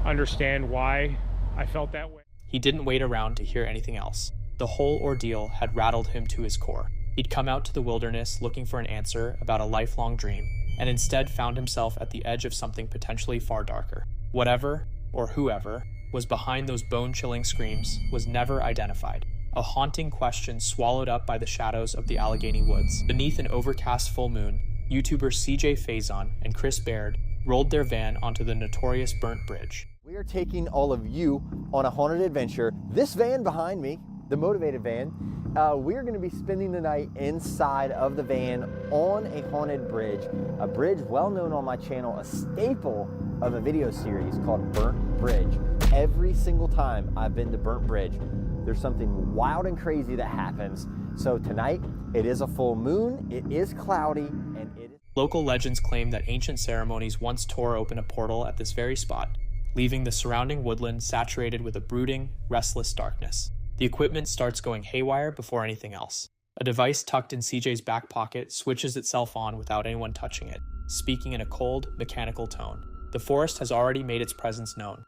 understand why I felt that way. He didn't wait around to hear anything else. The whole ordeal had rattled him to his core. He'd come out to the wilderness looking for an answer about a lifelong dream, and instead found himself at the edge of something potentially far darker. Whatever, or whoever, was behind those bone-chilling screams was never identified. A haunting question swallowed up by the shadows of the Allegheny woods. Beneath an overcast full moon, YouTubers CJ Faison and Chris Baird rolled their van onto the notorious Burnt Bridge. We are taking all of you on a haunted adventure. This van behind me, the motivated van, we're going to be spending the night inside of the van on a haunted bridge, a bridge well known on my channel, a staple of a video series called Burnt Bridge. Every single time I've been to Burnt Bridge, there's something wild and crazy that happens. So tonight, it is a full moon, it is cloudy, and it is... Local legends claim that ancient ceremonies once tore open a portal at this very spot, leaving the surrounding woodland saturated with a brooding, restless darkness. The equipment starts going haywire before anything else. A device tucked in CJ's back pocket switches itself on without anyone touching it, speaking in a cold, mechanical tone. The forest has already made its presence known.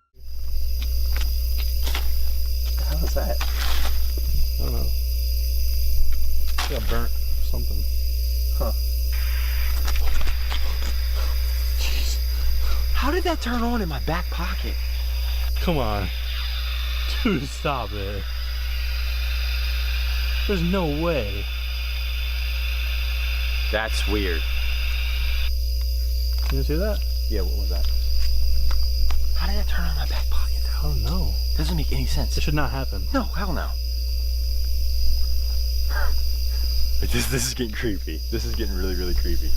What the hell is that? I don't know. It got burnt or something. Huh. Jeez. How did that turn on in my back pocket? Come on. Dude, stop it. There's no way. That's weird. You see that? Yeah, what was that? How did that turn on my back pocket though? I don't know. Doesn't make any sense. It should not happen. No, hell no. This is getting creepy. This is getting really, really creepy.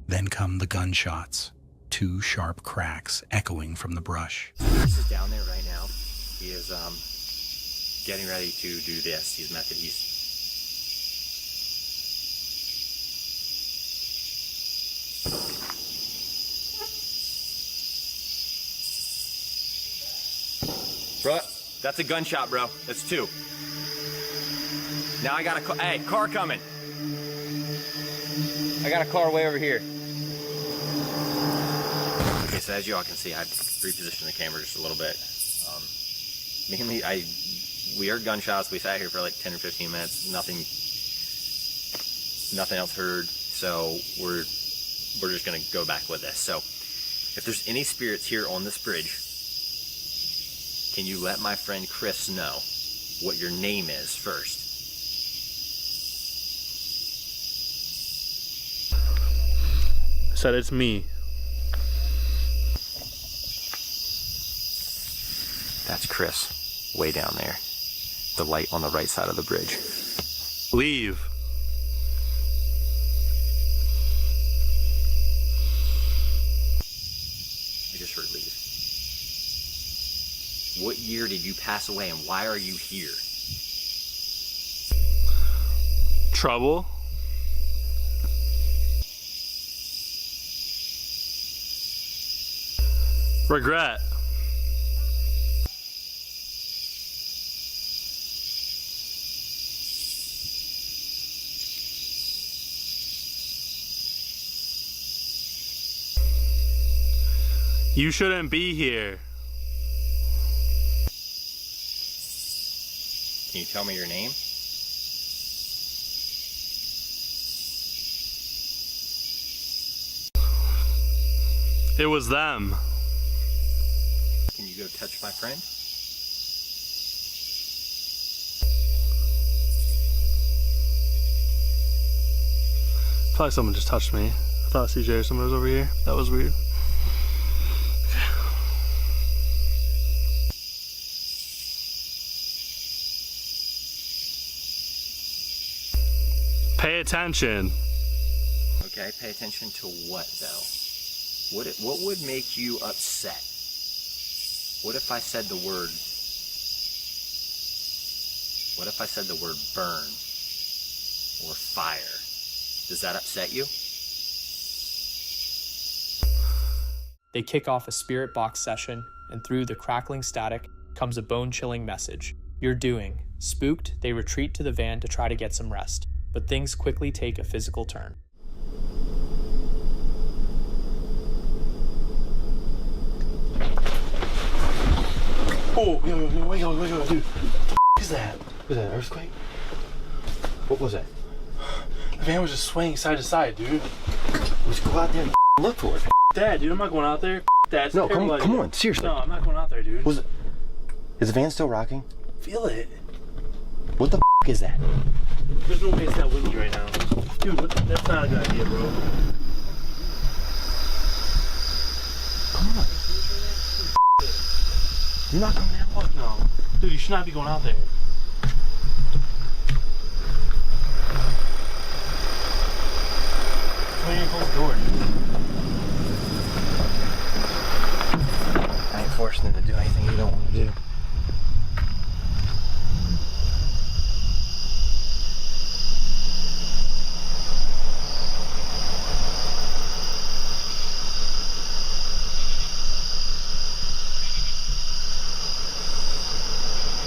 Then come the gunshots. 2 sharp cracks echoing from the brush. Chris is down there right now. He is getting ready to do this. He's method. Bro, that's a gunshot, bro. That's 2. Now I got a car. Hey, car coming. I got a car way over here. Okay, so as you all can see, I've repositioned the camera just a little bit. Mainly, we heard gunshots. We sat here for like 10 or 15 minutes. Nothing else heard. So we're just gonna go back with this. So if there's any spirits here on this bridge, can you let my friend Chris know what your name is first? I said it's me. That's Chris, way down there. The light on the right side of the bridge. Leave. I just heard leave. What year did you pass away and why are you here? Trouble. Regret. You shouldn't be here. Can you tell me your name? It was them. Can you go touch my friend? Probably someone just touched me. I thought CJ or someone was over here. That was weird. Pay attention. Okay, pay attention to what though? What would make you upset? What if I said the word? What if I said the word burn or fire? Does that upset you? They kick off a spirit box session, and through the crackling static comes a bone-chilling message. You're doing. Spooked, they retreat to the van to try to get some rest, but things quickly take a physical turn. Oh, yo, wait, dude. What is that? Was that an earthquake? What was that? The van was just swaying side to side, dude. Let's go out there and look for it. Dad, dude, I'm not going out there. Dad, no, come on, seriously. No, I'm not going out there, dude. Is the van still rocking? Feel it. What the is that? There's no way it's that windy right now. Dude, that's not a good idea, bro. Come on. You're not coming out? Fuck no. Dude, you should not be going out there. Why didn't you close the door? I ain't forcing them to do anything you don't want to do.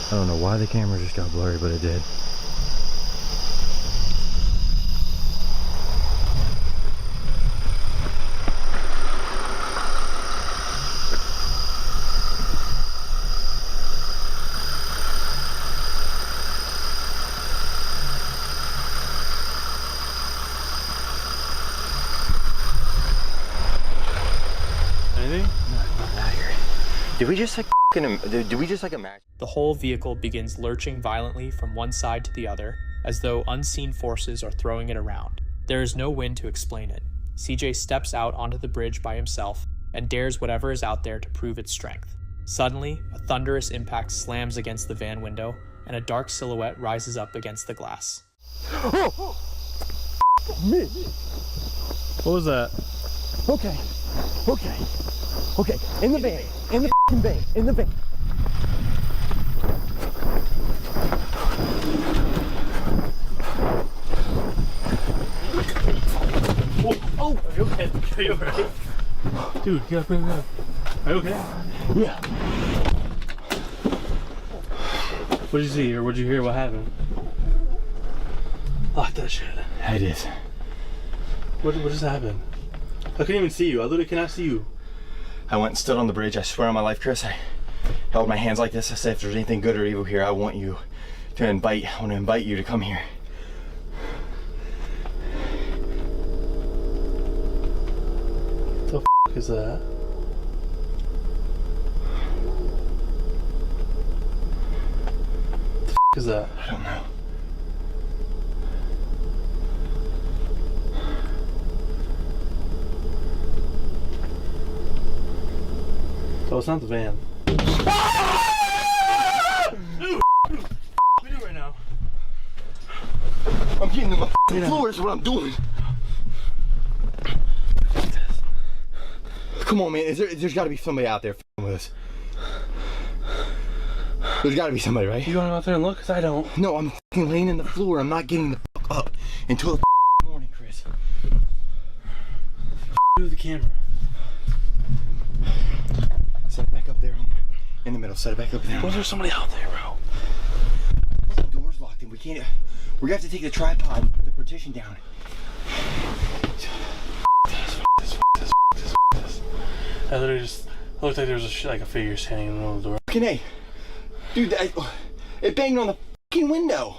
I don't know why the camera just got blurry, but it did. Anything? No, nothing out here. Did we just like imagine? The whole vehicle begins lurching violently from one side to the other, as though unseen forces are throwing it around. There is no wind to explain it. CJ steps out onto the bridge by himself and dares whatever is out there to prove its strength. Suddenly, a thunderous impact slams against the van window, and a dark silhouette rises up against the glass. Oh! Me! What was that? Okay. In the van. In the van. In the van. Oh! Are you okay? Are you alright? Dude, get up. Are you okay? Yeah. What did you see or what did you hear? What happened? Lock that shit. I did. What just happened? I couldn't even see you. I literally cannot see you. I went and stood on the bridge. I swear on my life, Chris. held my hands like this. I said, if there's anything good or evil here, I want to invite you to come here. What the f is that? What the f is that? I don't know. So it's not the van. What are you doing right now? I'm getting to my floor is what I'm doing. Come on, man. There's got to be somebody out there with us. There's got to be somebody, right? You want to go out there and look? Because I don't. No, I'm laying in the floor. I'm not getting the fuck up until the morning, Chris. Do the camera. Set it back up there in the middle. Set it back up there. Was there somebody out there, bro? The door's locked and we can't. We're gonna have to take the tripod, the partition down. I literally just looked like there was like a figure standing in the middle of the door. Fucking A. Dude, it banged on the fucking window.